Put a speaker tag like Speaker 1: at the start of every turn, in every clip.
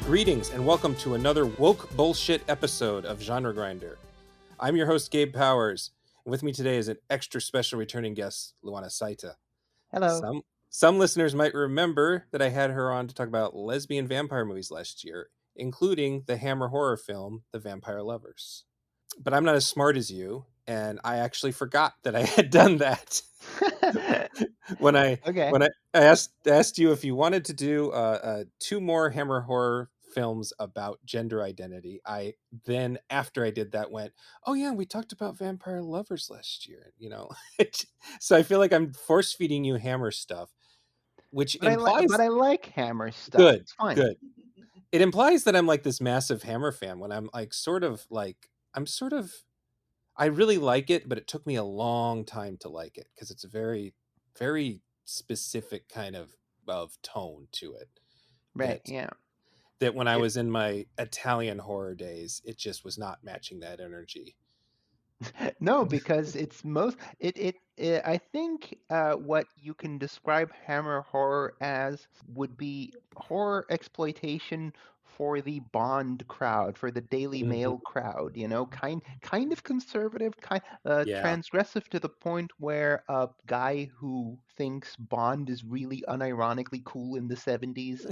Speaker 1: Greetings and welcome to another woke bullshit episode of Genre Grinder. I'm your host, Gabe Powers, and with me today is an extra special returning guest, Luana Saitta.
Speaker 2: Hello.
Speaker 1: Some listeners might remember that I had her on to talk about lesbian vampire movies last year, including the Hammer horror film, The Vampire Lovers. But I'm not as smart as you, and I actually forgot that I had done that. when I
Speaker 2: Okay.
Speaker 1: when I asked you if you wanted to do two more Hammer horror films about gender identity, I then after I did that went, oh yeah, we talked about Vampire Lovers last year, so I feel like I'm force feeding you Hammer stuff, which
Speaker 2: But
Speaker 1: implies
Speaker 2: I like Hammer stuff.
Speaker 1: good,
Speaker 2: It's fine.
Speaker 1: good. It implies that I'm like this massive Hammer fan when I'm like I really like it, but it took me a long time to like it because it's a very, very specific kind of tone to it.
Speaker 2: Right.
Speaker 1: That
Speaker 2: Yeah.
Speaker 1: that when I
Speaker 2: It,
Speaker 1: was in my Italian horror days, it just was not matching that energy.
Speaker 2: no, because it's I think what you can describe Hammer horror as would be horror exploitation for the Bond crowd, for the Daily
Speaker 1: Mhm.
Speaker 2: Mail crowd. Kind of conservative,
Speaker 1: Yeah.
Speaker 2: transgressive to the point where a guy who thinks Bond is really unironically cool in the 70s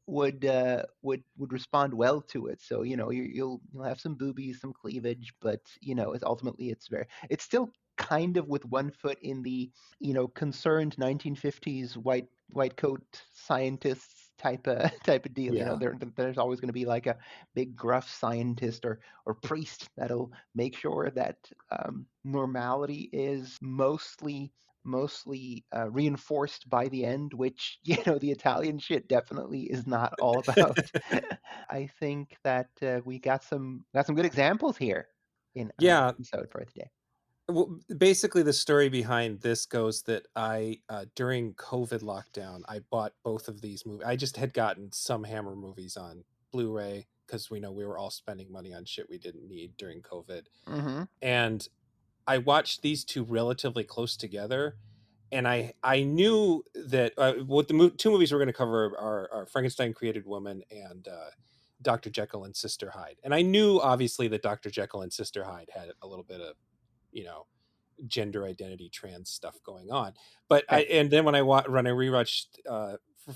Speaker 2: would respond well to it. So you'll have some boobies, some cleavage, but it's still kind of with one foot in the concerned 1950s white coat scientists type of deal.
Speaker 1: Yeah.
Speaker 2: There's always going to be like a big gruff scientist or priest that'll make sure that normality is mostly reinforced by the end, which the Italian shit definitely is not all about. I think that we got some good examples here in our
Speaker 1: Yeah.
Speaker 2: episode for today.
Speaker 1: Well, basically, the story behind this goes that I, during COVID lockdown, I bought both of these movies. I just had gotten some Hammer movies on Blu-ray because we know we were all spending money on shit we didn't need during COVID.
Speaker 2: Mm-hmm.
Speaker 1: And I watched these two relatively close together, and I knew that what two movies we're going to cover are Frankenstein Created Woman and Dr. Jekyll and Sister Hyde. And I knew obviously that Dr. Jekyll and Sister Hyde had a little bit of you know gender identity trans stuff going on, but
Speaker 2: Right.
Speaker 1: and then when I rewatched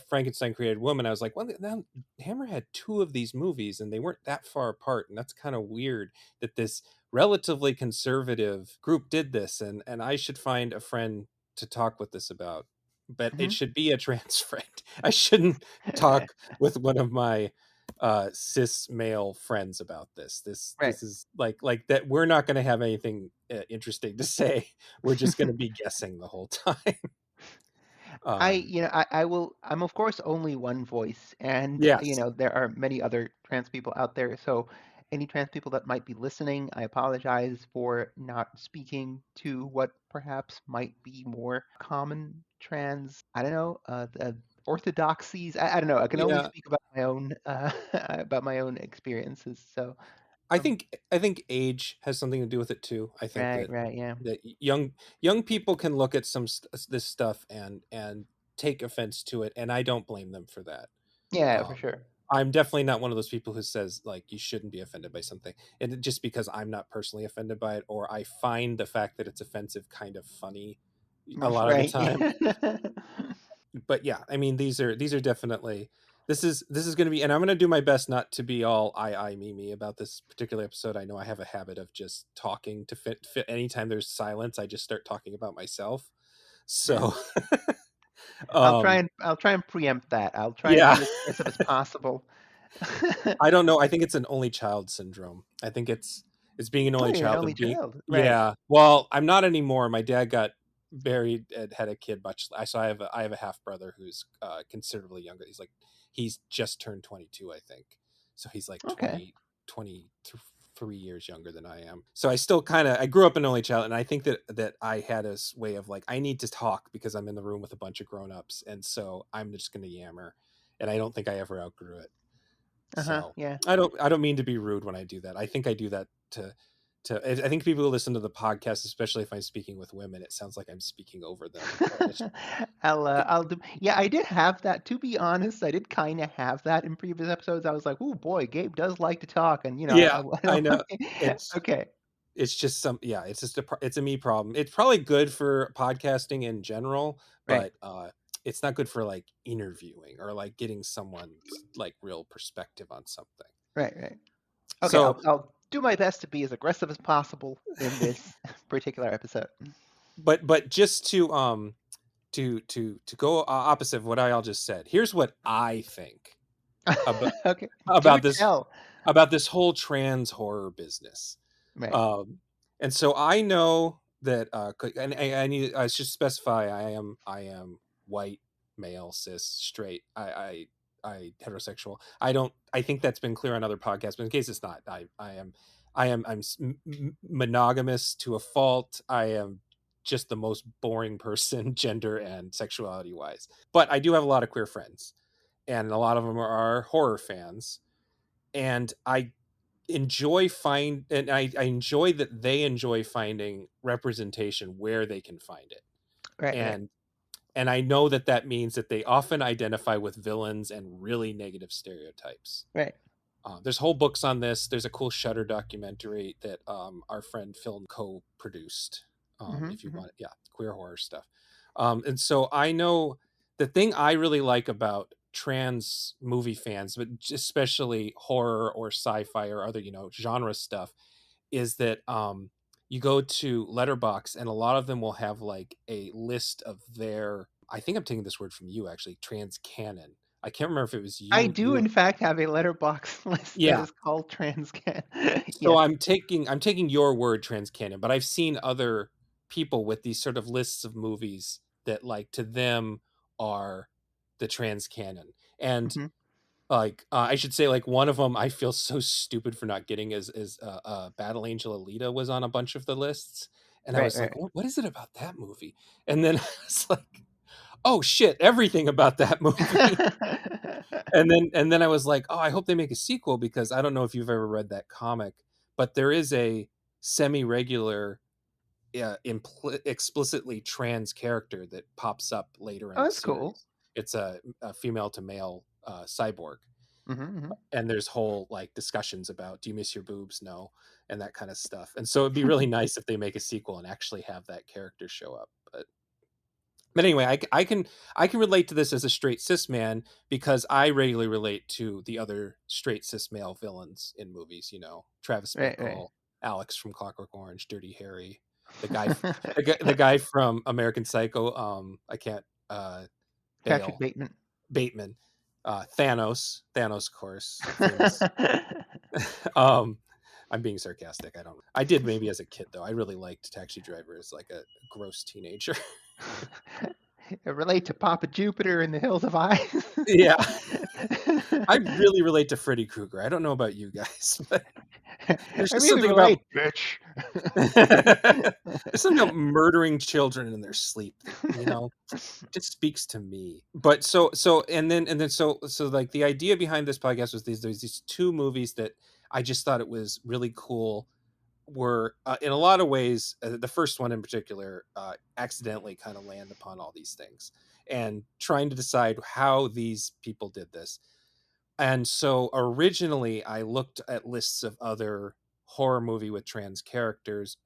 Speaker 1: Frankenstein Created Woman, I was like, well, now Hammer had two of these movies and they weren't that far apart, and that's kind of weird that this relatively conservative group did this, and I should find a friend to talk with this about, but it
Speaker 2: Mm-hmm.
Speaker 1: should be a trans friend. I shouldn't talk with one of my cis male friends about this
Speaker 2: Right.
Speaker 1: this is like that we're not going to have anything interesting to say. We're just going to be guessing the whole time.
Speaker 2: I,
Speaker 1: um
Speaker 2: you know, I will. I'm of course only one voice, and
Speaker 1: yes.
Speaker 2: there are many other trans people out there. So, any trans people that might be listening, I apologize for not speaking to what perhaps might be more common trans. I don't know, orthodoxies. I don't know. I can only
Speaker 1: Yeah,
Speaker 2: speak about my own about my own experiences. So,
Speaker 1: I
Speaker 2: um,
Speaker 1: think I think age has something to do with it too. I think
Speaker 2: right, right, yeah,
Speaker 1: that young people can look at this stuff and take offense to it, and I don't blame them for that.
Speaker 2: yeah, for
Speaker 1: um
Speaker 2: sure.
Speaker 1: I'm definitely not one of those people who says like you shouldn't be offended by something, and just because I'm not personally offended by it, or I find the fact that it's offensive kind of funny a lot of the
Speaker 2: Right.
Speaker 1: time. But yeah, I mean, these are definitely, this is going to be, and I'm going to do my best not to be all I me about this particular episode. I know I have a habit of just talking to fit anytime there's silence, I just start talking about myself.
Speaker 2: Yeah.
Speaker 1: So um
Speaker 2: I'll try and preempt that. I'll try and
Speaker 1: yeah.
Speaker 2: be as aggressive as possible.
Speaker 1: I don't know. I think it's an only child syndrome. I think it's being an
Speaker 2: Oh,
Speaker 1: only
Speaker 2: you're an
Speaker 1: child
Speaker 2: only
Speaker 1: and being,
Speaker 2: child. Right.
Speaker 1: yeah. Well, I'm not anymore. My dad got married and had a kid much. So I have a half brother who's considerably younger. He's just turned 22, I think. So he's like
Speaker 2: Okay.
Speaker 1: 23 years younger than I am. So I still I grew up an only child, and I think that I had a way of like, I need to talk because I'm in the room with a bunch of grown-ups, and so I'm just going to yammer, and I don't think I ever outgrew it.
Speaker 2: Uh-huh.
Speaker 1: So
Speaker 2: Yeah.
Speaker 1: I don't mean to be rude when I do that. I think I do that to I think people who listen to the podcast, especially if I'm speaking with women, it sounds like I'm speaking over them, and it's
Speaker 2: I'll do. Yeah, I did have that. To be honest, I did kind of have that in previous episodes. I was like, "Oh boy, Gabe does like to talk," and
Speaker 1: yeah, I know.
Speaker 2: okay,
Speaker 1: It's
Speaker 2: okay,
Speaker 1: it's just some yeah, it's just it's a me problem. It's probably good for podcasting in general,
Speaker 2: right,
Speaker 1: but it's not good for like interviewing or like getting someone's like real perspective on something.
Speaker 2: right, right. Okay,
Speaker 1: So,
Speaker 2: I'll do my best to be as aggressive as possible in this particular episode.
Speaker 1: but just to go opposite of what I all just said, here's what I think about
Speaker 2: Okay, do
Speaker 1: about this
Speaker 2: tell.
Speaker 1: about this whole trans horror business.
Speaker 2: Right.
Speaker 1: Um, and so I know that, and I should specify I am white, male, cis, straight. I heterosexual. I think that's been clear on other podcasts, but in case it's not, I'm monogamous to a fault. I am just the most boring person, gender and sexuality wise. But I do have a lot of queer friends, and a lot of them are horror fans, and I enjoy that they enjoy finding representation where they can find it,
Speaker 2: Right, right,
Speaker 1: and I know that that means that they often identify with villains and really negative stereotypes.
Speaker 2: right.
Speaker 1: There's whole books on this. There's a cool Shutter documentary that our friend Phil co-produced.
Speaker 2: Hmm,
Speaker 1: If you
Speaker 2: hmm.
Speaker 1: want, yeah, queer horror stuff. And so I know the thing I really like about trans movie fans, but especially horror or sci-fi or other genre stuff, is that you go to Letterbox and a lot of them will have like a list of their. I think I'm taking this word from you actually. Trans canon. I can't remember if it was
Speaker 2: I
Speaker 1: you.
Speaker 2: do, in fact, have a letterbox list that
Speaker 1: Yeah,
Speaker 2: is called Transcan.
Speaker 1: so
Speaker 2: Yes.
Speaker 1: I'm taking your word trans canon, but I've seen other people with these sort of lists of movies that like to them are the trans canon. And
Speaker 2: Hmm.
Speaker 1: like I should say like one of them I feel so stupid for not getting is Battle Angel Alita was on a bunch of the lists, and I
Speaker 2: Right,
Speaker 1: was like,
Speaker 2: right.
Speaker 1: what is it about that movie? And then I was like, oh shit, everything about that movie. And then I was like, oh, I hope they make a sequel, because I don't know if you've ever read that comic, but there is a semi-regular, explicitly trans character that pops up later in
Speaker 2: Oh,
Speaker 1: the
Speaker 2: that's cool.
Speaker 1: series. It's a female to male cyborg,
Speaker 2: Hmm, hmm.
Speaker 1: and there's whole like discussions about, do you miss your boobs? No, and that kind of stuff. And so it'd be really nice if they make a sequel and actually have that character show up. But anyway, I can relate to this as a straight cis man, because I regularly relate to the other straight cis male villains in movies. Travis
Speaker 2: Right, right.
Speaker 1: Bickle, Alex from Clockwork Orange, Dirty Harry, the guy, the guy from American Psycho. I can't
Speaker 2: Patrick
Speaker 1: Bale
Speaker 2: Bateman.
Speaker 1: Bateman, Thanos, of course, famous. um, I'm being sarcastic. I don't. I did maybe as a kid though. I really liked Taxi Driver as like a gross teenager.
Speaker 2: Relate to Papa Jupiter in the Hills of Eyes.
Speaker 1: Yeah. I really relate to Freddy Krueger. I don't know about you guys, but there's
Speaker 2: I
Speaker 1: just
Speaker 2: really
Speaker 1: something about
Speaker 2: relate, bitch.
Speaker 1: there's something about murdering children in their sleep that, just speaks to me. But so like the idea behind this podcast was there's these two movies that I just thought it was really cool, were in a lot of ways, the first one in particular, accidentally kind of land upon all these things, and trying to decide how these people did this. And so originally I looked at lists of other horror movies with trans characters,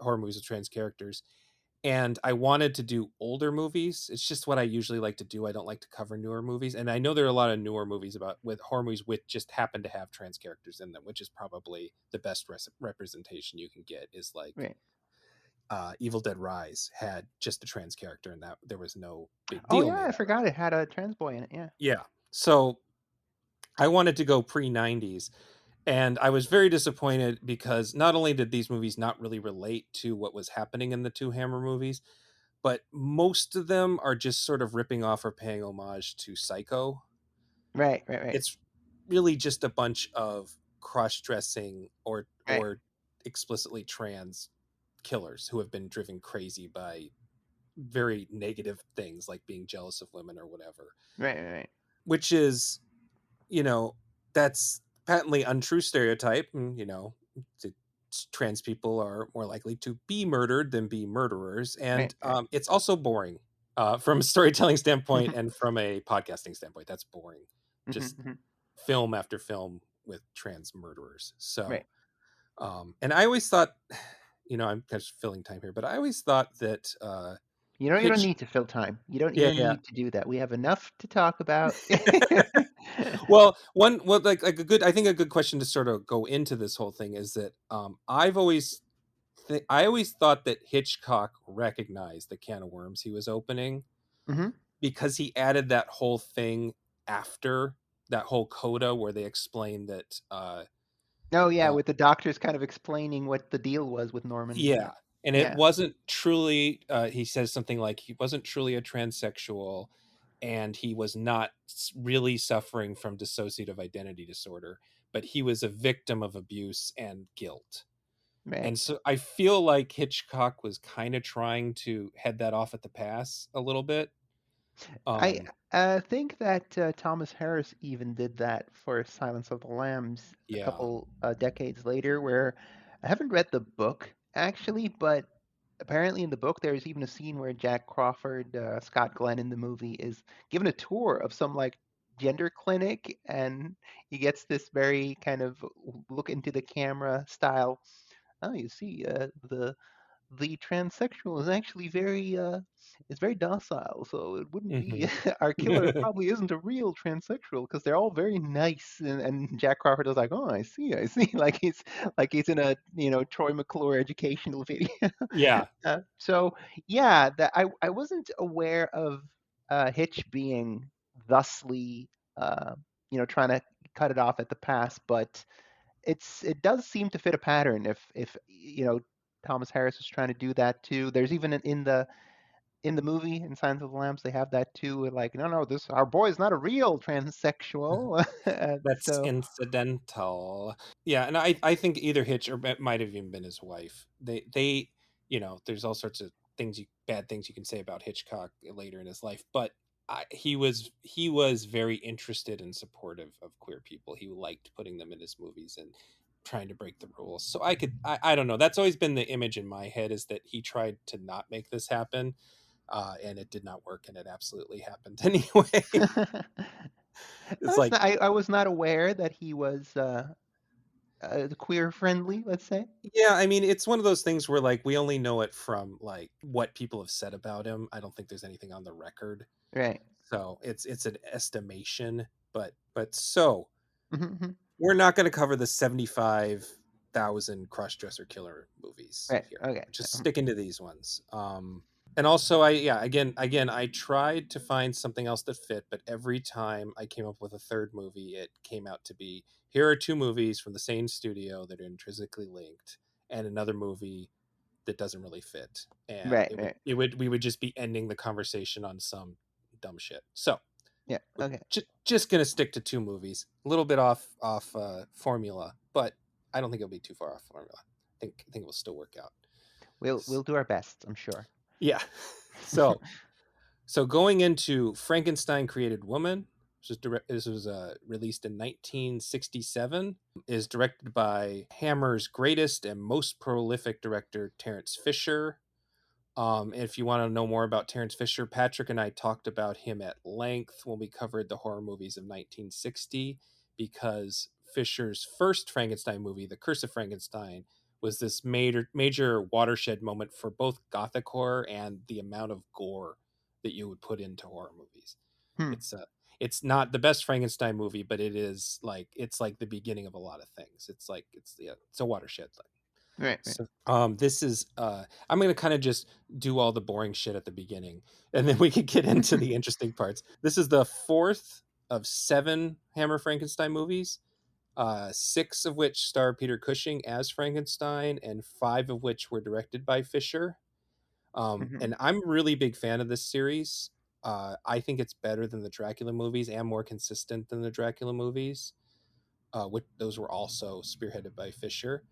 Speaker 1: and I wanted to do older movies. It's just what I usually like to do. I don't like to cover newer movies, and I know there are a lot of newer movies about with horror movies with just happen to have trans characters in them, which is probably the best representation you can get. Is like
Speaker 2: Right.
Speaker 1: Evil Dead Rise had just a trans character, and that there was no big
Speaker 2: Oh
Speaker 1: deal
Speaker 2: yeah,
Speaker 1: made
Speaker 2: I
Speaker 1: out of it.
Speaker 2: forgot it had a trans boy in it. Yeah.
Speaker 1: Yeah, so I wanted to go pre 90s. And I was very disappointed, because not only did these movies not really relate to what was happening in the two Hammer movies, but most of them are just sort of ripping off or paying homage to Psycho.
Speaker 2: Right, right, right,
Speaker 1: It's really just a bunch of cross-dressing
Speaker 2: right,
Speaker 1: or explicitly trans killers who have been driven crazy by very negative things like being jealous of women or whatever,
Speaker 2: right, right, right.
Speaker 1: which is, you know, that's patently untrue stereotype, and to trans people are more likely to be murdered than be murderers,
Speaker 2: Right,
Speaker 1: and
Speaker 2: right.
Speaker 1: it's also boring from a storytelling standpoint and from a podcasting standpoint. That's boring,
Speaker 2: Mhm,
Speaker 1: just
Speaker 2: mhm.
Speaker 1: film after film with trans murderers. So,
Speaker 2: Right.
Speaker 1: and I always thought, I'm just filling time here, but I always thought that
Speaker 2: You don't
Speaker 1: Hitch,
Speaker 2: need to fill time. You
Speaker 1: yeah,
Speaker 2: don't
Speaker 1: yeah.
Speaker 2: need to do that. We have enough to talk about.
Speaker 1: Well, like a good, I think a good question to sort of go into this whole thing is that I always thought that Hitchcock recognized the can of worms he was opening
Speaker 2: Mhm.
Speaker 1: because he added that whole thing after that whole coda where they explained that
Speaker 2: Oh, yeah,
Speaker 1: uh
Speaker 2: with the doctors kind of explaining what the deal was with Norman. Yeah.
Speaker 1: yeah, and it
Speaker 2: Yeah.
Speaker 1: wasn't truly he says something like he wasn't truly a transsexual, and he was not really suffering from dissociative identity disorder, but he was a victim of abuse and guilt.
Speaker 2: Right.
Speaker 1: And so I feel like Hitchcock was kind of trying to head that off at the pass a little bit.
Speaker 2: I
Speaker 1: Um,
Speaker 2: think that Thomas Harris even did that for Silence of the Lambs a
Speaker 1: yeah.
Speaker 2: couple decades later, where I haven't read the book actually, but apparently in the book there's even a scene where Jack Crawford, Scott Glenn in the movie, is given a tour of some like gender clinic, and he gets this very kind of look into the camera style. Oh, you see, the transsexual is actually very docile, so it wouldn't be
Speaker 1: Mhm.
Speaker 2: our killer probably isn't a real transsexual because they're all very nice. And Jack Crawford is like, oh, I see, like he's in a Troy McClure educational video.
Speaker 1: Yeah.
Speaker 2: So yeah, that I wasn't aware of Hitch being thusly uh, trying to cut it off at the pass, but it does seem to fit a pattern if Thomas Harris is trying to do that too. There's even in the movie in Silence of the Lambs they have that too. Like, no, this our boy is not a real transsexual.
Speaker 1: That's
Speaker 2: So
Speaker 1: incidental. Yeah, and I think either Hitch or it might have even been his wife. There's all sorts of bad things you can say about Hitchcock later in his life, but he was very interested and supportive of queer people. He liked putting them in his movies and trying to break the rules. So I don't know. That's always been the image in my head, is that he tried to not make this happen, and it did not work, and it absolutely happened anyway. It's
Speaker 2: that's
Speaker 1: like,
Speaker 2: not, I was not aware that he was queer friendly. Let's say.
Speaker 1: yeah, I mean, it's one of those things where like we only know it from like what people have said about him. I don't think there's anything on the record.
Speaker 2: Right.
Speaker 1: So it's an estimation, but
Speaker 2: Hmm.
Speaker 1: we're not going to cover the 75,000 cross-dresser killer movies
Speaker 2: Right.
Speaker 1: here.
Speaker 2: Okay.
Speaker 1: We're just sticking to these ones. And also again I tried to find something else that fit, but every time I came up with a third movie, it came out to be, here are two movies from the same studio that are intrinsically linked, and another movie that doesn't really fit, and
Speaker 2: Right. Right.
Speaker 1: we would just be ending the conversation on some dumb shit. So
Speaker 2: Yeah.
Speaker 1: we're
Speaker 2: Okay.
Speaker 1: just gonna stick to two movies, a little bit off formula, but I don't think it'll be too far off formula. I think it will still work out.
Speaker 2: We'll do our best, I'm sure.
Speaker 1: Yeah. so So going into Frankenstein Created Woman, this was released in 1967, is directed by Hammer's greatest and most prolific director, Terence Fisher. If you want to know more about Terence Fisher, Patrick and I talked about him at length when we covered the horror movies of 1960, because Fisher's first Frankenstein movie, The Curse of Frankenstein, was this major watershed moment for both gothic horror and the amount of gore that you would put into horror movies.
Speaker 2: Hmm.
Speaker 1: It's not the best Frankenstein movie, but it's like the beginning of a lot of things. It's a watershed thing.
Speaker 2: Right. Right.
Speaker 1: So this is I'm gonna kind of just do all the boring shit at the beginning, and then we can get into the interesting parts. This is the fourth of seven Hammer Frankenstein movies, six of which star Peter Cushing as Frankenstein, and five of which were directed by Fisher.
Speaker 2: Hmm.
Speaker 1: And I'm a really big fan of this series. I think it's better than the Dracula movies and more consistent than the Dracula movies. Which those were also spearheaded by Fisher.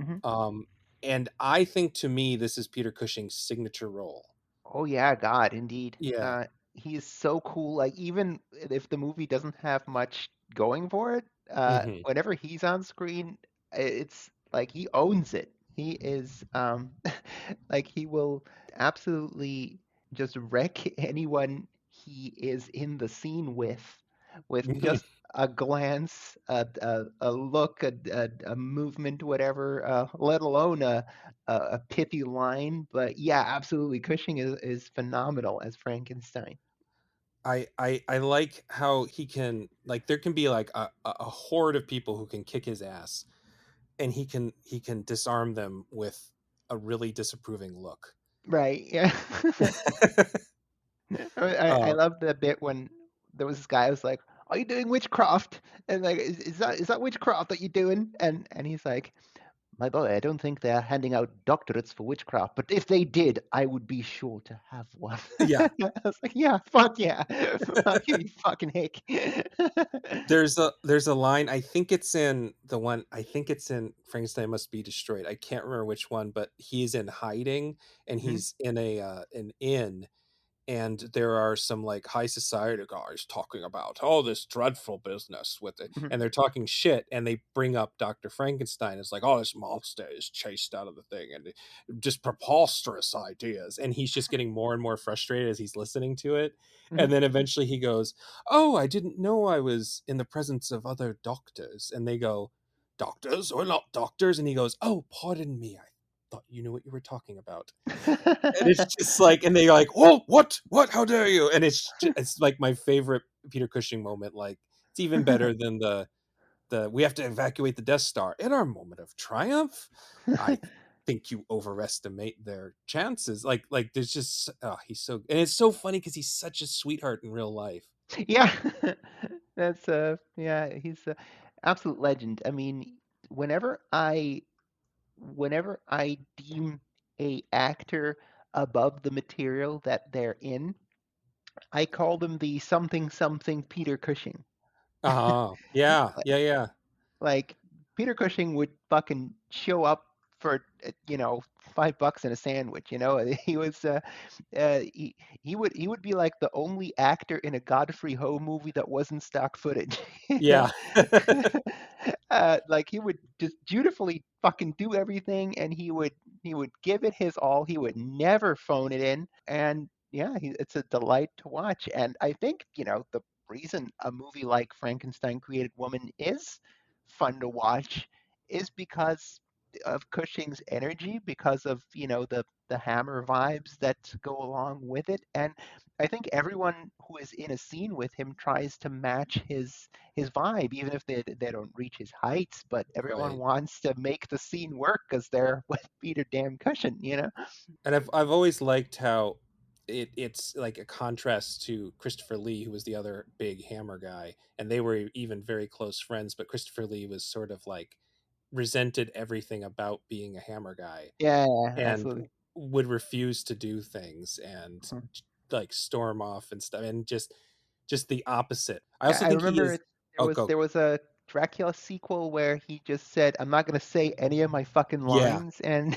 Speaker 2: Hmm.
Speaker 1: Um, and I think, to me, this is Peter Cushing's signature role.
Speaker 2: Oh yeah, God, indeed.
Speaker 1: Yeah.
Speaker 2: He is so cool. Like even if the movie doesn't have much going for it,
Speaker 1: Hmm.
Speaker 2: whenever he's on screen, it's Like he owns it. He is like he will absolutely just wreck anyone he is in the scene with just a glance, a look, a movement, whatever, let alone a pithy line. But yeah, absolutely, Cushing is phenomenal as Frankenstein.
Speaker 1: I like how he can, like, there can be like a horde of people who can kick his ass, and he can disarm them with a really disapproving look.
Speaker 2: Right, yeah. I
Speaker 1: uh
Speaker 2: love the bit when there was this guy who was like, "Are you doing witchcraft?" And like, is that witchcraft that you're doing? And he's like, "My boy, I don't think they're handing out doctorates for witchcraft, but if they did, I would be sure to have one."
Speaker 1: yeah,
Speaker 2: I was like, "Yeah, fuck yeah, fuck you, fucking hick."
Speaker 1: there's a line, I think it's in the one, I think it's in Frankenstein Must Be Destroyed, I can't remember which one, but he's in hiding, and
Speaker 2: Mhm,
Speaker 1: he's in a an inn, and there are some like high society guys talking about all this dreadful business with it,
Speaker 2: mhm.
Speaker 1: and they're talking shit, and they bring up Dr. Frankenstein. It's like, oh, this monster is chased out of the thing, and just preposterous ideas, and he's just getting more and more frustrated as he's listening to it. And
Speaker 2: Mhm.
Speaker 1: then eventually he goes, oh, I didn't know I was in the presence of other doctors. And they go, doctors? We're not doctors. And he goes, oh, pardon me, I thought you knew what you were talking about. And it's just like, and they like, oh, what, how dare you? And it's like my favorite Peter Cushing moment. Like, it's even better than the we have to evacuate the Death Star in our moment of triumph. I think you overestimate their chances. Like there's just, oh, he's so, and it's so funny because he's such a sweetheart in real life.
Speaker 2: Yeah, that's yeah, he's a absolute legend. I mean, whenever I whenever I deem a actor above the material that they're in, I call them the something something Peter Cushing.
Speaker 1: Yeah,
Speaker 2: Like,
Speaker 1: yeah, yeah,
Speaker 2: like Peter Cushing would fucking show up for $5 and a sandwich. He was he would be like the only actor in a Godfrey Ho movie that wasn't stock footage. you know,
Speaker 1: yeah.
Speaker 2: like he would just dutifully fucking do everything, and he would give it his all. He would never phone it in, and yeah, it's a delight to watch. And I think the reason a movie like Frankenstein Created Woman is fun to watch is because of Cushing's energy, because of the Hammer vibes that go along with it. And I think everyone who is in a scene with him tries to match his vibe, even if they don't reach his heights. But everyone
Speaker 1: Right.
Speaker 2: wants to make the scene work because they're with Peter damn Cushing.
Speaker 1: And I've always liked how it's like a contrast to Christopher Lee, who was the other big Hammer guy, and they were even very close friends. But Christopher Lee was sort of like resented everything about being a Hammer guy,
Speaker 2: Yeah,
Speaker 1: and
Speaker 2: absolutely.
Speaker 1: would refuse to do things and
Speaker 2: Mhm.
Speaker 1: like storm off and stuff, and just the opposite. I
Speaker 2: Yeah,
Speaker 1: also
Speaker 2: I
Speaker 1: think he
Speaker 2: remember
Speaker 1: is.
Speaker 2: there
Speaker 1: Oh,
Speaker 2: was
Speaker 1: go.
Speaker 2: there was a Dracula sequel where he just said, "I'm not going to say any of my fucking
Speaker 1: Yeah,
Speaker 2: lines," and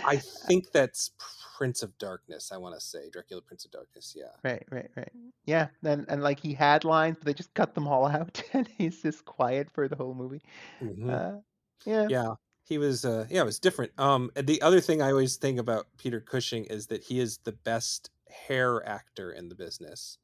Speaker 1: I think that's Prince of Darkness. I want to say Dracula, Prince of Darkness. Yeah.
Speaker 2: right, right, right. Yeah, and like he had lines, but they just cut them all out, and he's just quiet for the whole movie.
Speaker 1: Hmm.
Speaker 2: Uh, yeah.
Speaker 1: Yeah, he was. Yeah, it was different. And the other thing I always think about Peter Cushing is that he is the best hair actor in the business.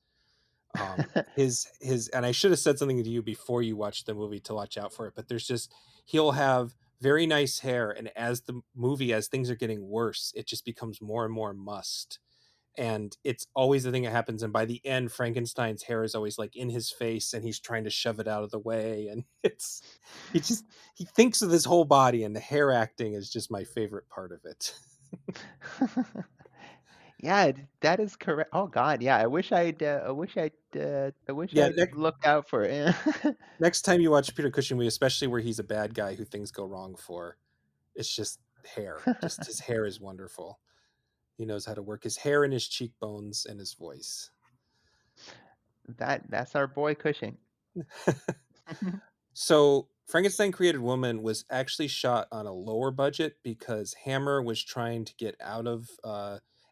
Speaker 1: His, and I should have said something to you before you watched the movie to watch out for it. But there's just, he'll have very nice hair, and as the movie, as things are getting worse, it just becomes more and more mussed, and it's always the thing that happens, and by the end Frankenstein's hair is always like in his face, and he's trying to shove it out of the way, and he just he thinks of his whole body, and the hair acting is just my favorite part of it.
Speaker 2: Yeah, that is correct. Oh God, yeah. I wish
Speaker 1: Yeah,
Speaker 2: I'd look out for it.
Speaker 1: next time you watch Peter Cushing movie, especially where he's a bad guy who things go wrong for, it's just hair, just his hair is wonderful. He knows how to work his hair and his cheekbones and his voice.
Speaker 2: That's our boy Cushing.
Speaker 1: So Frankenstein Created Woman was actually shot on a lower budget because Hammer was trying to get out of,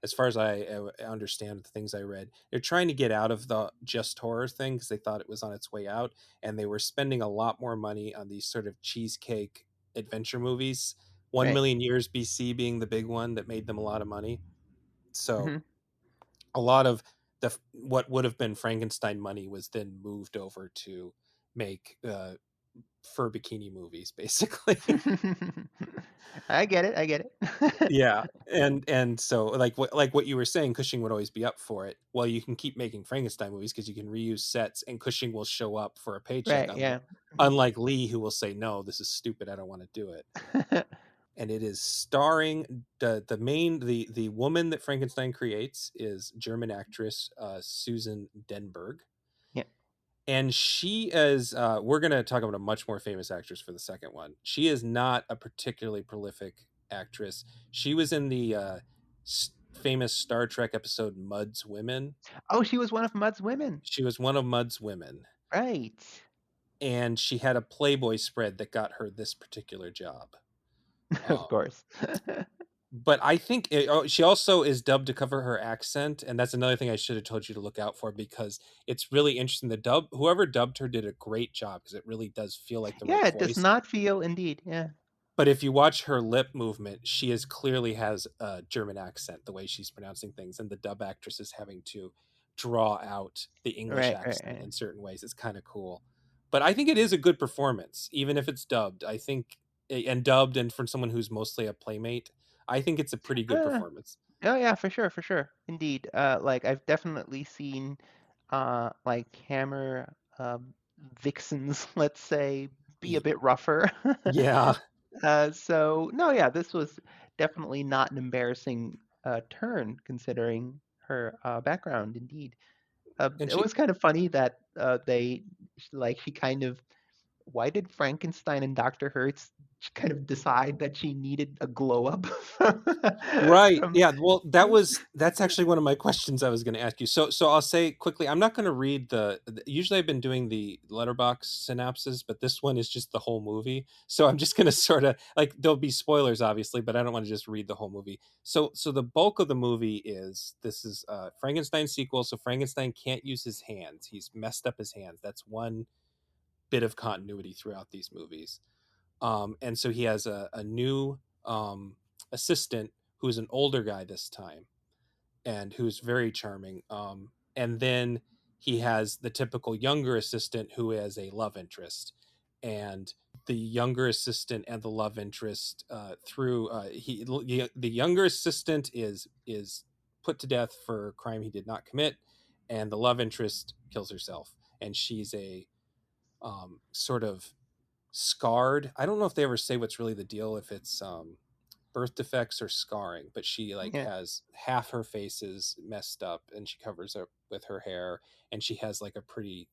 Speaker 1: as far as I understand the things I read, they're trying to get out of the just horror thing because they thought it was on its way out, and they were spending a lot more money on these sort of cheesecake adventure movies. One
Speaker 2: Right.
Speaker 1: Million Years BC being the big one that made them a lot of money. So
Speaker 2: Hmm.
Speaker 1: a lot of what would have been Frankenstein money was then moved over to make fur bikini movies, basically.
Speaker 2: I get it. I get it.
Speaker 1: Yeah, and so like what you were saying, Cushing would always be up for it. Well, you can keep making Frankenstein movies because you can reuse sets, and Cushing will show up for a paycheck.
Speaker 2: Right. Yeah. Hmm.
Speaker 1: Unlike Lee, who will say, "No, this is stupid. I don't want to do it." And it is starring the woman that Frankenstein creates is German actress Susan Denberg,
Speaker 2: Yeah.
Speaker 1: and she is we're going to talk about a much more famous actress for the second one. She is not a particularly prolific actress. She was in the famous Star Trek episode Mud's Women.
Speaker 2: Oh, she was one of Mudd's women.
Speaker 1: She was one of Mud's women,
Speaker 2: Right.
Speaker 1: and she had a Playboy spread that got her this particular job.
Speaker 2: Of
Speaker 1: um,
Speaker 2: course.
Speaker 1: but I think she also is dubbed to cover her accent, and that's another thing I should have told you to look out for, because it's really interesting. The dub, whoever dubbed her, did a great job because it really does feel like the right
Speaker 2: Yeah, it does
Speaker 1: voice.
Speaker 2: not feel indeed. Yeah.
Speaker 1: But if you watch her lip movement, she is clearly has a German accent, the way she's pronouncing things, and the dub actress is having to draw out the English
Speaker 2: Right. Right.
Speaker 1: accent
Speaker 2: Right.
Speaker 1: in certain ways. It's kind of cool. But I think it is a good performance, even if it's dubbed. I think, and dubbed, and for someone who's mostly a playmate, I think it's a pretty good
Speaker 2: Uh,
Speaker 1: performance.
Speaker 2: oh yeah, for sure, for sure. Indeed. Like I've definitely seen like Hammer vixens, let's say, be a
Speaker 1: Y-
Speaker 2: bit rougher.
Speaker 1: Yeah,
Speaker 2: So no, yeah, this was definitely not an embarrassing turn considering her background, indeed.
Speaker 1: and
Speaker 2: It
Speaker 1: she
Speaker 2: was kind of funny that she kind of, why did Frankenstein and Dr. Hertz kind of decide that she needed a glow up
Speaker 1: right.
Speaker 2: from
Speaker 1: Yeah, well, that's actually one of my questions I was going to ask you. So I'll say quickly, I'm not going to read usually I've been doing the letterbox synopsis, but this one is just the whole movie. So I'm just going to sort of like, there'll be spoilers obviously, but I don't want to just read the whole movie. So the bulk of the movie is, this is Frankenstein sequel, so Frankenstein can't use his hands. He's messed up his hands. That's one bit of continuity throughout these movies. And so he has a new assistant who's an older guy this time, and who's very charming. And then he has the typical younger assistant who is a love interest, and the younger assistant and the love interest through the younger assistant is put to death for a crime he did not commit, and the love interest kills herself, and she's a sort of scarred. I don't know if they ever say what's really the deal, if it's birth defects or scarring, but she like
Speaker 2: yeah,
Speaker 1: has half her face is messed up, and she covers it with her hair, and she has like a pretty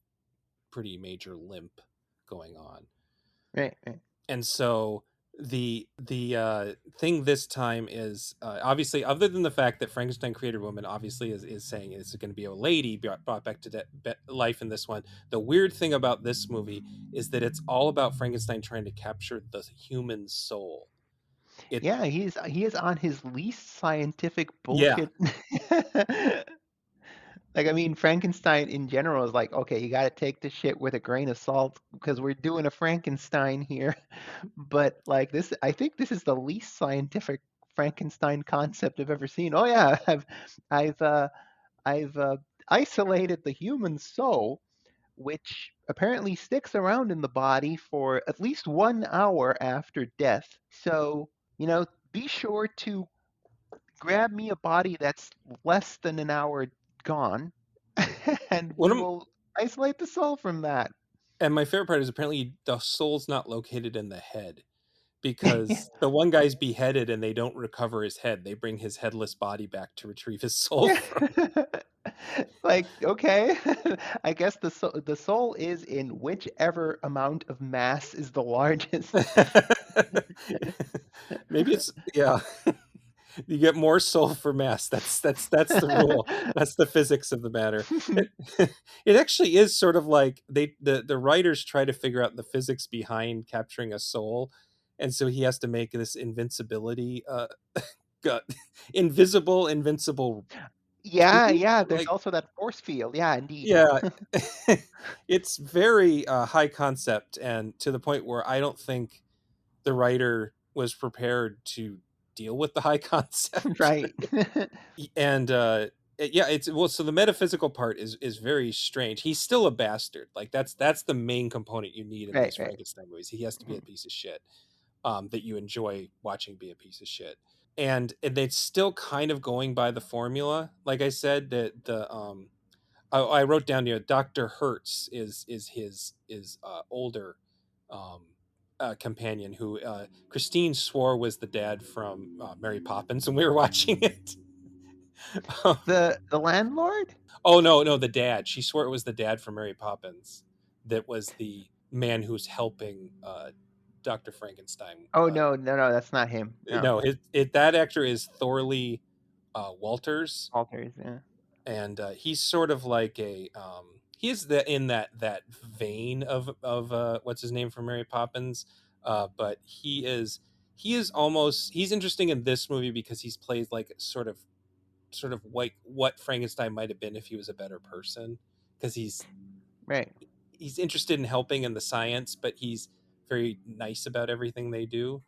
Speaker 1: major limp going on.
Speaker 2: right, right.
Speaker 1: And so the thing this time is obviously, other than the fact that Frankenstein Created Woman obviously is saying it's going to be a lady brought back to life in this one. The weird thing about this movie is that it's all about Frankenstein trying to capture the human soul. It
Speaker 2: Yeah, he is on his least scientific
Speaker 1: Yeah.
Speaker 2: bullshit. Like, I mean, Frankenstein in general is like, okay, you got to take this shit with a grain of salt because we're doing a Frankenstein here. But like this, I think this is the least scientific Frankenstein concept I've ever seen. Oh yeah, I've uh, I've isolated the human soul, which apparently sticks around in the body for at least 1 hour after death. So, be sure to grab me a body that's less than an hour gone, and
Speaker 1: one
Speaker 2: we
Speaker 1: of
Speaker 2: will isolate the soul from that.
Speaker 1: And my favorite part is apparently the soul's not located in the head,
Speaker 2: Yeah.
Speaker 1: because the one guy's beheaded and they don't recover his head. They bring his headless body back to retrieve his soul from.
Speaker 2: Like, okay, I guess the soul is in whichever amount of mass is the largest.
Speaker 1: Maybe it's, yeah. You get more soul for mass. That's the rule. That's the physics of the matter. It, it actually is sort of like the writers try to figure out the physics behind capturing a soul, and so he has to make this invincibility got invincible
Speaker 2: Yeah,
Speaker 1: tube,
Speaker 2: yeah, there's
Speaker 1: like,
Speaker 2: also that force field. Yeah, indeed.
Speaker 1: yeah. It's very high concept, and to the point where I don't think the writer was prepared to deal with the high concept.
Speaker 2: Right.
Speaker 1: And yeah, it's well, so the metaphysical part is very strange. He's still a bastard. Like that's the main component you need in
Speaker 2: Right,
Speaker 1: these
Speaker 2: right.
Speaker 1: Frankenstein movies. He has to be a
Speaker 2: Mhm.
Speaker 1: piece of shit, that you enjoy watching be a piece of shit. And it's still kind of going by the formula. Like I said, that the I wrote down here Dr. Hertz is his is older um companion, who Christine swore was the dad from Mary Poppins when we were watching it.
Speaker 2: The landlord?
Speaker 1: Oh no, the dad. She swore it was the dad from Mary Poppins that was the man who's helping Dr. Frankenstein.
Speaker 2: Oh no, no, no, that's not him. No.
Speaker 1: No, that actor is Thorley Walters,
Speaker 2: Alters, yeah.
Speaker 1: and he's sort of like a he's the in that vein of what's his name from Mary Poppins, but he is almost he's interesting in this movie because he's plays like sort of like what Frankenstein might have been if he was a better person, because
Speaker 2: Right.
Speaker 1: he's interested in helping in the science, but he's very nice about everything they do.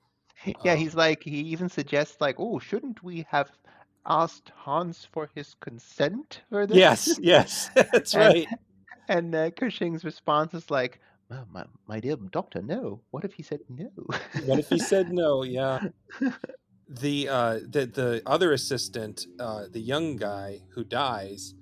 Speaker 2: Yeah,
Speaker 1: Um,
Speaker 2: he's like he even suggests like, "Oh, shouldn't we have asked Hans for his consent for this?"
Speaker 1: yes, yes, that's
Speaker 2: And
Speaker 1: right.
Speaker 2: Cushing's response is like, my dear doctor, no. What if he said no?"
Speaker 1: What if he said no? Yeah. The other assistant, the young guy who dies,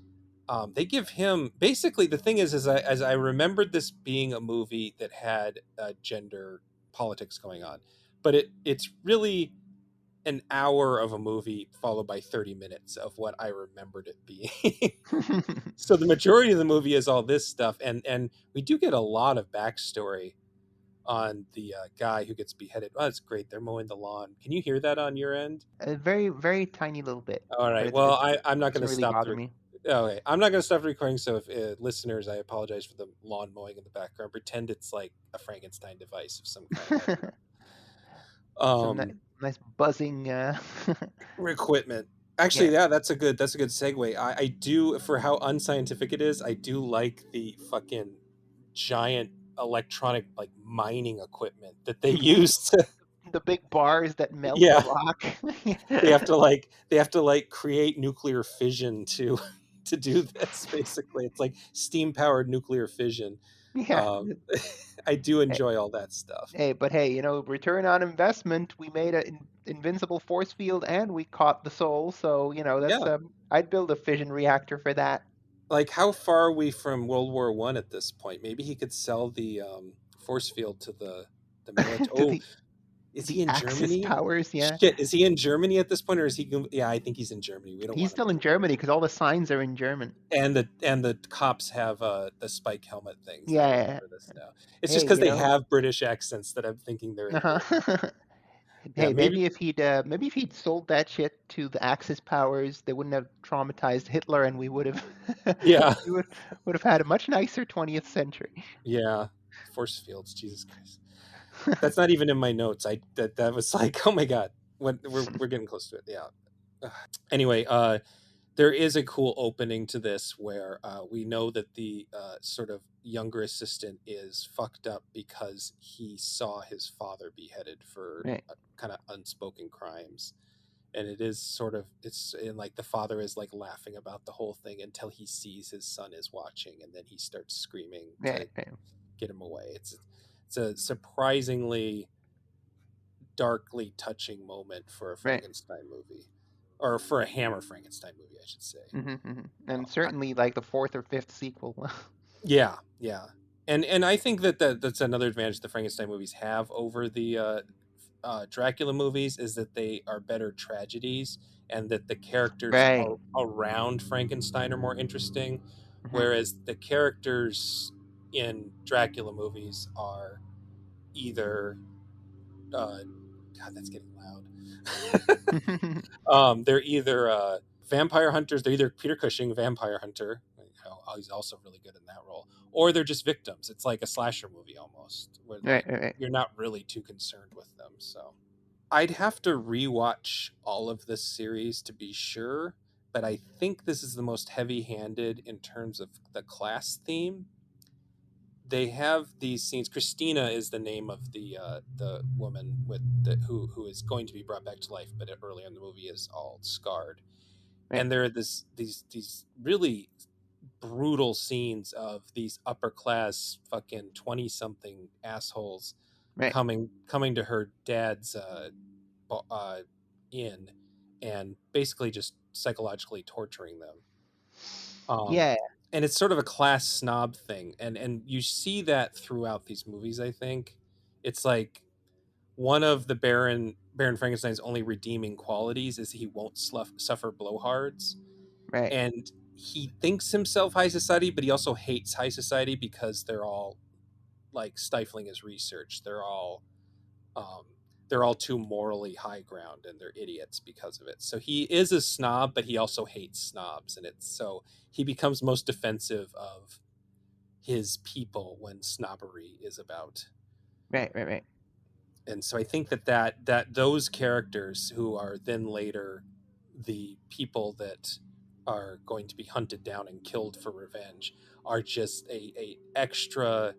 Speaker 1: they give him basically the thing is as I remembered this being a movie that had gender politics going on, but it's really an hour of a movie followed by 30 minutes of what I remembered it being. So the majority of the movie is all this stuff, and we do get a lot of backstory on the guy who gets beheaded. Oh, that's great. They're mowing the lawn. Can you hear that on your end?
Speaker 2: A very, very tiny little bit,
Speaker 1: All
Speaker 2: but
Speaker 1: right.
Speaker 2: it's
Speaker 1: Well,
Speaker 2: it
Speaker 1: I'm not going
Speaker 2: doesn't
Speaker 1: to
Speaker 2: really
Speaker 1: stop
Speaker 2: bother me.
Speaker 1: okay, I'm not going to stop the recording. So, if listeners, I apologize for the lawn mowing in the background. Pretend it's like a Frankenstein device of some kind. I don't know.
Speaker 2: Some nice buzzing.
Speaker 1: Equipment. Actually,
Speaker 2: Yeah.
Speaker 1: yeah, that's a good segue. I do, for how unscientific it is. I do like the fucking giant electronic like mining equipment that they use to.
Speaker 2: The big bars that melt the
Speaker 1: Yeah,
Speaker 2: rock.
Speaker 1: they have to like create nuclear fission to to do this. Basically, it's like steam powered nuclear fission.
Speaker 2: Yeah.
Speaker 1: um I do
Speaker 2: Hey,
Speaker 1: enjoy all that stuff.
Speaker 2: but hey, return on investment. We made an invincible force field and we caught the soul. So, that's
Speaker 1: Yeah,
Speaker 2: I'd build a fission reactor for that.
Speaker 1: like how far are we from World War I at this point? Maybe he could sell the force field to the military.
Speaker 2: To
Speaker 1: Oh,
Speaker 2: the
Speaker 1: is he
Speaker 2: the
Speaker 1: in
Speaker 2: Axis
Speaker 1: Germany?
Speaker 2: powers, yeah.
Speaker 1: Shit, is he in Germany at this point, or is he yeah, I think he's in Germany. We don't
Speaker 2: He's
Speaker 1: want him
Speaker 2: still
Speaker 1: in
Speaker 2: in
Speaker 1: Germany.
Speaker 2: Germany because all the signs are in German.
Speaker 1: And the cops have the spike helmet things. I
Speaker 2: Yeah.
Speaker 1: remember this now. It's just
Speaker 2: Hey,
Speaker 1: because they have British accents that I'm thinking they're in Britain.
Speaker 2: uh-huh.
Speaker 1: Yeah,
Speaker 2: Hey,
Speaker 1: maybe.
Speaker 2: maybe if he'd sold that shit to the Axis powers, they wouldn't have traumatized Hitler, and we would have
Speaker 1: Yeah,
Speaker 2: we would have had a much nicer 20th century.
Speaker 1: yeah. Force fields, Jesus Christ. That's not even in my notes. That was like, oh my god, when we're getting close to it. Yeah. Anyway, there is a cool opening to this where we know that the sort of younger assistant is fucked up because he saw his father beheaded for
Speaker 2: Right,
Speaker 1: kind of unspoken crimes. And it is sort of it's and like the father is like laughing about the whole thing until he sees his son is watching, and then he starts screaming
Speaker 2: right,
Speaker 1: to get him away. It's a surprisingly darkly touching moment for a
Speaker 2: right.
Speaker 1: Frankenstein movie, or for a Hammer Frankenstein movie, I should say.
Speaker 2: And
Speaker 1: I,
Speaker 2: certainly like the fourth or fifth sequel.
Speaker 1: yeah, yeah, and I think that's another advantage the Frankenstein movies have over the Dracula movies, is that they are better tragedies, and that the characters
Speaker 2: Right.
Speaker 1: around Frankenstein are more interesting,
Speaker 2: hmm
Speaker 1: whereas the characters in Dracula movies are either God, that's getting loud. They're either vampire hunters. They're either Peter Cushing, vampire hunter. He's also really good in that role, or they're just victims. It's like a slasher movie almost, where
Speaker 2: Right,
Speaker 1: like
Speaker 2: right, right.
Speaker 1: you're not really too concerned with them. So I'd have to rewatch all of this series to be sure, but I think this is the most heavy-handed in terms of the class theme they have these scenes. Christina is the name of the woman with the, who is going to be brought back to life, but early in the movie is all scarred.
Speaker 2: Right,
Speaker 1: And there are these really brutal scenes of these upper class fucking 20 something assholes
Speaker 2: right.
Speaker 1: coming to her dad's uh, inn and basically just psychologically torturing them. Um,
Speaker 2: Yeah,
Speaker 1: and it's sort of a class snob thing, and you see that throughout these movies. I think it's like one of the Baron Frankenstein's only redeeming qualities is he won't suffer blowhards,
Speaker 2: right,
Speaker 1: and he thinks himself high society, but he also hates high society because they're all like stifling his research. Um, they're all too morally high ground and they're idiots because of it. So he is a snob, but he also hates snobs, and it's so he becomes most defensive of his people when snobbery is about.
Speaker 2: right, right, right.
Speaker 1: And so I think that those characters who are then later the people that are going to be hunted down and killed for revenge are just a extra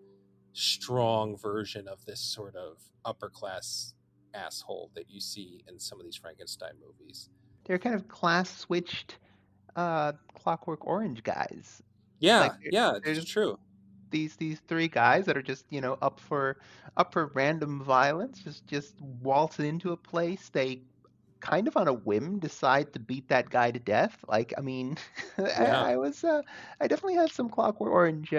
Speaker 1: strong version of this sort of upper class asshole that you see in some of these Frankenstein movies.
Speaker 2: They're kind of class switched Clockwork Orange guys. Like
Speaker 1: Yeah,
Speaker 2: they're,
Speaker 1: yeah,
Speaker 2: they're
Speaker 1: it's
Speaker 2: just
Speaker 1: true.
Speaker 2: these three guys that are just up for random violence, just waltzing into a place. They kind of on a whim decide to beat that guy to death. Like, I mean,
Speaker 1: Yeah,
Speaker 2: I definitely had some Clockwork Orange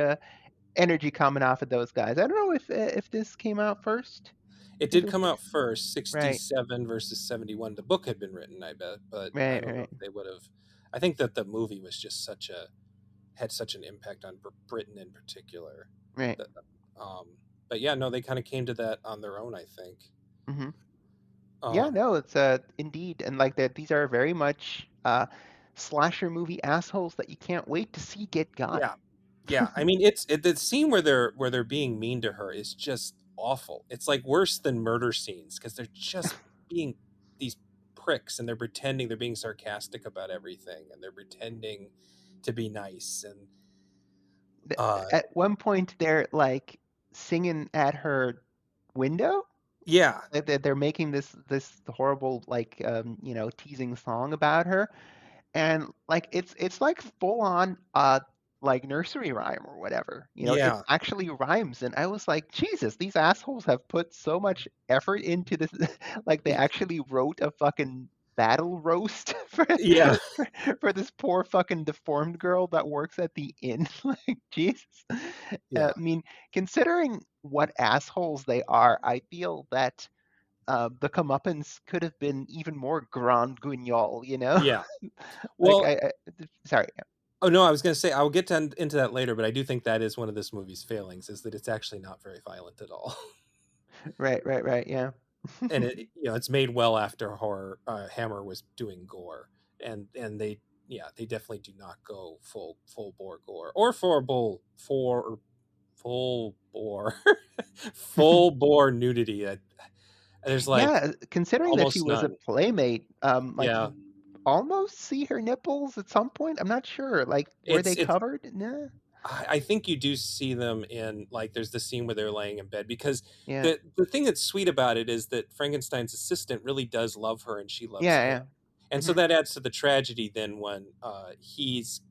Speaker 2: energy coming off of those guys. I don't know if this came out first. I
Speaker 1: it
Speaker 2: think
Speaker 1: did
Speaker 2: it was
Speaker 1: come out first,
Speaker 2: right,
Speaker 1: 67 versus 71. The book had been written, I bet, but I
Speaker 2: right,
Speaker 1: don't know
Speaker 2: right,
Speaker 1: if they would have. I think that the movie was just had such an impact on Britain in particular.
Speaker 2: right.
Speaker 1: That, um, but yeah, no, they kind of came to that on their own, I think.
Speaker 2: Hmm. Yeah,
Speaker 1: Um,
Speaker 2: no, it's indeed, and like that, these are very much slasher movie assholes that you can't wait to see get got.
Speaker 1: yeah, yeah. I mean, the scene where they're being mean to her is just awful. It's like worse than murder scenes because they're just being these pricks and they're pretending they're being sarcastic about everything and they're pretending to be nice and uh,
Speaker 2: At one point, they're like singing at her window.
Speaker 1: yeah,
Speaker 2: Like they're making this horrible like teasing song about her, and like it's like full on like nursery rhyme or whatever. It
Speaker 1: yeah,
Speaker 2: actually rhymes, and I was like, Jesus, these assholes have put so much effort into this. Like they
Speaker 1: y-
Speaker 2: actually wrote a fucking battle roast
Speaker 1: yeah,
Speaker 2: for, for this poor fucking deformed girl that works at the inn. Like Jesus. I
Speaker 1: yeah,
Speaker 2: mean, considering what assholes they are, I feel that the comeuppance could have been even more grand guignol, you know?
Speaker 1: yeah.
Speaker 2: Like
Speaker 1: Well,
Speaker 2: sorry.
Speaker 1: oh no, I was going to say I'll get into that later, but I do think that is one of this movie's failings is that it's actually not very violent at all.
Speaker 2: Right, right, right, yeah.
Speaker 1: And it's made well after horror Hammer was doing gore, and they they definitely do not go full bore gore or full bore full bore nudity. There's like
Speaker 2: Yeah, considering that she
Speaker 1: almost
Speaker 2: was a
Speaker 1: none.
Speaker 2: playmate, like
Speaker 1: Yeah,
Speaker 2: you almost see her nipples at some point. I'm not sure. Like, were they
Speaker 1: it's
Speaker 2: covered? Nah.
Speaker 1: I think you do see them in like there's the scene where they're laying in bed because
Speaker 2: Yeah.
Speaker 1: the thing that's sweet about it is that Frankenstein's assistant really does love her and she loves him,
Speaker 2: Yeah,
Speaker 1: and
Speaker 2: yeah.
Speaker 1: so that adds to the tragedy then when he's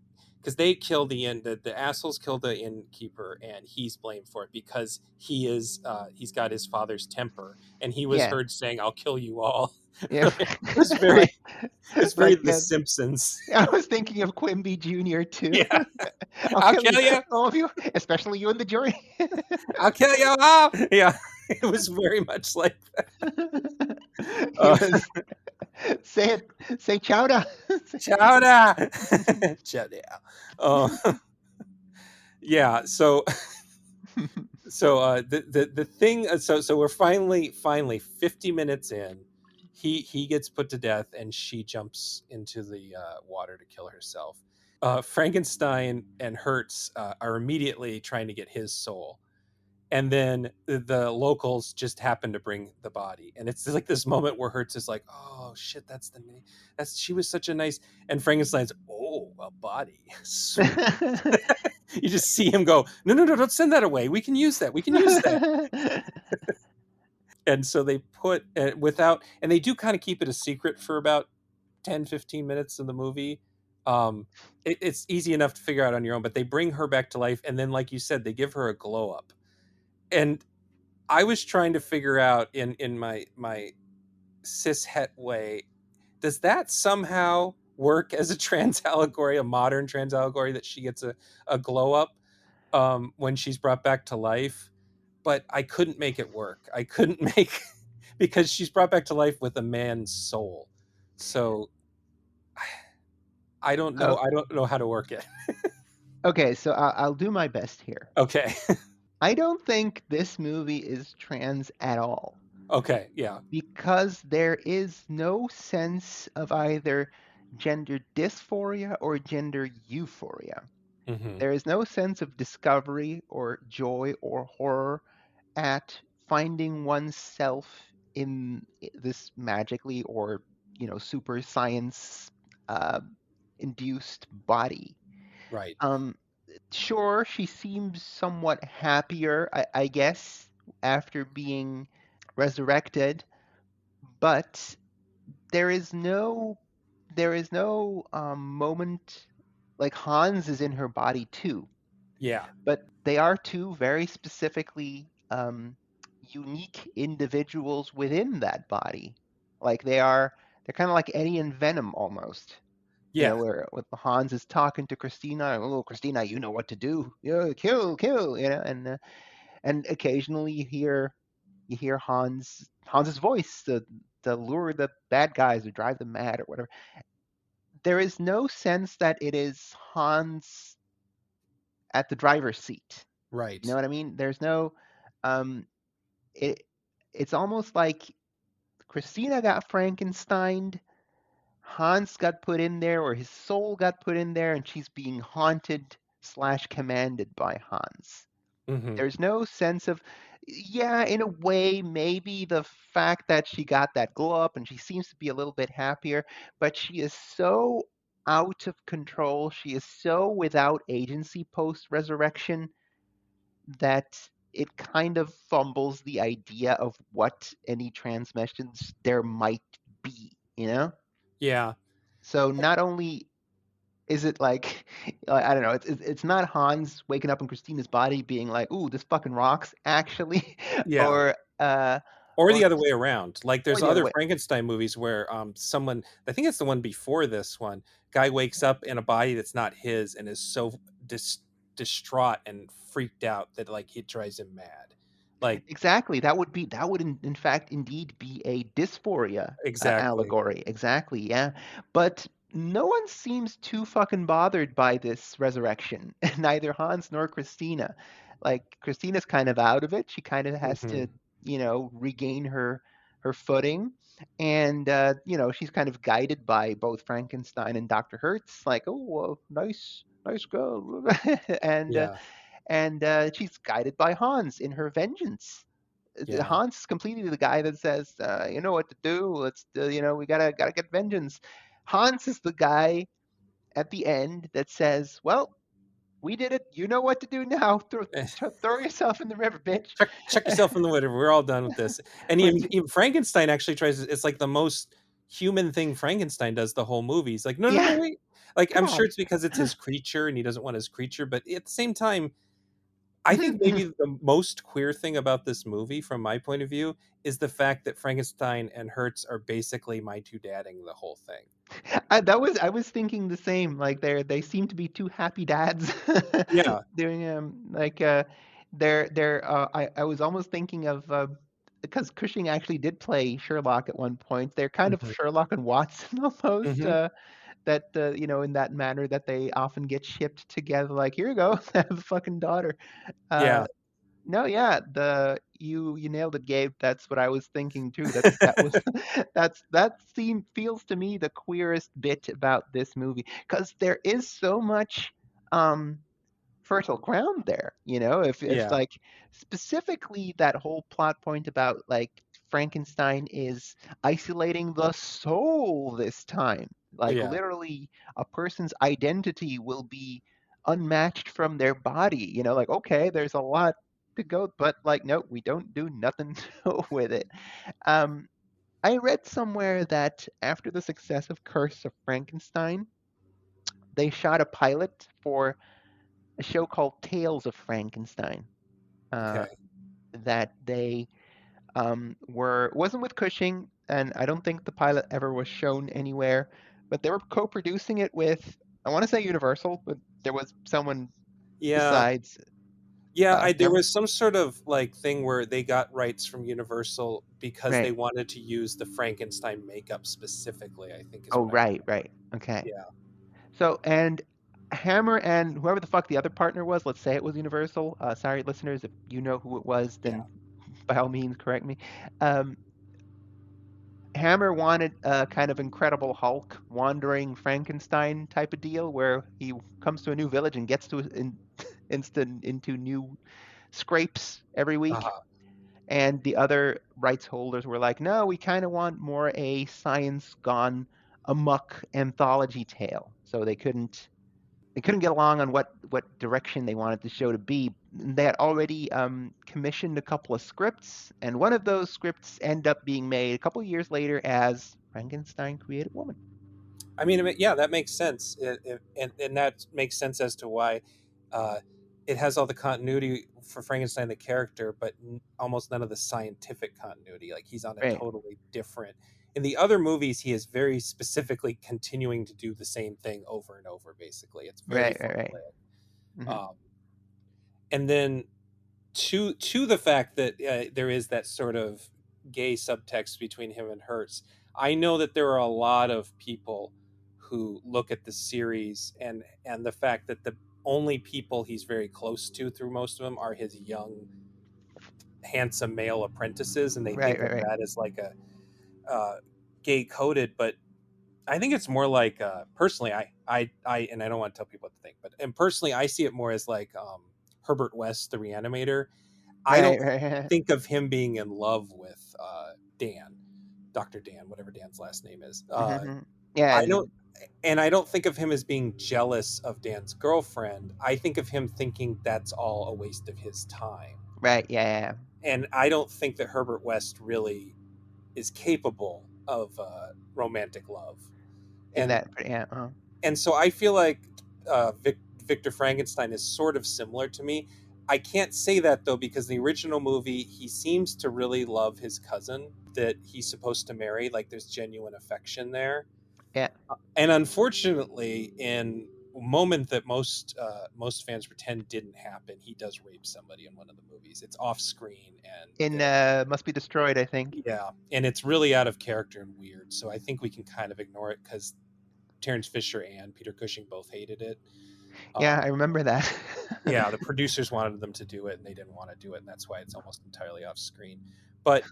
Speaker 1: because they kill the assholes kill the innkeeper and he's blamed for it because he's got his father's temper and he was
Speaker 2: Yeah.
Speaker 1: heard saying I'll kill you all.
Speaker 2: Yeah.
Speaker 1: Right? It was very
Speaker 2: Like
Speaker 1: it was very
Speaker 2: like
Speaker 1: The Simpsons.
Speaker 2: I was thinking of Quimby Jr. too.
Speaker 1: Yeah,
Speaker 2: I'll
Speaker 1: I'll
Speaker 2: kill you,
Speaker 1: kill you.
Speaker 2: all of you, especially you in the jury.
Speaker 1: I'll kill you all. Yeah, it was very much like
Speaker 2: He
Speaker 1: uh,
Speaker 2: was say it, say chowder.
Speaker 1: chowder, chowder. Uh, yeah. The thing. So we're finally 50 minutes in. He gets put to death, and she jumps into the water to kill herself. Frankenstein and Hertz are immediately trying to get his soul, and then the locals just happen to bring the body, and it's like this moment where Hertz is like, oh shit, that's the name, that's, she was such a nice, and Frankenstein's, oh, a body, sweet. You just see him go, no, no, no, don't send that away, we can use that, we can use that. And so they put without, and they do kind of keep it a secret for about 10-15 minutes in the movie. It's easy enough to figure out on your own, but they bring her back to life, and then like you said, they give her a glow up. And I was trying to figure out in my cis het way, does that somehow work as a trans allegory, a modern trans allegory, that she gets a glow up when she's brought back to life? But I couldn't make it work. I couldn't make because she's brought back to life with a man's soul. So I don't know.
Speaker 2: Oh,
Speaker 1: I don't know how to work it.
Speaker 2: okay, so I'll do my best here.
Speaker 1: Okay.
Speaker 2: I don't think this movie is trans at all
Speaker 1: Okay. Yeah.
Speaker 2: because there is no sense of either gender dysphoria or gender euphoria.
Speaker 1: Hmm.
Speaker 2: There is no sense of discovery or joy or horror at finding oneself in this magically or super science uh, induced body.
Speaker 1: Right.
Speaker 2: Um, sure, she seems somewhat happier, I guess, after being resurrected, but there is no moment like Hans is in her body too,
Speaker 1: Yeah.
Speaker 2: but they are two very specifically unique individuals within that body. Like they're kind of like Eddie and Venom almost.
Speaker 1: Yeah.
Speaker 2: Where with Hans is talking to Christina, oh Christina, you know what to do, kill, kill, and occasionally you hear Hans's voice to lure the bad guys or drive them mad or whatever. There is no sense that it is Hans at the driver's seat. You know
Speaker 1: Right.
Speaker 2: what I mean? There's no um it it's almost like Christina got Frankenstein, Hans got put in there, or his soul got put in there, and she's being haunted slash commanded by Hans.
Speaker 1: Hmm.
Speaker 2: There's no sense of, yeah, in a way, maybe the fact that she got that glow up and she seems to be a little bit happier, but she is so out of control. She is so without agency post resurrection that it kind of fumbles the idea of what any transmissions there might be, you know?
Speaker 1: Yeah.
Speaker 2: So not only is it like I don't know, it's not Hans waking up in Christina's body being like, "Ooh, this fucking rocks," actually,
Speaker 1: Yeah.
Speaker 2: or
Speaker 1: Or
Speaker 2: or
Speaker 1: the other way around. Like
Speaker 2: or
Speaker 1: there's
Speaker 2: the other
Speaker 1: other
Speaker 2: way.
Speaker 1: Frankenstein movies where someone, I think it's the one before this one, guy wakes up in a body that's not his and is so distraught and freaked out that like it drives him mad. Like
Speaker 2: Exactly. That would in fact indeed be a dysphoria
Speaker 1: exactly.
Speaker 2: allegory. Exactly. Yeah. But no one seems too fucking bothered by this resurrection. Neither Hans nor Christina. Like Christina's kind of out of it. She kind of has
Speaker 1: Hmm.
Speaker 2: to, regain her footing. And she's kind of guided by both Frankenstein and Dr. Hertz. Like, oh, well, nice girl. and uh,
Speaker 1: Yeah.
Speaker 2: and she's guided by Hans in her vengeance.
Speaker 1: Yeah.
Speaker 2: Hans is completely the guy that says, "You know what to do. Let's, we gotta get vengeance." Hans is the guy at the end that says, "Well, we did it. You know what to do now. Throw yourself in the river, bitch."
Speaker 1: Check yourself in the winter. We're all done with this. And
Speaker 2: Which,
Speaker 1: even Frankenstein actually tries. It's like the most human thing Frankenstein does the whole movie. He's like, no, no, no,
Speaker 2: yeah,
Speaker 1: wait. Like I'm sure
Speaker 2: God.
Speaker 1: it's because it's his creature and he doesn't want his creature, but at the same time, I think maybe the most queer thing about this movie, from my point of view, is the fact that Frankenstein and Hertz are basically my two dadding the whole thing.
Speaker 2: I was thinking the same. Like they seem to be two happy dads
Speaker 1: Yeah.
Speaker 2: doing they're I was almost thinking of because Cushing actually did play Sherlock at one point. They're kind of
Speaker 1: Hmm.
Speaker 2: Sherlock and Watson almost
Speaker 1: Hmm.
Speaker 2: that in that manner that they often get shipped together. Like here you go, have a fucking daughter. Uh,
Speaker 1: Yeah.
Speaker 2: no, yeah, the you nailed it, Gabe. That's what I was thinking too. That was that scene feels to me the queerest bit about this movie because there is so much um fertile ground there, you know, if
Speaker 1: Yeah,
Speaker 2: like specifically that whole plot point about like Frankenstein is isolating the soul this time. Like
Speaker 1: yeah.
Speaker 2: literally a person's identity will be unmatched from their body, you know, like okay, there's a lot to go, but like no, we don't do nothing with it. Um I read somewhere that after the success of Curse of Frankenstein, they shot a pilot for a show called Tales of Frankenstein. Uh,
Speaker 1: Okay.
Speaker 2: that they were wasn't with Cushing, and I don't think the pilot ever was shown anywhere. But they were co-producing it with, I want to say Universal, but there was someone
Speaker 1: Yeah,
Speaker 2: besides
Speaker 1: yeah. I there
Speaker 2: Hammer.
Speaker 1: was some sort of like thing where they got rights from Universal because they
Speaker 2: Right.
Speaker 1: wanted to use the Frankenstein makeup specifically. I think is
Speaker 2: Oh,
Speaker 1: what I
Speaker 2: right,
Speaker 1: remember.
Speaker 2: right. Okay.
Speaker 1: Yeah,
Speaker 2: So, and Hammer and whoever the fuck the other partner was, let's say it was Universal. Sorry, listeners, if you know who it was,
Speaker 1: yeah.
Speaker 2: then by all means correct me. Um, Hammer wanted a kind of Incredible Hulk, wandering Frankenstein type of deal where he comes to a new village and gets to instant into new scrapes every week.
Speaker 1: Uh-huh.
Speaker 2: And the other rights holders were like, no, we kind of want more a science gone amok anthology tale. So they couldn't get along on what direction they wanted the show to be. They had already commissioned a couple of scripts, and one of those scripts ended up being made a couple of years later as Frankenstein Created Woman.
Speaker 1: Yeah, that makes sense, and that makes sense as to why uh, it has all the continuity for Frankenstein the character, but almost none of the scientific continuity. Like he's on a
Speaker 2: Right,
Speaker 1: totally different. In the other movies, he is very specifically continuing to do the same thing over and over. Basically, it's very
Speaker 2: right, right, right.
Speaker 1: formulaic.
Speaker 2: Hmm.
Speaker 1: And then to the fact that there is that sort of gay subtext between him and Hertz, I know that there are a lot of people who look at the series and the fact that the only people he's very close to through most of them are his young, handsome male apprentices, and they
Speaker 2: Right,
Speaker 1: think
Speaker 2: right,
Speaker 1: of
Speaker 2: right.
Speaker 1: that as like a gay coded. But I think it's more like personally, and I don't want to tell people what to think, but and personally, I see it more as like Herbert West, the Reanimator. I
Speaker 2: Right,
Speaker 1: don't
Speaker 2: right.
Speaker 1: think of him being in love with Dan, Dr. Dan, whatever Dan's last name is.
Speaker 2: Hmm. Yeah,
Speaker 1: I don't, and I don't think of him as being jealous of Dan's girlfriend. I think of him thinking that's all a waste of his time.
Speaker 2: right, yeah, yeah, yeah.
Speaker 1: And I don't think that Herbert West really is capable of romantic love.
Speaker 2: In
Speaker 1: And
Speaker 2: that, yeah,
Speaker 1: and so I feel like Victor Frankenstein is sort of similar to me. I can't say that though because the original movie he seems to really love his cousin that he's supposed to marry. Like there's genuine affection there,
Speaker 2: yeah.
Speaker 1: and unfortunately, in a moment that most fans pretend didn't happen, he does rape somebody in one of the movies. It's off screen, and
Speaker 2: In
Speaker 1: the
Speaker 2: Must Be Destroyed, I think.
Speaker 1: yeah, and it's really out of character and weird. So I think we can kind of ignore it because Terence Fisher and Peter Cushing both hated it.
Speaker 2: Yeah,
Speaker 1: Um,
Speaker 2: I remember that.
Speaker 1: yeah, the producers wanted them to do it, and they didn't want to do it, and that's why it's almost entirely off screen. But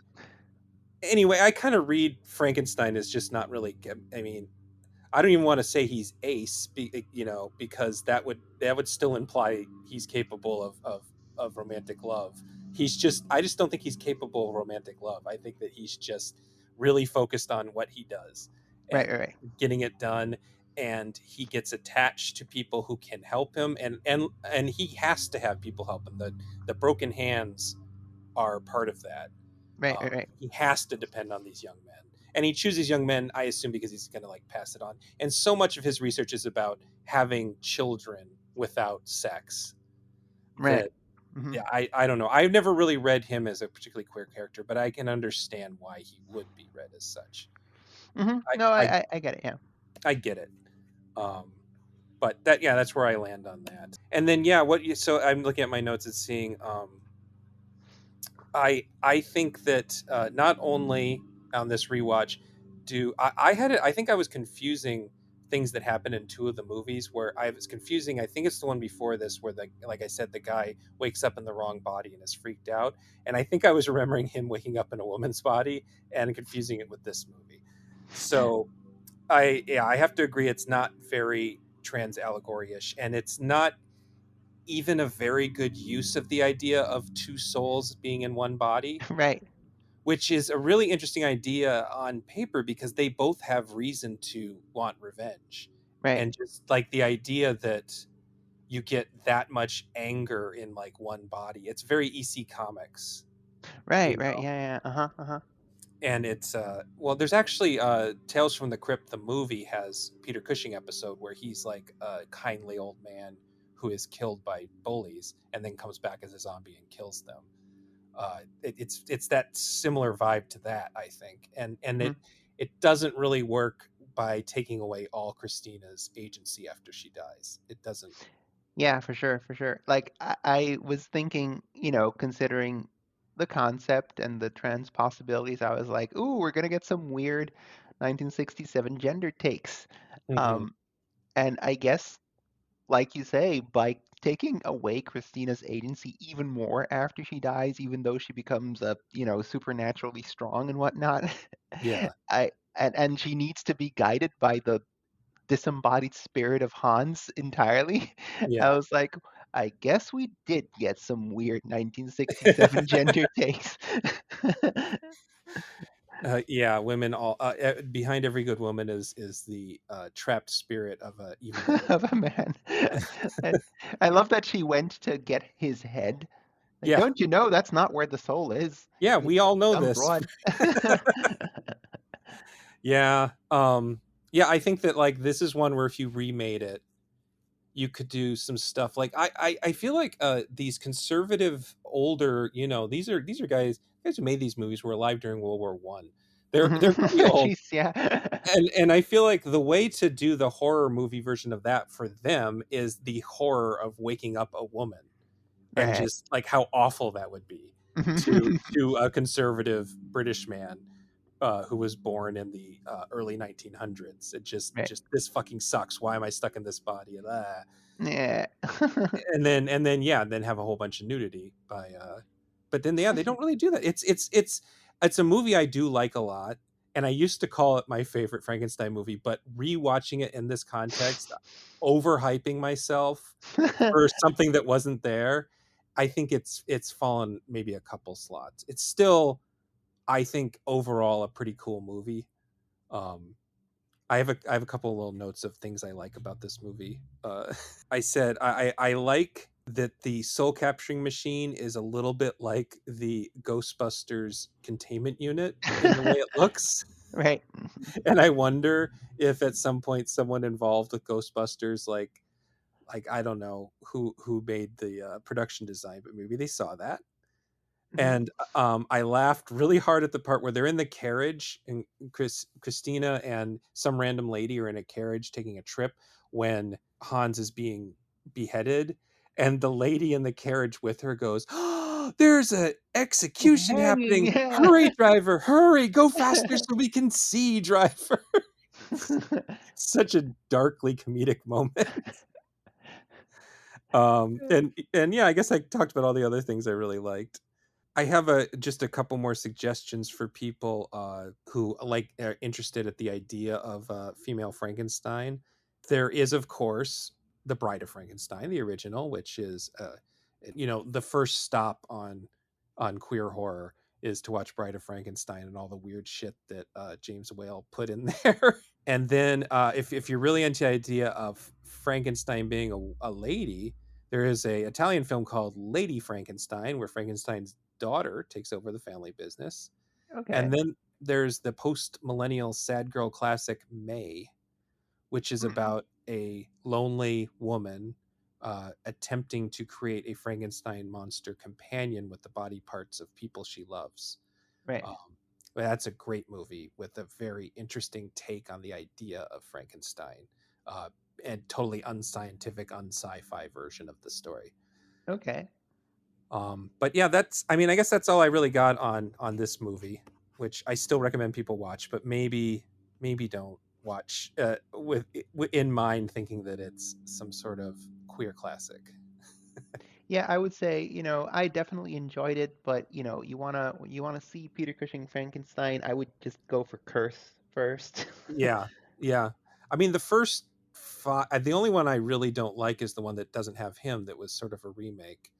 Speaker 1: anyway, I kind of read Frankenstein as just not really. I mean, I don't even want to say he's ace, because that would still imply he's capable of romantic love. I just don't think he's capable of romantic love. I think that he's just really focused on what he does
Speaker 2: Right,
Speaker 1: and
Speaker 2: right, right,
Speaker 1: getting it done, and he gets attached to people who can help him, and he has to have people help him. The broken hands are part of that.
Speaker 2: right, right, right,
Speaker 1: He has to depend on these young men, and he chooses young men, I assume, because he's going to like pass it on. And so much of his research is about having children without sex.
Speaker 2: right.
Speaker 1: That
Speaker 2: Hmm.
Speaker 1: Yeah, I don't know. I've never really read him as a particularly queer character, but I can understand why he would be read as such.
Speaker 2: Hmm.
Speaker 1: I
Speaker 2: No,
Speaker 1: I,
Speaker 2: I get it. Yeah.
Speaker 1: I get it. Um, but that's where I land on that. And then yeah, so I'm looking at my notes and seeing I think that not only on this rewatch I had it. I think I was confusing things that happened in two of the movies where I was confusing. I think it's the one before this where like I said, the guy wakes up in the wrong body and is freaked out, and I think I was remembering him waking up in a woman's body and confusing it with this movie. So I have to agree it's not very trans allegory ish, and it's not even a very good use of the idea of two souls being in one body,
Speaker 2: Right,
Speaker 1: which is a really interesting idea on paper because they both have reason to want revenge.
Speaker 2: right,
Speaker 1: And just like the idea that you get that much anger in like one body. It's very EC Comics,
Speaker 2: right,
Speaker 1: you
Speaker 2: right.
Speaker 1: know.
Speaker 2: Yeah, yeah. Uh-huh, uh-huh.
Speaker 1: And it's well, there's actually Tales from the Crypt, the movie has Peter Cushing episode where he's like a kindly old man who is killed by bullies and then comes back as a zombie and kills them. It's that similar vibe to that, I think, and
Speaker 2: Mhm.
Speaker 1: it doesn't really work by taking away all Christina's agency after she dies. It doesn't.
Speaker 2: Yeah, for sure, for sure. Like I was thinking, considering the concept and the trans possibilities, I was like, "Ooh, we're gonna get some weird 1967 gender takes."
Speaker 1: Mhm.
Speaker 2: Um, and I guess, like you say, by taking away Christina's agency even more after she dies, even though she becomes supernaturally strong and whatnot,
Speaker 1: Yeah,
Speaker 2: and she needs to be guided by the disembodied spirit of Hans entirely. I
Speaker 1: yeah.
Speaker 2: was like, I guess we did get some weird 1967 gender takes
Speaker 1: Yeah, women all behind every good woman is the trapped spirit of a evil man.
Speaker 2: of a man. And I love that she went to get his head. Like,
Speaker 1: Yeah,
Speaker 2: don't you know that's not where the soul is?
Speaker 1: yeah,
Speaker 2: It's
Speaker 1: we all know
Speaker 2: dumb
Speaker 1: this.
Speaker 2: broad.
Speaker 1: Yeah, yeah. I think that like this is one where if you remade it, you could do some stuff. Like I feel like these conservative older, these are guys who made these movies were alive during World War I. They're pretty old.
Speaker 2: Jeez, yeah.
Speaker 1: And I feel like the way to do the horror movie version of that for them is the horror of waking up a woman and
Speaker 2: Right.
Speaker 1: just like how awful that would be to a conservative British man who was born in the early 1900s. It
Speaker 2: Right.
Speaker 1: just this fucking sucks. Why am I stuck in this body?
Speaker 2: Yeah.
Speaker 1: And then yeah, then have a whole bunch of nudity by but then yeah, they don't really do that. It's a movie I do like a lot, and I used to call it my favorite Frankenstein movie, but rewatching it in this context, overhyping myself for something that wasn't there, I think it's fallen maybe a couple slots. It's still, I think, overall a pretty cool movie. um I have a couple of little notes of things I like about this movie. I said I like that the soul capturing machine is a little bit like the Ghostbusters containment unit in the way it looks.
Speaker 2: Right.
Speaker 1: And I wonder if at some point someone involved with Ghostbusters, like I don't know who made the production design, but maybe they saw that.
Speaker 2: Mhm.
Speaker 1: And I laughed really hard at the part where they're in the carriage, and Christina and some random lady are in a carriage taking a trip when Hans is being beheaded, and the lady in the carriage with her goes, "Oh, there's a execution
Speaker 2: Hanging,
Speaker 1: happening!
Speaker 2: yeah.
Speaker 1: Hurry, driver! Hurry! Go faster so we can see, driver!" Such a darkly comedic moment. And yeah, I guess I talked about all the other things I really liked. I have just a couple more suggestions for people who like are interested at the idea of female Frankenstein. There is, of course, the Bride of Frankenstein, the original, which is the first stop on queer horror is to watch Bride of Frankenstein and all the weird shit that James Whale put in there. And then if you're really into the idea of Frankenstein being a lady, there is a Italian film called Lady Frankenstein, where Frankenstein's daughter takes over the family business. And
Speaker 2: Okay.
Speaker 1: then there's the post millennial sad girl classic May, which is
Speaker 2: Mm,
Speaker 1: about a lonely woman attempting to create a Frankenstein monster companion with the body parts of people she loves.
Speaker 2: right.
Speaker 1: Um, but that's a great movie with a very interesting take on the idea of Frankenstein, uh, and totally unscientific, unsci-fi version of the story.
Speaker 2: Okay.
Speaker 1: But yeah, I mean, I guess that's all I really got on this movie, which I still recommend people watch, but maybe don't watch in mind thinking that it's some sort of queer classic.
Speaker 2: Yeah, I would say, I definitely enjoyed it, but you wanna see Peter Cushing Frankenstein, I would just go for Curse first.
Speaker 1: Yeah, yeah. I mean, the first The only one I really don't like is the one that doesn't have him, that was sort of a remake,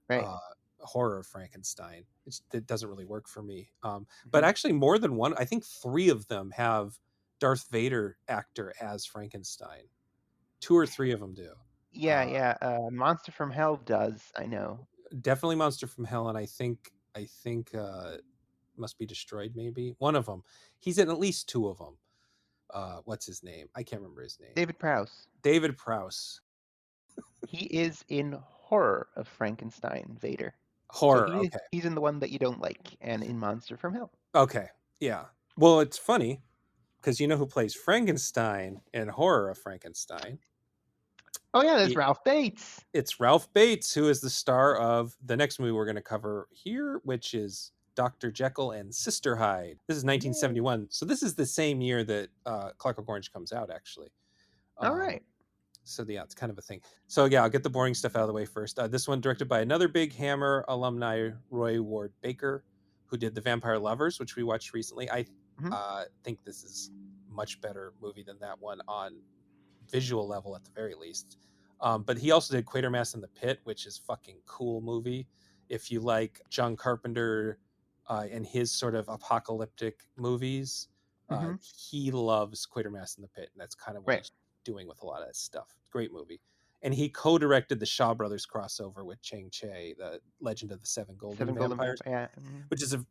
Speaker 2: Right.
Speaker 1: uh, horror of Frankenstein. It doesn't really work for me. But
Speaker 2: Hmm.
Speaker 1: actually, more than one, I think three of them have Darth Vader actor as Frankenstein. Two or three of them do.
Speaker 2: Yeah,
Speaker 1: Uh,
Speaker 2: yeah. Monster from Hell does. I know.
Speaker 1: Definitely Monster from Hell, and I think Must Be Destroyed. Maybe one of them. He's in at least two of them. What's his name? I can't remember his name.
Speaker 2: David Prowse.
Speaker 1: David Prowse.
Speaker 2: He is in Horror of Frankenstein Vader. So
Speaker 1: Horror. Okay.
Speaker 2: he's in the one that you don't like, and in Monster from Hell.
Speaker 1: Okay. Yeah. Well, it's funny because you know who plays Frankenstein in Horror of Frankenstein?
Speaker 2: Oh yeah, there's
Speaker 1: It,
Speaker 2: Ralph Bates.
Speaker 1: it's Ralph Bates, who is the star of the next movie we're going to cover here, which is Dr. Jekyll and Sister Hyde. This is
Speaker 2: Yay.
Speaker 1: 1971. So this is the same year that Clockwork Orange comes out, actually.
Speaker 2: All
Speaker 1: Um,
Speaker 2: right.
Speaker 1: so yeah, it's kind of a thing. So yeah, I'll get the boring stuff out of the way first. This one directed by another big Hammer alumni, Roy Ward Baker, who did The Vampire Lovers, which we watched recently. I
Speaker 2: Hmm.
Speaker 1: think this is much better movie than that one on visual level at the very least. But he also did Quatermass in the Pit, which is fucking cool movie. If you like John Carpenter and his sort of apocalyptic movies,
Speaker 2: Hmm.
Speaker 1: he loves Quatermass in the Pit, and that's kind of what
Speaker 2: Right.
Speaker 1: he's doing with a lot of that stuff. Great movie. And he co-directed the Shaw Brothers crossover with Chang Che, the Legend of the Seven Golden
Speaker 2: Seven Golden
Speaker 1: Vampires,
Speaker 2: Vampire. Yeah. Hmm.
Speaker 1: which is a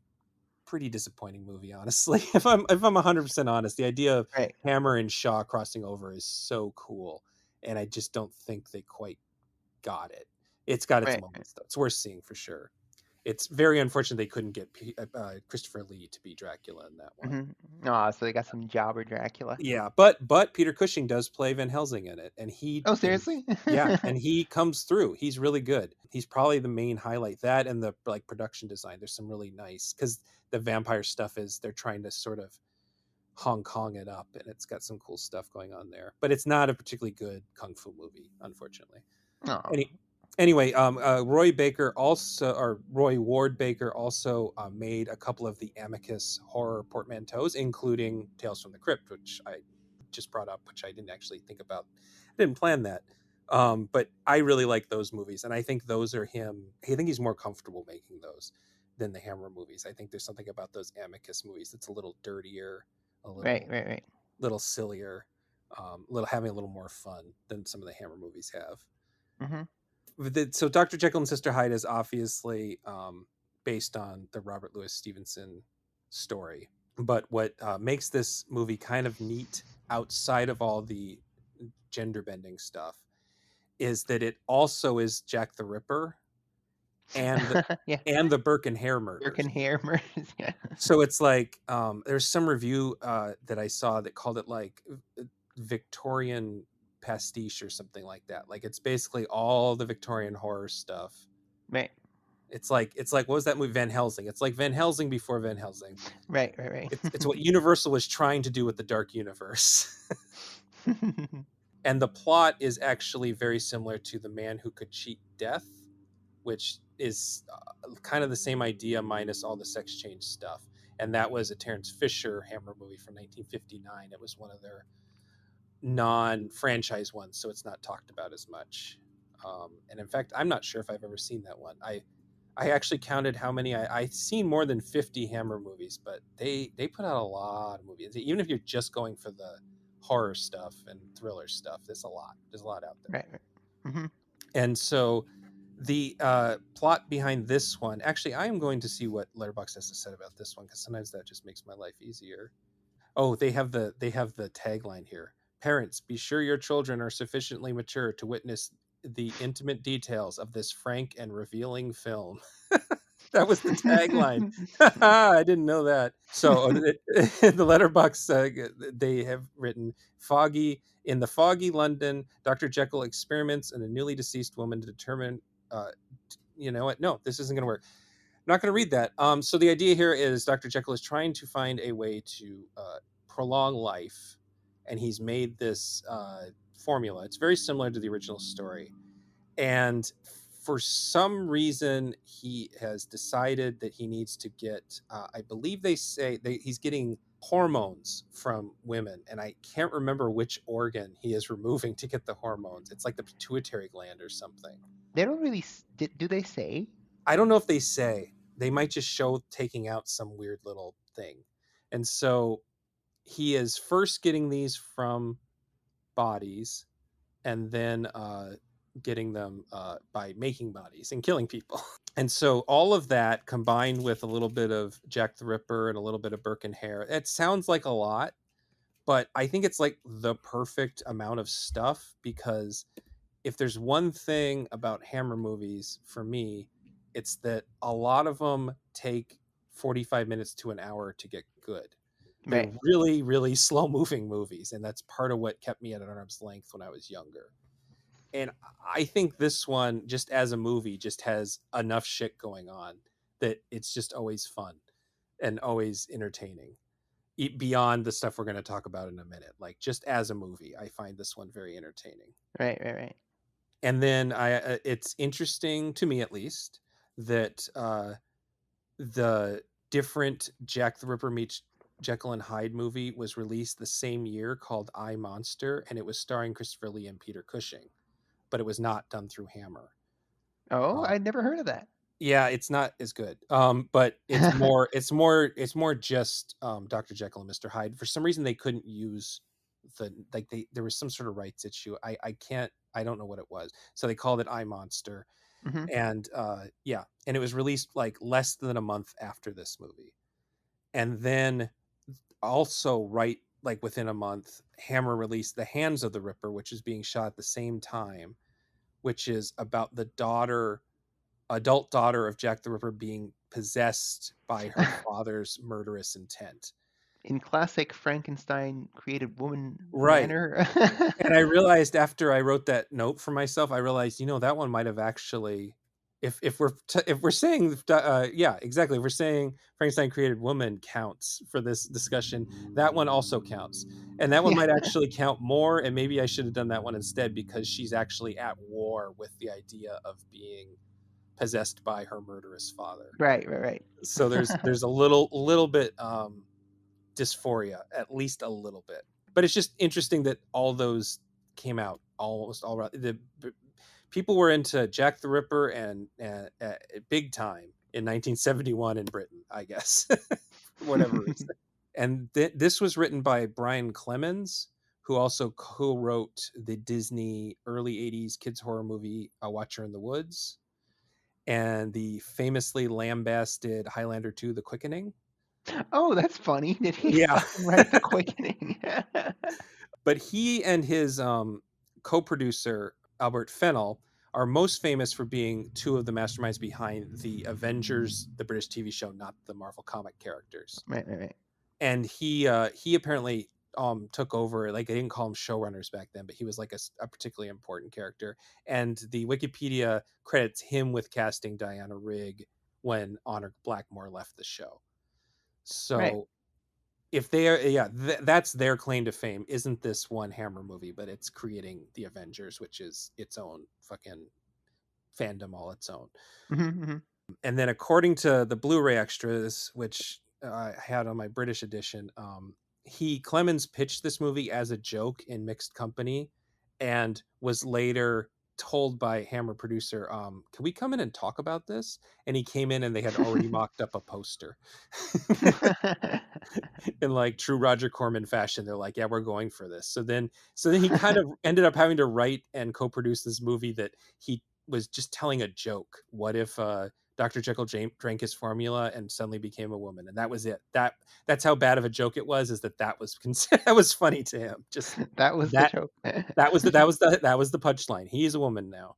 Speaker 1: pretty disappointing movie, honestly. If I'm 100% honest, the idea of
Speaker 2: Right.
Speaker 1: Hammer and Shaw crossing over is so cool, and I just don't think they quite got it. It's got its
Speaker 2: Right. Right.
Speaker 1: moments though. It's worth seeing for sure. It's very unfortunate they couldn't get Christopher Lee to be Dracula in that one.
Speaker 2: Hmm. Oh, so they got some jobber Dracula.
Speaker 1: Yeah, but Peter Cushing does play Van Helsing in it, and he
Speaker 2: Oh,
Speaker 1: and
Speaker 2: seriously?
Speaker 1: yeah, and he comes through. He's really good. He's probably the main highlight. That and the like production design. There's some really nice, because the vampire stuff is, they're trying to sort of Hong Kong it up, and it's got some cool stuff going on there. But it's not a particularly good kung fu movie, unfortunately.
Speaker 2: Oh,
Speaker 1: Any, anyway, Roy Ward Baker also made a couple of the Amicus horror portmanteaus, including Tales from the Crypt, which I just brought up, which I didn't actually think about. I didn't plan that. But I really like those movies, and I think those are him. I think he's more comfortable making those than the Hammer movies. I think there's something about those Amicus movies that's a little dirtier, a
Speaker 2: right, right, right.
Speaker 1: little sillier, little having a little more fun than some of the Hammer movies have.
Speaker 2: Hmm.
Speaker 1: So Dr. Jekyll and Sister Hyde is obviously based on the Robert Louis Stevenson story. But what makes this movie kind of neat outside of all the gender bending stuff is that it also is Jack the Ripper and the
Speaker 2: Yeah,
Speaker 1: Burke and Hare
Speaker 2: Dirk
Speaker 1: murders.
Speaker 2: and Hammer. Yeah.
Speaker 1: So it's like there's some review that I saw that called it like Victorian pastiche or something like that. Like it's basically all the Victorian horror stuff.
Speaker 2: Right,
Speaker 1: It's like what was that movie, Van Helsing? It's like Van Helsing before Van Helsing.
Speaker 2: right, right,
Speaker 1: It's what Universal was trying to do with the Dark Universe.
Speaker 2: right.
Speaker 1: And the plot is actually very similar to The Man Who Could Cheat Death, which is kind of the same idea minus all the sex change stuff. And that was a Terence Fisher Hammer movie from 1959. It was one of their non-franchise ones, so it's not talked about as much. And in fact, I'm not sure if I've ever seen that one. I actually counted how many I've seen, more than 50 Hammer movies, but they put out a lot of movies. Even if you're just going for the horror stuff and thriller stuff, there's a lot out there.
Speaker 2: Right, right. Hmm.
Speaker 1: And so the plot behind this one, actually, I am going to see what Letterboxd has to say about this one, because sometimes that just makes my life easier. Oh, they have the tagline here. Parents, be sure your children are sufficiently mature to witness the intimate details of this frank and revealing film. That was the tagline. I didn't know that. So the letterbox, they have written foggy in the foggy London, Dr. Jekyll experiments in a newly deceased woman to determine, uh, you know what? No, this isn't going to work. I'm not going to read that. So the idea here is Dr. Jekyll is trying to find a way to prolong life, and he's made this formula. It's very similar to the original story, and for some reason he has decided that he needs to get. I believe they say he's getting hormones from women, and I can't remember which organ he is removing to get the hormones. It's like the pituitary gland or something.
Speaker 2: They don't really do they say?
Speaker 1: I don't know if they say. They might just show taking out some weird little thing. And so he is first getting these from bodies, and then getting them by making bodies and killing people. And so all of that combined with a little bit of Jack the Ripper and a little bit of Burke and Hare, it sounds like a lot, but I think it's like the perfect amount of stuff, because if there's one thing about Hammer movies for me, it's that a lot of them take 45 minutes to an hour to get good. They're
Speaker 2: Right.
Speaker 1: really, really slow moving movies. And that's part of what kept me at an arm's length when I was younger. And I think this one, just as a movie, just has enough shit going on that it's just always fun and always entertaining, beyond the stuff we're going to talk about in a minute. Like, just as a movie, I find this one very entertaining.
Speaker 2: Right, right, right.
Speaker 1: And then it's interesting to me, at least, that the different Jack the Ripper meets Jekyll and Hyde movie was released the same year, called I, Monster, and it was starring Christopher Lee and Peter Cushing, but it was not done through Hammer.
Speaker 2: Oh,
Speaker 1: Uh,
Speaker 2: I'd never heard of that.
Speaker 1: yeah, it's not as good. But it's more just Dr. Jekyll and Mr. Hyde. For some reason, they couldn't use there was some sort of rights issue. I don't know what it was. So they called it I, Monster,
Speaker 2: Hmm.
Speaker 1: and yeah, and it was released like less than a month after this movie. And then also, right, like within a month, Hammer released The Hands of the Ripper, which is being shot at the same time, which is about the adult daughter of Jack the Ripper being possessed by her father's murderous intent.
Speaker 2: In classic Frankenstein created woman
Speaker 1: Right.
Speaker 2: manner.
Speaker 1: And I realized after I wrote that note for myself, I realized, that one might have actually, if we're saying, yeah, exactly. If we're saying Frankenstein Created Woman counts for this discussion, that one also counts. And that one
Speaker 2: Yeah.
Speaker 1: might actually count more. And maybe I should have done that one instead, because she's actually at war with the idea of being possessed by her murderous father.
Speaker 2: Right, right,
Speaker 1: So
Speaker 2: right.
Speaker 1: there's a little bit dysphoria, at least a little bit. But it's just interesting that all those came out almost all around. People were into Jack the Ripper and big time in 1971 in Britain, I guess, for whatever reason. And this was written by Brian Clemens, who also co-wrote the Disney early 80s kids horror movie A Watcher in the Woods, and the famously lambasted Highlander 2 The Quickening.
Speaker 2: Oh, that's funny. Did he
Speaker 1: Yeah.
Speaker 2: fucking write The Quickening?
Speaker 1: But he and his co-producer Albert Fennell are most famous for being two of the masterminds behind the Avengers, the British TV show, not the Marvel comic characters.
Speaker 2: Right, right, right.
Speaker 1: And he apparently took over. Like, they didn't call him showrunners back then, but he was like a particularly important character. And the Wikipedia credits him with casting Diana Rigg when Honor Blackmore left the show.
Speaker 2: Right.
Speaker 1: So if they are, yeah, that's their claim to fame. Isn't this one Hammer movie, but it's creating the Avengers, which is its own fucking fandom all its own.
Speaker 2: Hmm, hmm.
Speaker 1: And then, according to the Blu-ray extras, which I had on my British edition, Clemens pitched this movie as a joke in Mixed Company, and was later told by Hammer producer, can we come in and talk about this? And he came in, and they had already mocked up a poster. In like true Roger Corman fashion, they're like, yeah, we're going for this. So then he kind of ended up having to write and co-produce this movie that he was just telling a joke. What if Dr. Jekyll drank his formula and suddenly became a woman? And that was it. That's how bad of a joke it was, is that was that was funny to him. Just
Speaker 2: That was the
Speaker 1: that
Speaker 2: joke.
Speaker 1: that was the punchline. He's a woman now.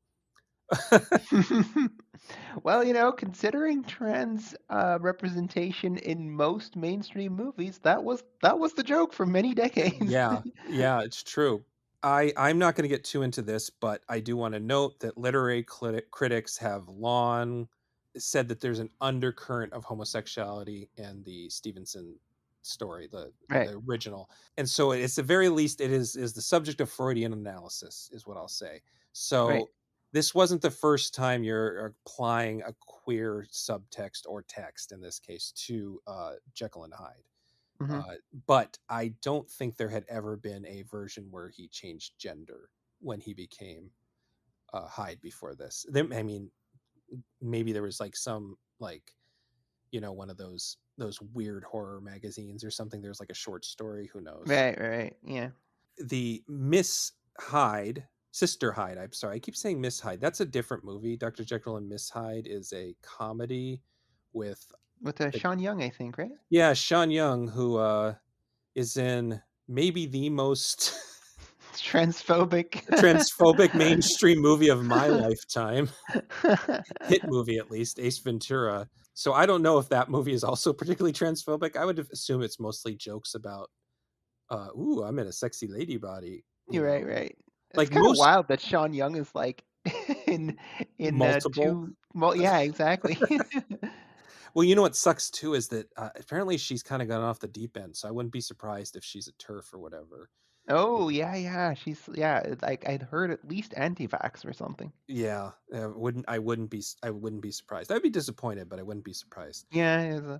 Speaker 2: Well, considering trans representation in most mainstream movies, that was the joke for many decades.
Speaker 1: Yeah, yeah, it's true. I'm not going to get too into this, but I do want to note that literary critics have long said that there's an undercurrent of homosexuality in the Stevenson story,
Speaker 2: Right,
Speaker 1: the original. And so it's the very least, it is the subject of Freudian analysis, is what I'll say.
Speaker 2: right.
Speaker 1: So this wasn't the first time you're applying a queer subtext or text, in this case, to Jekyll and Hyde.
Speaker 2: Hmm.
Speaker 1: But I don't think there had ever been a version where he changed gender when he became Hyde before this. I mean, maybe there was like some like, one of those weird horror magazines or something. There's like a short story. Who knows?
Speaker 2: Right, right, yeah.
Speaker 1: The Miss Hyde, Sister Hyde. I'm sorry, I keep saying Miss Hyde. That's a different movie. Dr. Jekyll and Miss Hyde is a comedy with
Speaker 2: With
Speaker 1: the
Speaker 2: Sean Young, I think, right?
Speaker 1: yeah, Sean Young, who is in maybe the most
Speaker 2: It's transphobic.
Speaker 1: transphobic mainstream movie of my lifetime. Hit movie, at least, Ace Ventura. So I don't know if that movie is also particularly transphobic. I would assume it's mostly jokes about ooh, I'm in a sexy lady body,
Speaker 2: You're right, right. It's
Speaker 1: like
Speaker 2: kind of
Speaker 1: most
Speaker 2: wild that Sean Young is like in
Speaker 1: multiple.
Speaker 2: two. Well, yeah, exactly.
Speaker 1: Well, you know what sucks too is that apparently she's kind of gone off the deep end, so I wouldn't be surprised if she's a turf or whatever.
Speaker 2: Oh, yeah, yeah. Like I'd heard at least anti-vax or something.
Speaker 1: Yeah, I wouldn't be surprised. I'd be disappointed, but I wouldn't be surprised.
Speaker 2: Yeah,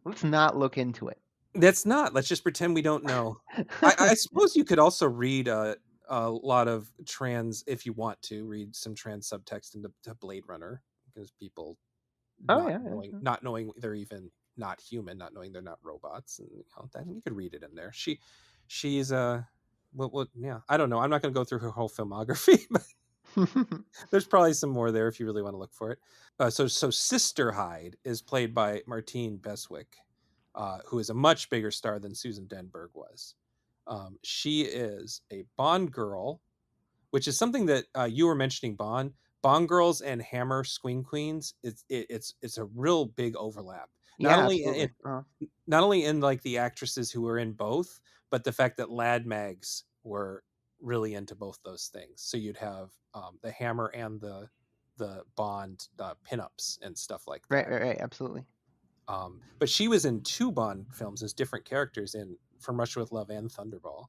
Speaker 2: let's not look into it.
Speaker 1: That's not. Let's just pretend we don't know. I suppose you could also read a lot of trans, if you want to read some trans subtext into to Blade Runner, because people
Speaker 2: Oh yeah, yeah, sure.
Speaker 1: not knowing they're even not human, not knowing they're not robots, and that you could read it in there. She's yeah, I don't know. I'm not going to go through her whole filmography, but there's probably some more there if you really want to look for it. So Sister Hyde is played by Martine Beswick, who is a much bigger star than Susan Denberg was. She is a Bond girl, which is something that you were mentioning. Bond girls and Hammer Swing Queens. It's a real big overlap. Not
Speaker 2: Yeah,
Speaker 1: only in
Speaker 2: absolutely.
Speaker 1: not only in like the actresses who were in both, but the fact that lad mags were really into both those things. So you'd have the Hammer and the Bond pinups and stuff like
Speaker 2: Right,
Speaker 1: that.
Speaker 2: right, right. Absolutely.
Speaker 1: But she was in two Bond films as different characters in From Russia with Love and Thunderball.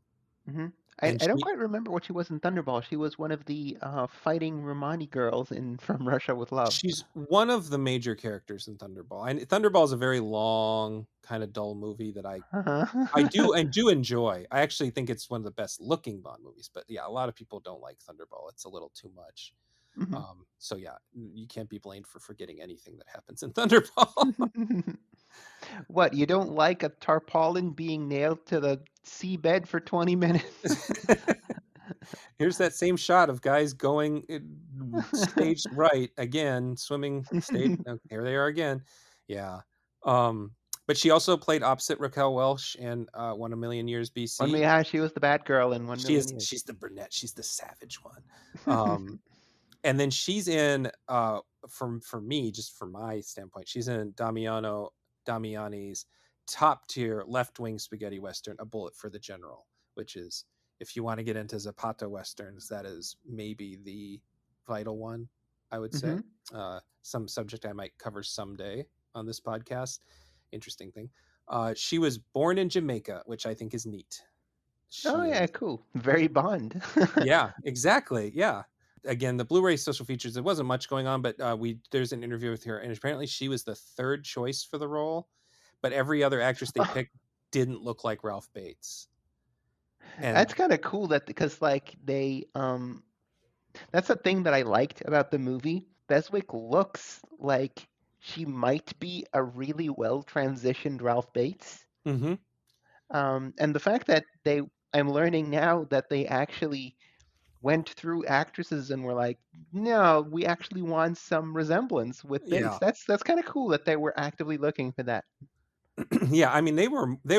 Speaker 2: Hmm.
Speaker 1: And
Speaker 2: I don't
Speaker 1: she
Speaker 2: quite remember what she was in Thunderball. She was one of the fighting Romani girls in From Russia with Love.
Speaker 1: she's one of the major characters in Thunderball. And Thunderball is a very long, kind of dull movie that
Speaker 2: Uh-huh.
Speaker 1: I do enjoy. I actually think it's one of the best looking Bond movies. But yeah, a lot of people don't like Thunderball. It's a little too much.
Speaker 2: Hmm.
Speaker 1: So yeah, you can't be blamed for forgetting anything that happens in Thunderball.
Speaker 2: What, you don't like a tarpaulin being nailed to the seabed for 20 minutes?
Speaker 1: Here's that same shot of guys going staged right again, swimming stage. Here they are again. Yeah. Um, but she also played opposite Raquel Welch in 1 A Million Years BC.
Speaker 2: She was the bad girl in 1 Million Years.
Speaker 1: She's the brunette. She's the savage one. Um, and then she's in for me, just from my standpoint, she's in Damiani's top tier left wing spaghetti western, A Bullet for the General, which is, if you want to get into Zapata westerns, that is maybe the vital one, I would say.
Speaker 2: Hmm.
Speaker 1: Some subject I might cover someday on this podcast. Interesting thing. She was born in Jamaica, which I think is neat.
Speaker 2: Oh
Speaker 1: She
Speaker 2: yeah,
Speaker 1: is
Speaker 2: cool. Very Bond.
Speaker 1: yeah, exactly. Yeah. Again, the Blu-ray social features, there wasn't much going on, but there's an interview with her, and apparently she was the third choice for the role, but every other actress they
Speaker 2: Oh,
Speaker 1: picked didn't look like Ralph Bates. And
Speaker 2: that's kind of cool that because like that's the thing that I liked about the movie. Beswick looks like she might be a really well transitioned Ralph Bates.
Speaker 1: mhm,
Speaker 2: And the fact that I'm learning now that they actually went through actresses and were like, no, we actually want some resemblance with Bates.
Speaker 1: yeah.
Speaker 2: That's kind of cool that they were actively looking for that.
Speaker 1: Yeah, I mean they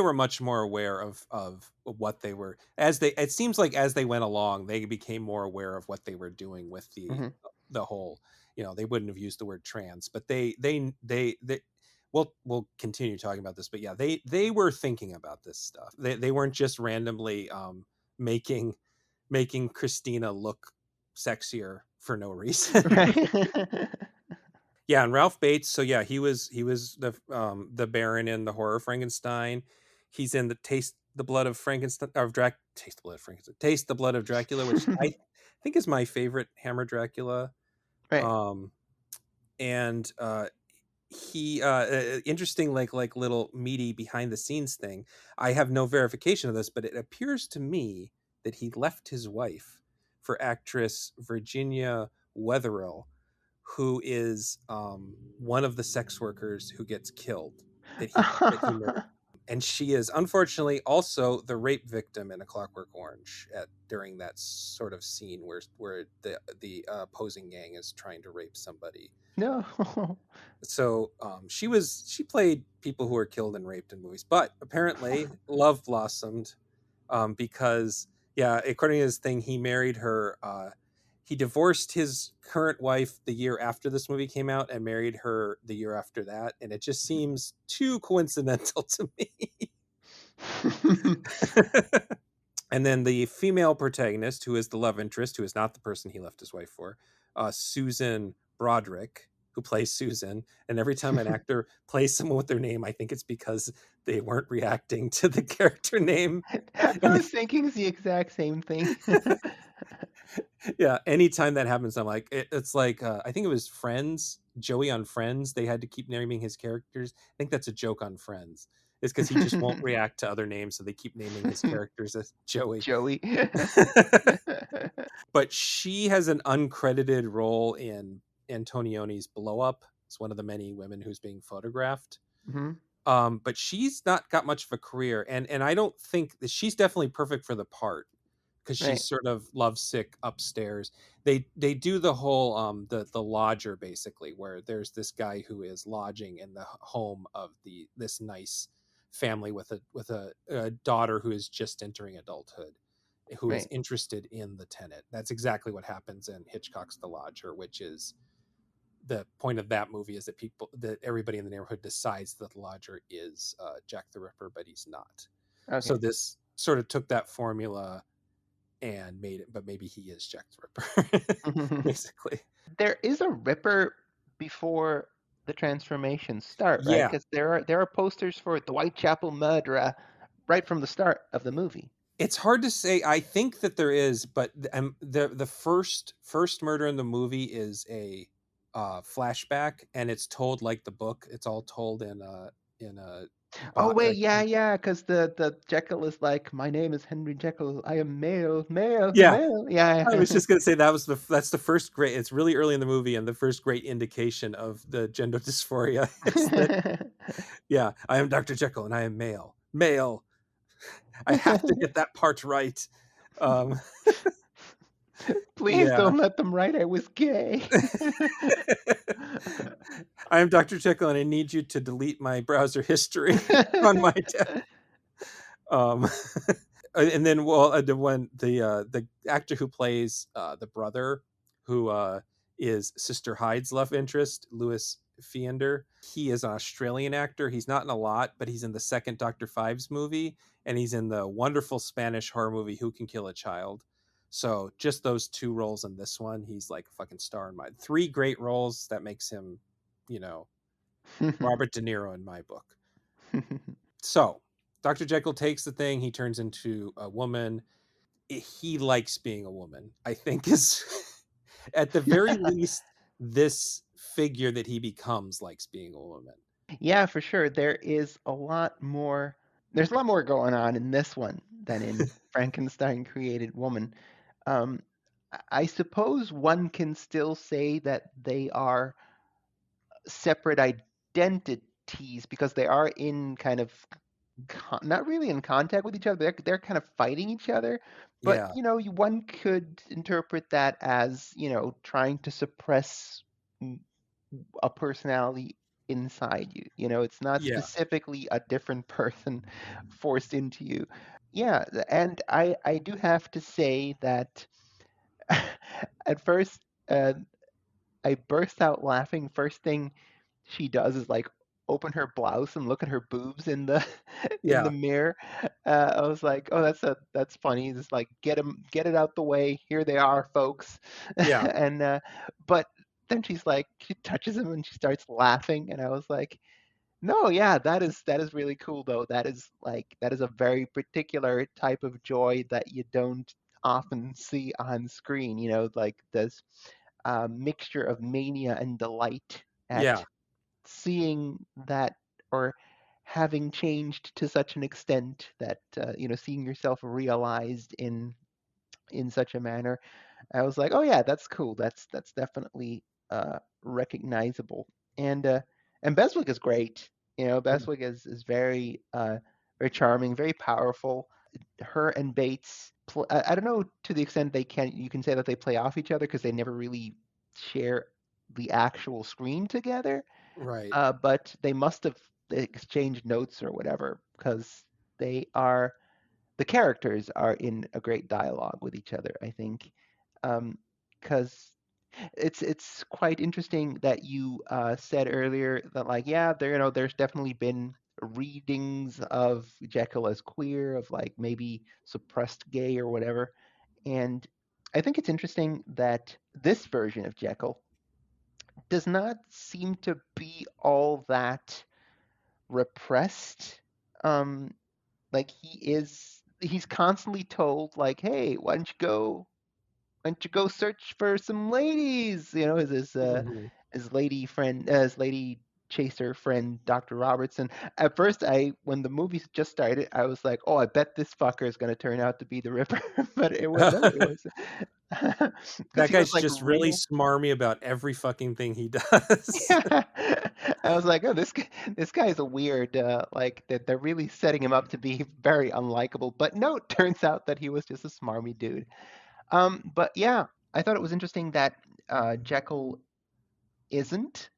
Speaker 1: were much more aware of what they were, as they, it seems like as they went along they became more aware of what they were doing with
Speaker 2: Hmm.
Speaker 1: the whole, they wouldn't have used the word trans, but they we'll continue talking about this, but yeah, they were thinking about this stuff. They weren't just randomly making Christina look sexier for no reason.
Speaker 2: Right.
Speaker 1: Yeah, and Ralph Bates. So yeah, he was the Baron in the horror Frankenstein. He's in the Taste the Blood of Frankenstein, or Taste the Blood of Frankenstein, Taste the Blood of Dracula, which I think is my favorite Hammer Dracula.
Speaker 2: Right.
Speaker 1: Um, and he interesting, like little meaty behind the scenes thing. I have no verification of this, but it appears to me that he left his wife for actress Virginia Wetherill, who is one of the sex workers who gets killed, that he murdered. And she is unfortunately also the rape victim in A Clockwork Orange at during that sort of scene where the opposing gang is trying to rape somebody.
Speaker 2: No.
Speaker 1: So she played people who were killed and raped in movies, but apparently love blossomed, because yeah, according to his thing, he married her. He divorced his current wife the year after this movie came out and married her the year after that, and it just seems too coincidental to me. And then the female protagonist, who is the love interest, who is not the person he left his wife for, Susan Broderick, who plays Susan. And every time an actor plays someone with their name, I think it's because they weren't reacting to the character name.
Speaker 2: I
Speaker 1: And
Speaker 2: was thinking the exact same thing.
Speaker 1: yeah, anytime that happens, I'm like, it's like, I think it was Friends, Joey on Friends. They had to keep naming his characters. I think that's a joke on Friends. It's because he just won't react to other names, so they keep naming his characters as Joey.
Speaker 2: Joey.
Speaker 1: But she has an uncredited role in Antonioni's Blow Up. It's one of the many women who's being photographed.
Speaker 2: Mhm.
Speaker 1: But she's not got much of a career, and I don't think that she's definitely perfect for the part because she's
Speaker 2: Right,
Speaker 1: sort of lovesick upstairs. They do the whole the lodger basically, where there's this guy who is lodging in the home of this nice family with a daughter who is just entering adulthood, who is
Speaker 2: right.
Speaker 1: interested in the tenant. That's exactly what happens in Hitchcock's The Lodger, which is the point of that movie, is that everybody in the neighborhood decides that the lodger is Jack the Ripper, but he's not. So
Speaker 2: Okay.
Speaker 1: this sort of took that formula and made it, but maybe he is Jack the Ripper, basically.
Speaker 2: There is a Ripper before the transformations start, right?
Speaker 1: Yeah,
Speaker 2: Because there are posters for the Whitechapel Murderer right from the start of the movie.
Speaker 1: it's hard to say. I think that there is, but the first murder in the movie is a flashback, and it's told like the book. It's all told in a
Speaker 2: Oh
Speaker 1: bot.
Speaker 2: wait, yeah, yeah, because the Jekyll is like, my name is Henry Jekyll. I am male, male,
Speaker 1: Yeah,
Speaker 2: male. Yeah.
Speaker 1: I was just gonna say that's the first great. It's really early in the movie, and the first great indication of the gender dysphoria is that, yeah, I am Dr. Jekyll and I am male. Male. I have to get that part right. Um,
Speaker 2: Please
Speaker 1: yeah.
Speaker 2: don't let them write I was gay.
Speaker 1: I am Dr. Jekyll and I need you to delete my browser history on my tab. Um, and then, well, the actor who plays the brother, who is Sister Hyde's love interest, Louis Fiender, he is an Australian actor. He's not in a lot, but he's in the second Dr. Fives movie, and he's in the wonderful Spanish horror movie Who Can Kill a Child. So just those two roles in this one, he's like a fucking star in my three great roles. That makes him, you know, Robert De Niro in my book. So Dr. Jekyll takes the thing, he turns into a woman. He likes being a woman, I think, is at the very least, this figure that he becomes likes being a woman.
Speaker 2: Yeah, for sure. There's a lot more going on in this one than in Frankenstein Created Woman. Um, I suppose one can still say that they are separate identities because they are in kind of not really in contact with each other. They're kind of fighting each other. But
Speaker 1: Yeah,
Speaker 2: one could interpret that as trying to suppress mm, a personality inside you. It's not
Speaker 1: yeah,
Speaker 2: specifically a different person forced into you. Yeah, and I do have to say that at first uh, I burst out laughing. First thing she does is like open her blouse and look at her boobs in the in the
Speaker 1: yeah,
Speaker 2: mirror. I was like, oh, that's funny. Just like get it out the way. Here they are, folks.
Speaker 1: yeah,
Speaker 2: And but then she touches him and she starts laughing, and I was like, no, yeah, that is really cool though. That is a very particular type of joy that you don't often see on screen. Like this mixture of mania and delight at
Speaker 1: yeah.
Speaker 2: seeing that, or having changed to such an extent that seeing yourself realized in such a manner, I was like, oh yeah, that's cool. That's definitely recognizable. And uh, and Beswick is great. Beswick is very very charming, very powerful. Her and Bates, I don't know to the extent you can say that they play off each other because they never really share the actual screen together.
Speaker 1: Right.
Speaker 2: But they must have exchanged notes or whatever, because they are the characters are in a great dialogue with each other, I think. Because it's quite interesting that you said earlier that, like, yeah, there's definitely been readings of Jekyll as queer, of like maybe suppressed gay or whatever. And I think it's interesting that this version of Jekyll does not seem to be all that repressed. Um, like, he's constantly told, like, hey, why don't you go search for some ladies?
Speaker 1: Mhm.
Speaker 2: His lady friend, his lady chaser friend, Dr. Robertson. At first, when the movie just started, I was like, oh, I bet this fucker is gonna turn out to be the Ripper. But it was no, it was because
Speaker 1: That
Speaker 2: he was
Speaker 1: guy's
Speaker 2: like
Speaker 1: just really
Speaker 2: real.
Speaker 1: smarmy about every fucking thing he does.
Speaker 2: Yeah. I was like, oh, this guy is a weird. Like that they're really setting him up to be very unlikable. But no, it turns out that he was just a smarmy dude. But yeah, I thought it was interesting that Jekyll isn't,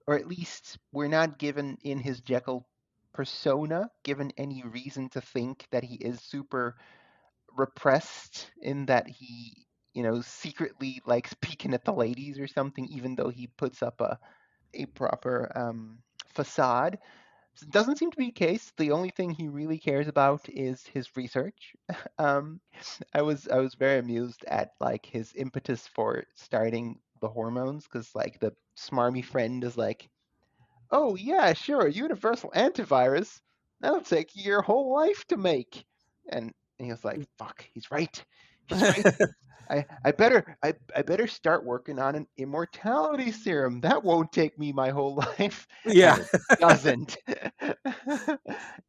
Speaker 2: or at least we're not given in his Jekyll persona, given any reason to think that he is super repressed, in that he, secretly likes peeking at the ladies or something, even though he puts up a proper facade. It doesn't seem to be the case. The only thing he really cares about is his research. um, I was very amused at, like, his impetus for starting the hormones, because, like, the smarmy friend is like, "Oh yeah, sure, universal antivirus. That'll take your whole life to make." And he was like, "Fuck, he's right. He's right. I better start working on an immortality serum. That won't take me my whole life."
Speaker 1: Yeah.
Speaker 2: And it doesn't.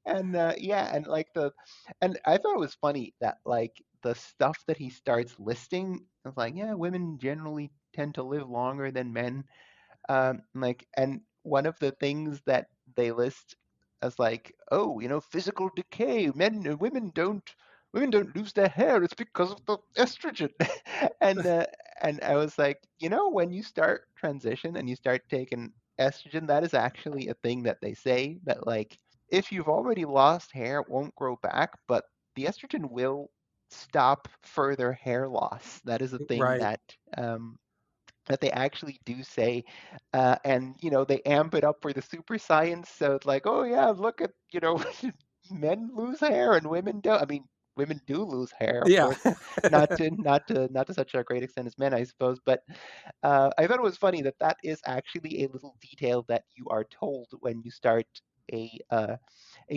Speaker 2: And yeah, and I thought it was funny that, like, the stuff that he starts listing is like, yeah, women generally tend to live longer than men. And one of the things that they list as, like, oh, physical decay. Women don't lose their hair. It's because of the estrogen. and uh, and I was like, when you start transition and you start taking estrogen, that is actually a thing that they say, that, like, if you've already lost hair, it won't grow back, but the estrogen will stop further hair loss. That is a thing
Speaker 1: Right.
Speaker 2: that they actually do say, and they amp it up for the super science. So it's like, oh yeah, look at, men lose hair and women don't. I mean, women do lose hair, of
Speaker 1: Yeah.
Speaker 2: course, not to such a great extent as men, I suppose. But I thought it was funny that that is actually a little detail that you are told when you start a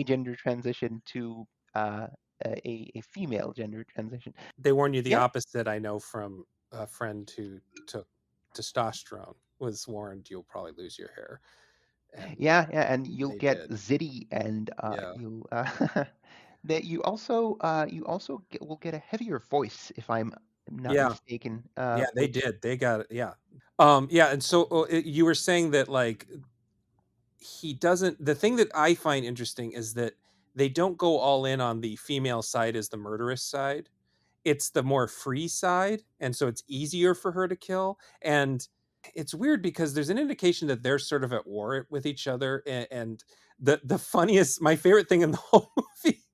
Speaker 2: gender transition to a female gender transition.
Speaker 1: They warn you the
Speaker 2: Yeah,
Speaker 1: opposite, I know from a friend who took testosterone, was warned you'll probably lose your hair, and
Speaker 2: yeah, yeah, and you'll
Speaker 1: they
Speaker 2: get
Speaker 1: did.
Speaker 2: zitty, and
Speaker 1: Yeah.
Speaker 2: you that you also will get a heavier voice, if I'm not
Speaker 1: Yeah.
Speaker 2: mistaken.
Speaker 1: Yeah, they
Speaker 2: Which
Speaker 1: did. They got it, yeah. Yeah, and so, you were saying that, like, he doesn't the thing that I find interesting is that they don't go all in on the female side as the murderous side. It's the more free side, and so it's easier for her to kill, and it's weird because there's an indication that they're sort of at war with each other, and the funniest my favorite thing in the whole movie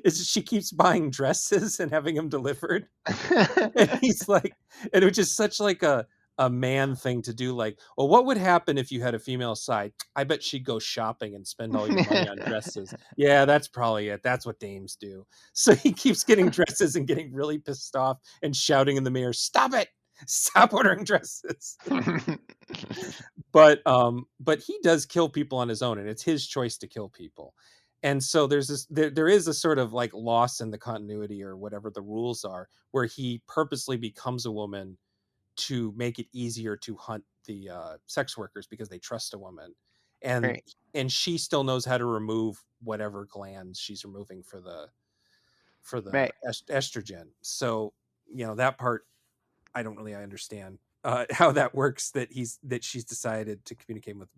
Speaker 1: is she keeps buying dresses and having them delivered. And he's like, and it was just such like a man thing to do. Like, well, what would happen if you had a female side? I bet she'd go shopping and spend all your money on dresses. Yeah, that's probably it. That's what dames do. So he keeps getting dresses and getting really pissed off and shouting in the mirror, "Stop it! Stop ordering dresses!" But he does kill people on his own, and it's his choice to kill people. And so there is a sort of like loss in the continuity or whatever the rules are, where he purposely becomes a woman to make it easier to hunt the sex workers because they trust a woman. and
Speaker 2: Right.
Speaker 1: she still knows how to remove whatever glands she's removing for the
Speaker 2: Right.
Speaker 1: estrogen. So that part I don't really understand how that works, that she's decided to communicate with.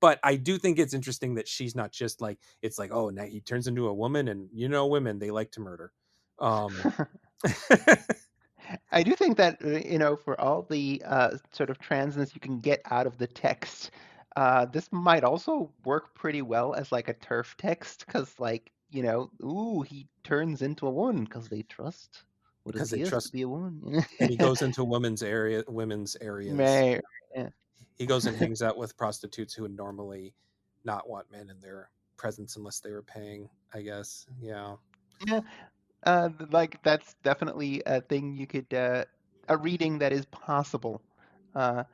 Speaker 1: But I do think it's interesting that she's not just like, it's like, oh, now he turns into a woman, and women, they like to murder. um
Speaker 2: I do think that for all the sort of transness you can get out of the text, this might also work pretty well as like a turf text, because like ooh, he turns into a woman because they trust what it
Speaker 1: because they
Speaker 2: is to
Speaker 1: trust,
Speaker 2: be a woman.
Speaker 1: and he goes into women's areas.
Speaker 2: Right. Yeah.
Speaker 1: He goes and hangs out with prostitutes who would normally not want men in their presence unless they were paying, I guess. Yeah.
Speaker 2: Yeah. Like that's definitely a thing you could a reading that is possible. Uh,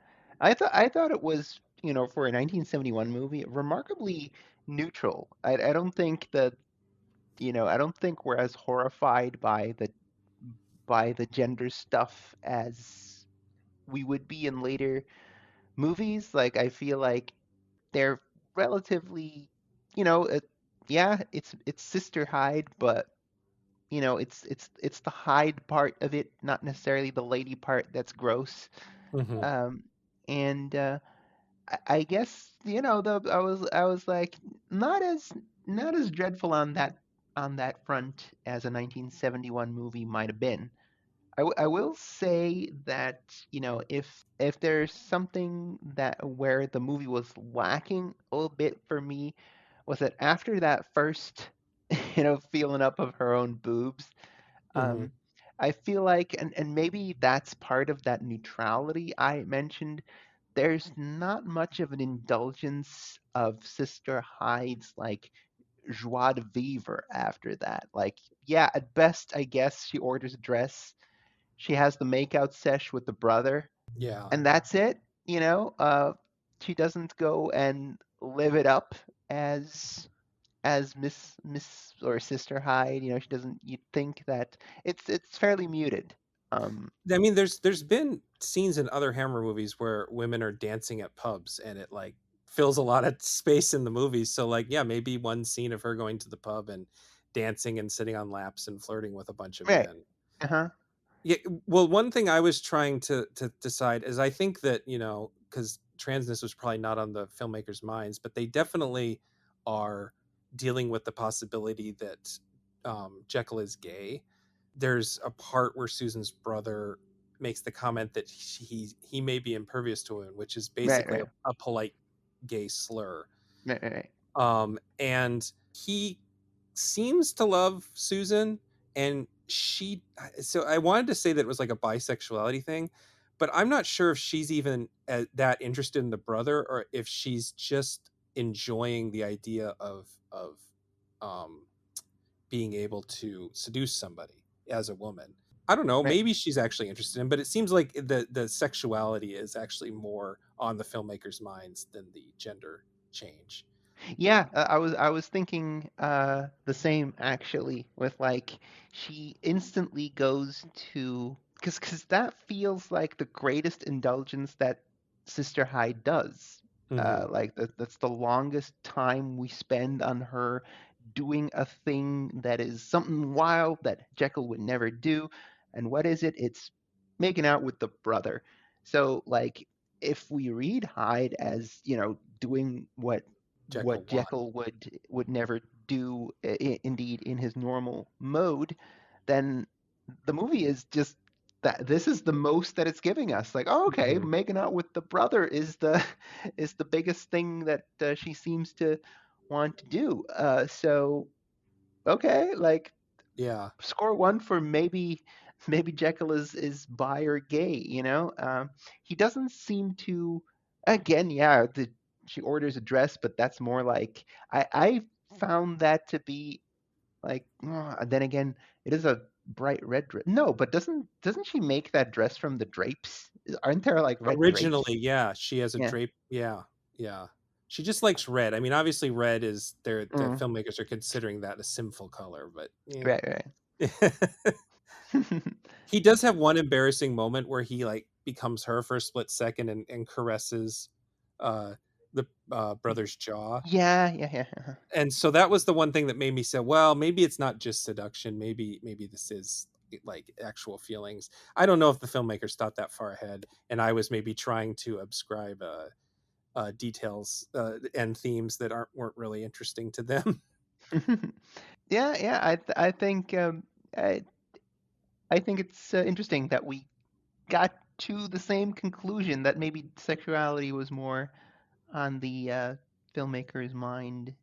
Speaker 2: I thought it was, for a 1971 movie, remarkably neutral. I don't think that, I don't think we're as horrified by the gender stuff as we would be in later movies. Like I feel like they're relatively, yeah, it's Sister Hyde, but it's the Hyde part of it, not necessarily the lady part that's gross.
Speaker 1: Hmm.
Speaker 2: Um, and I guess I was like not as not as dreadful on that front as a 1971 movie might have been. I will say that if there's something that where the movie was lacking a little bit for me, was that after that first feeling up of her own boobs,
Speaker 1: Hmm.
Speaker 2: um, I feel like, and maybe that's part of that neutrality I mentioned. There's not much of an indulgence of Sister Hyde's like joie de vivre after that. Like, yeah, at best, I guess she orders a dress. She has the makeout sesh with the brother,
Speaker 1: Yeah.
Speaker 2: and that's it. She doesn't go and live it up as Miss or Sister Hyde. She doesn't. You'd think that it's fairly muted. Um,
Speaker 1: I mean, there's been scenes in other Hammer movies where women are dancing at pubs, and it like fills a lot of space in the movies. So like, yeah, maybe one scene of her going to the pub and dancing and sitting on laps and flirting with a bunch of
Speaker 2: right.
Speaker 1: men.
Speaker 2: Uh-huh.
Speaker 1: Yeah, well, one thing I was trying to decide is, I think that, because transness was probably not on the filmmakers' minds, but they definitely are dealing with the possibility that Jekyll is gay. There's a part where Susan's brother makes the comment that he may be impervious to women, which is
Speaker 2: Right,
Speaker 1: basically
Speaker 2: right,
Speaker 1: a polite gay slur.
Speaker 2: right, right, right.
Speaker 1: And he seems to love Susan, and so I wanted to say that it was like a bisexuality thing, but I'm not sure if she's even that interested in the brother, or if she's just enjoying the idea of um being able to seduce somebody as a woman. I don't know,
Speaker 2: Right.
Speaker 1: maybe she's actually interested in, but it seems like the sexuality is actually more on the filmmakers' minds than the gender change.
Speaker 2: Yeah, I was thinking the same actually, with like she instantly goes to, because that feels like the greatest indulgence that Sister Hyde does.
Speaker 1: Hmm.
Speaker 2: Like that's the longest time we spend on her doing a thing that is something wild that Jekyll would never do. And what is it? It's making out with the brother. So like if we read Hyde as, doing
Speaker 1: Jekyll
Speaker 2: what
Speaker 1: one.
Speaker 2: Jekyll would never do, indeed in his normal mode, then the movie is just that this is the most that it's giving us. Like, oh, okay,
Speaker 1: Mhm.
Speaker 2: making out with the brother is the is the biggest thing that she seems to want to do. So okay, like
Speaker 1: Yeah.
Speaker 2: score one for maybe Jekyll is bi or gay. He doesn't seem to. Again, yeah, she orders a dress, but that's more like I found that to be like. Then again, it is a bright red dress. No, but doesn't she make that dress from the drapes? Aren't there like red drapes?
Speaker 1: Originally, yeah, she has a
Speaker 2: Yeah.
Speaker 1: drape. Yeah, yeah. She just likes red. I mean, obviously, red is the
Speaker 2: Mm,
Speaker 1: filmmakers are considering that a sinful color, but yeah.
Speaker 2: right, right.
Speaker 1: He does have one embarrassing moment where he like becomes her for a split second, and caresses uh the brother's jaw.
Speaker 2: Yeah, yeah, yeah.
Speaker 1: And so that was the one thing that made me say, well, maybe it's not just seduction. Maybe this is like actual feelings. I don't know if the filmmakers thought that far ahead, and I was maybe trying to ascribe details and themes that weren't really interesting to them.
Speaker 2: Yeah, yeah. I think I I think it's interesting that we got to the same conclusion that maybe sexuality was more on the filmmaker's mind,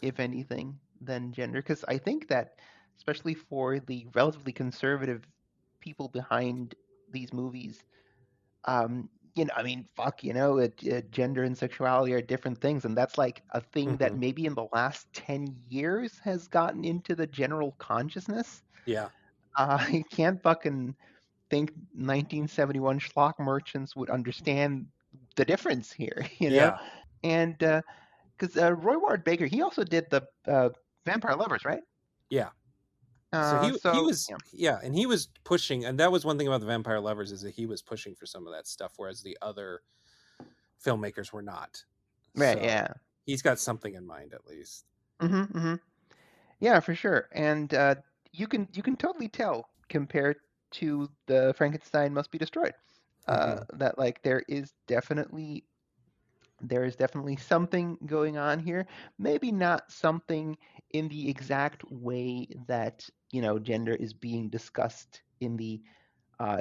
Speaker 2: if anything, than gender. Because I think that, especially for the relatively conservative people behind these movies, I mean, fuck, gender and sexuality are different things, and that's like a thing that
Speaker 1: Hmm.
Speaker 2: maybe in the last 10 years has gotten into the general consciousness.
Speaker 1: Yeah,
Speaker 2: I can't fucking think 1971 schlock merchants would understand the difference here, you know?
Speaker 1: yeah,
Speaker 2: And because Roy Ward Baker, he also did the Vampire Lovers, right?
Speaker 1: yeah. So he
Speaker 2: So
Speaker 1: was, yeah, and he was pushing, and that was one thing about the Vampire Lovers, is that he was pushing for some of that stuff, whereas the other filmmakers were not.
Speaker 2: right,
Speaker 1: So
Speaker 2: yeah.
Speaker 1: he's got something in mind at least.
Speaker 2: Hmm. Yeah, for sure. And you can totally tell compared to the Frankenstein Must Be Destroyed,
Speaker 1: Hmm.
Speaker 2: that like there is definitely something going on here. Maybe not something in the exact way that gender is being discussed in the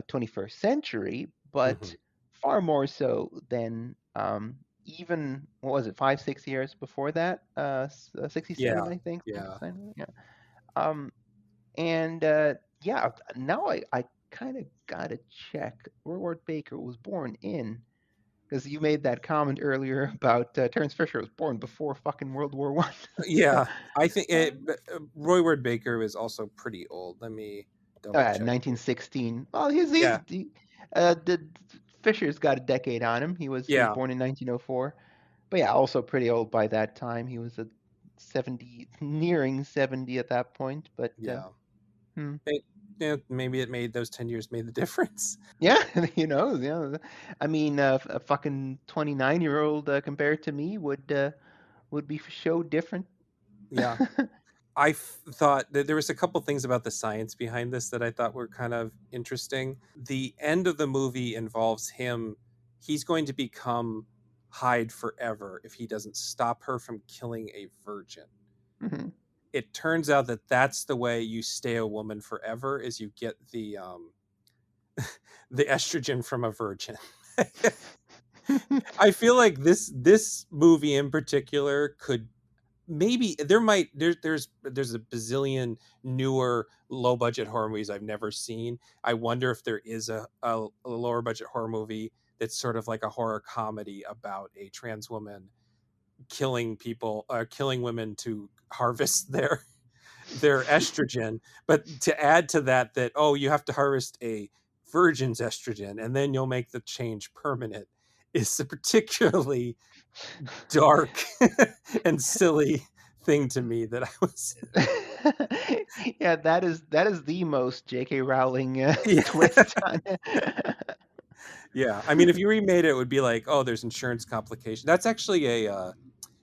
Speaker 2: 21st century,
Speaker 1: Hmm.
Speaker 2: but far more so than even what was it, 5, 6 years before that? 67,
Speaker 1: Yeah,
Speaker 2: I think.
Speaker 1: yeah,
Speaker 2: Frankenstein. Yeah. Um, and yeah, now I kind of gotta check. Roy Baker was born in, because you made that comment earlier about Terence Fisher was born before fucking World War One.
Speaker 1: yeah. I think
Speaker 2: uh,
Speaker 1: Roy Ward Baker was also pretty old. Let me double check here.
Speaker 2: 1916. Well, he's
Speaker 1: Yeah,
Speaker 2: the Fisher's got a decade on him. He was
Speaker 1: yeah,
Speaker 2: born in 1904, but yeah, also pretty old by that time. He was a 70, nearing 70 at that point. But
Speaker 1: yeah.
Speaker 2: hmm.
Speaker 1: Yeah, maybe it made those 10 years made the difference.
Speaker 2: Yeah, yeah. I mean, a fucking 29-year-old compared to me would be for show different.
Speaker 1: Yeah. Thought that there was a couple things about the science behind this that I thought were kind of interesting. The end of the movie involves him. He's going to become Hyde forever if he doesn't stop her from killing a virgin.
Speaker 2: Hmm.
Speaker 1: It turns out that that's the way you stay a woman forever, is you get the estrogen from a virgin. I feel like this movie in particular could, maybe there's a bazillion newer low budget horror movies I've never seen. I wonder if there is a lower budget horror movie that's sort of like a horror comedy about a trans woman killing people, killing women to harvest their estrogen, but to add to that, that oh, you have to harvest a virgin's estrogen and then you'll make the change permanent, is a particularly dark and silly thing to me that I was.
Speaker 2: Yeah, that is the most J.K. Rowling
Speaker 1: Yeah,
Speaker 2: twist on it.
Speaker 1: yeah. I mean, if you remade it, it would be like, oh, there's insurance complication. That's actually a.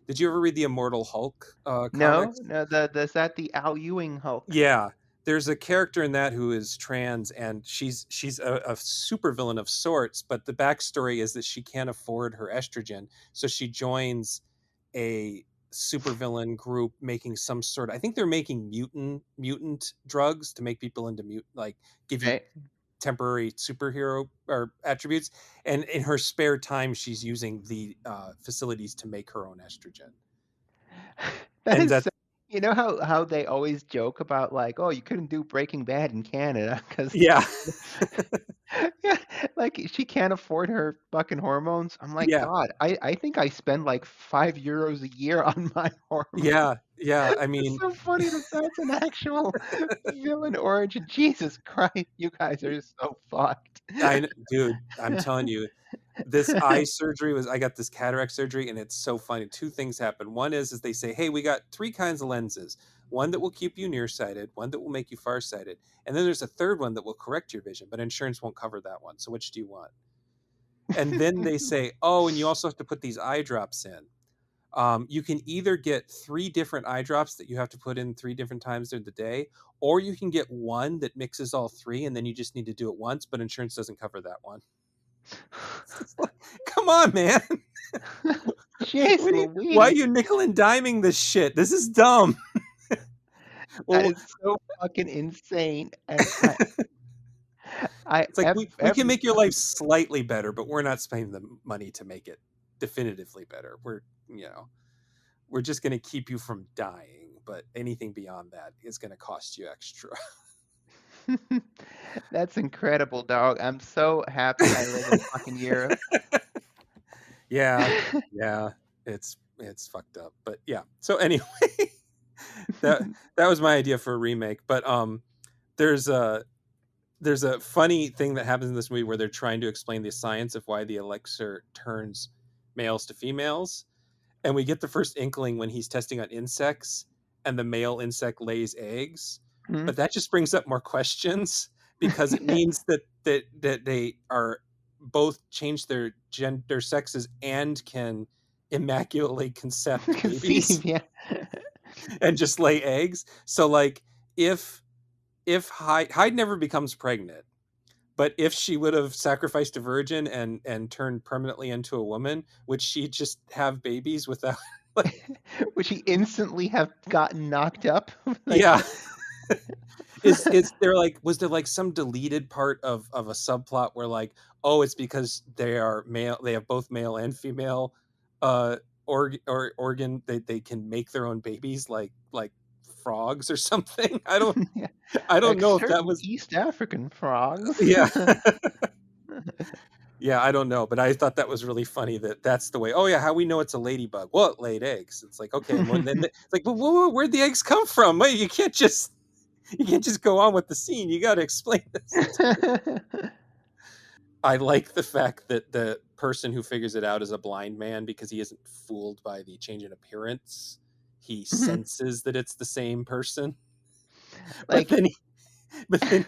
Speaker 1: Did you ever read the Immortal Hulk
Speaker 2: No,
Speaker 1: comics?
Speaker 2: no, is that the Al Ewing Hulk?
Speaker 1: Yeah, there's a character in that who is trans, and she's a supervillain of sorts. But the backstory is that she can't afford her estrogen, so she joins a supervillain group making some sort. I think they're making mutant drugs to make people into like give you
Speaker 2: Right.
Speaker 1: temporary superhero or attributes. And in her spare time, she's using the facilities to make her own estrogen.
Speaker 2: That
Speaker 1: And
Speaker 2: is
Speaker 1: that,
Speaker 2: so, how they always joke about like, oh, you couldn't do Breaking Bad in Canada because
Speaker 1: yeah,
Speaker 2: yeah, like she can't afford her fucking hormones. I'm like,
Speaker 1: yeah,
Speaker 2: God, I think I spend like €5 a year on my hormones.
Speaker 1: yeah, yeah. I
Speaker 2: It's
Speaker 1: mean,
Speaker 2: so funny that that's an actual villain origin. Jesus Christ, you guys are so fucked.
Speaker 1: dude, I'm telling you, this eye surgery was, I got this cataract surgery, and it's so funny. Two things happen. One is they say, hey, we got three kinds of lenses. One that will keep you nearsighted, one that will make you farsighted, and then there's a third one that will correct your vision, but insurance won't cover that one. So which do you want? And then they say, oh, and you also have to put these eye drops in. You can either get 3 different eye drops that you have to put in 3 different times of the day, or you can get one that mixes all 3, and then you just need to do it once, but insurance doesn't cover that one. It's like, come on, man.
Speaker 2: Jeez
Speaker 1: Why are
Speaker 2: Louise.
Speaker 1: you nickel and diming this shit? This is dumb.
Speaker 2: That
Speaker 1: Well,
Speaker 2: is so fucking insane. And I
Speaker 1: it's like we can
Speaker 2: every
Speaker 1: make your life slightly better, but we're not spending the money to make it definitively better. You know, we're just going to keep you from dying, but anything beyond that is going to cost you extra.
Speaker 2: That's incredible, dog. I'm so happy I live in fucking Europe.
Speaker 1: Yeah, yeah, it's fucked up, but yeah. So anyway, that that was my idea for a remake. But there's a funny thing that happens in this movie where they're trying to explain the science of why the elixir turns males to females, and we get the first inkling when he's testing on insects and the male insect lays eggs.
Speaker 2: Hmm?
Speaker 1: But that just brings up more questions because it means that they are both change their sexes and can immaculately concept babies
Speaker 2: Conceive, yeah.
Speaker 1: and just lay eggs. So like if Hyde never becomes pregnant, but if she would have sacrificed a virgin and turned permanently into a woman, would she just have babies without like
Speaker 2: Would she instantly have gotten knocked up? Like,
Speaker 1: yeah. Is there like was there like some deleted part of a subplot where like, oh, it's because they are male, they have both male and female uh organ, they can make their own babies like frogs or something.
Speaker 2: yeah,
Speaker 1: I don't
Speaker 2: like
Speaker 1: know if that
Speaker 2: certain
Speaker 1: was
Speaker 2: East African frogs.
Speaker 1: yeah. Yeah, I don't know, but I thought that was really funny that that's the way. Oh yeah, how we know it's a ladybug? Well, it laid eggs. It's like okay, and then it's like, well, where'd the eggs come from? Wait, you can't just go on with the scene. You got to explain this. I like the fact that the person who figures it out is a blind man because he isn't fooled by the change in appearance. He senses that it's the same person, but
Speaker 2: Like,
Speaker 1: then he, but then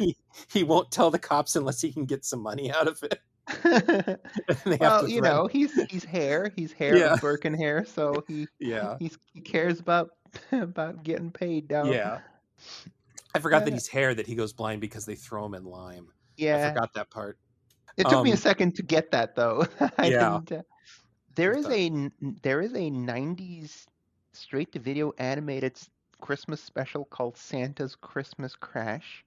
Speaker 1: he won't tell the cops unless he can get some money out of it, and they have
Speaker 2: well,
Speaker 1: to threaten.
Speaker 2: he's hair
Speaker 1: Yeah,
Speaker 2: of Birkin hair, so
Speaker 1: yeah,
Speaker 2: he cares about about getting paid, dog.
Speaker 1: yeah. I forgot that
Speaker 2: Uh,
Speaker 1: he's hair, that he goes blind because they throw him in lime. I
Speaker 2: yeah,
Speaker 1: forgot that part.
Speaker 2: it took me a
Speaker 1: Um,
Speaker 2: second to get that though. I
Speaker 1: yeah,
Speaker 2: didn't.
Speaker 1: I
Speaker 2: There is
Speaker 1: thought.
Speaker 2: there is a '90s straight to video animated Christmas special called Santa's Christmas Crash,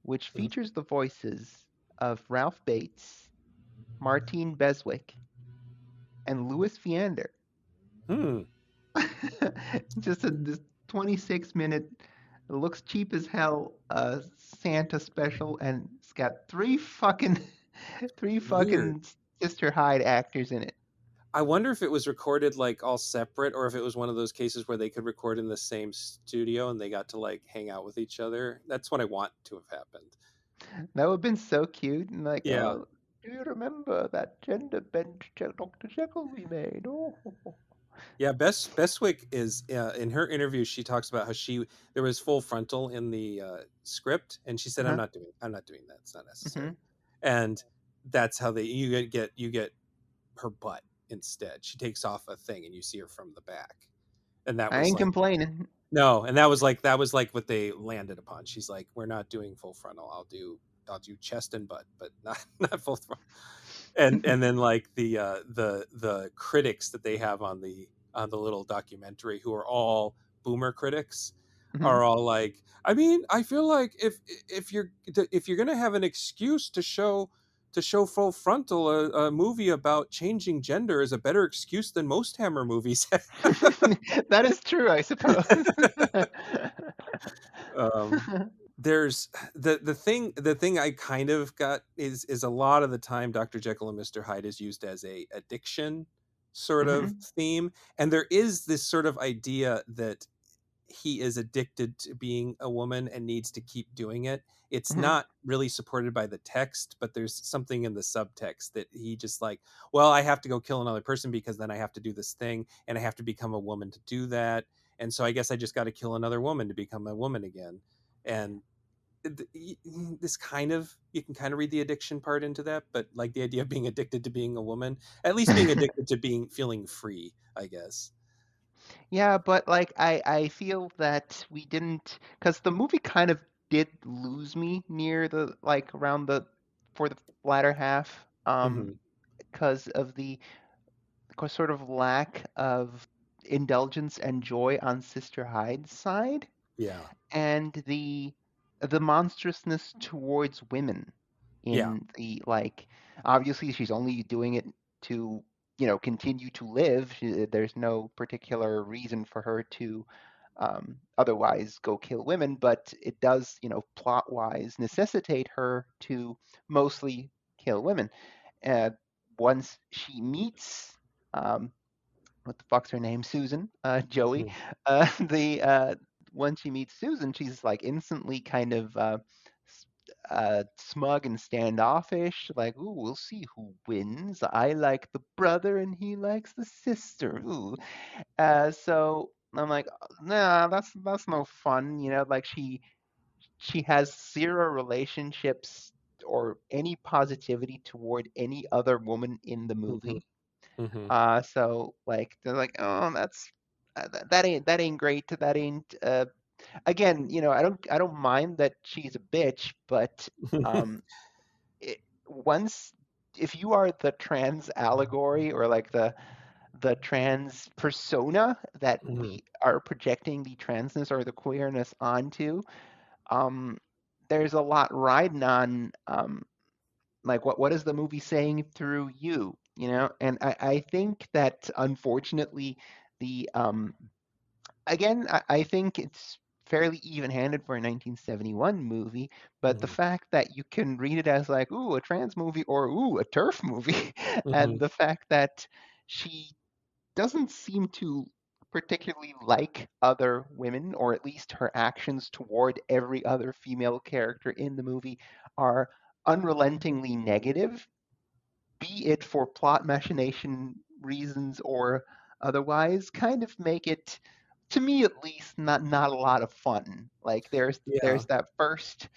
Speaker 2: which features the voices of Ralph Bates, Martine Beswick, and Louis Viander.
Speaker 1: Hmm,
Speaker 2: Just this 26-minute, it looks cheap as hell, Santa special, and it's got three
Speaker 1: weird.
Speaker 2: fucking Sister Hyde actors in it.
Speaker 1: I wonder if it was recorded like all separate, or if it was one of those cases where they could record in the same studio and they got to like hang out with each other. That's what I want to have happened.
Speaker 2: That would have been so cute. And like,
Speaker 1: Yeah.
Speaker 2: oh, do you remember that gender bent Dr. Jekyll we made? Oh,
Speaker 1: Yeah, Bestwick is in her interview. She talks about how there was full frontal in the script, and she said,
Speaker 2: uh-huh.
Speaker 1: I'm not doing that. It's not
Speaker 2: Hmm.
Speaker 1: necessary." And that's how you get her butt instead. She takes off a thing, and you see her from the back, and that
Speaker 2: I
Speaker 1: was
Speaker 2: ain't
Speaker 1: like
Speaker 2: complaining.
Speaker 1: no, and that was like what they landed upon. She's like, we're not doing full frontal. I'll do chest and butt, but not not full frontal. And then like the critics that they have on the little documentary, who are all boomer critics,
Speaker 2: Hmm.
Speaker 1: are all like, I mean, I feel like if you're gonna have an excuse to show full frontal, a movie about changing gender is a better excuse than most Hammer movies.
Speaker 2: That is true, I suppose.
Speaker 1: um there's the thing I kind of got is a lot of the time Dr. Jekyll and Mr. Hyde is used as a addiction sort of
Speaker 2: Hmm.
Speaker 1: theme, and there is this sort of idea that he is addicted to being a woman and needs to keep doing it. It's
Speaker 2: Hmm.
Speaker 1: not really supported by the text, but there's something in the subtext that he just like, well, I have to go kill another person because then I have to do this thing and I have to become a woman to do that. And so I guess I just got to kill another woman to become a woman again. And this kind of, you can kind of read the addiction part into that, but like the idea of being addicted to being a woman, at least being addicted to being feeling free, I guess.
Speaker 2: Yeah, but like I feel that we didn't, because the movie kind of did lose me near the like around the for the latter half,
Speaker 1: Hmm.
Speaker 2: because of the sort of lack of indulgence and joy on Sister Hyde's side,
Speaker 1: Yeah.
Speaker 2: and the monstrousness towards women
Speaker 1: Yeah.
Speaker 2: in the like, obviously she's only doing it to, continue to live. There's no particular reason for her to otherwise go kill women, but it does, plot wise necessitate her to mostly kill women. uh, Once she meets, um, what the fuck's her name? Susan, Joey.
Speaker 1: Mhm.
Speaker 2: The When she meets Susan, she's like instantly kind of smug and standoffish. Like, ooh, we'll see who wins. I like the brother, and he likes the sister. Ooh. So I'm like, nah, that's no fun. Like she has zero relationships or any positivity toward any other woman in the
Speaker 1: Hmm.
Speaker 2: movie.
Speaker 1: Hmm.
Speaker 2: So like they're like, oh, that ain't great. That ain't again, I don't mind that she's a bitch, but um, once if you are the trans allegory or like the trans persona that
Speaker 1: Hmm.
Speaker 2: we are projecting the transness or the queerness onto, um, there's a lot riding on like what is the movie saying through you, and I think that unfortunately the again I think it's fairly even-handed for a 1971 movie, but the
Speaker 1: Hmm.
Speaker 2: fact that you can read it as like, ooh, a trans movie or ooh, a turf movie, and
Speaker 1: Hmm.
Speaker 2: the fact that she doesn't seem to particularly like other women, or at least her actions toward every other female character in the movie are unrelentingly negative, be it for plot machination reasons or otherwise, kind of make it, to me at least, not a lot of fun. Like
Speaker 1: Yeah.
Speaker 2: there's that first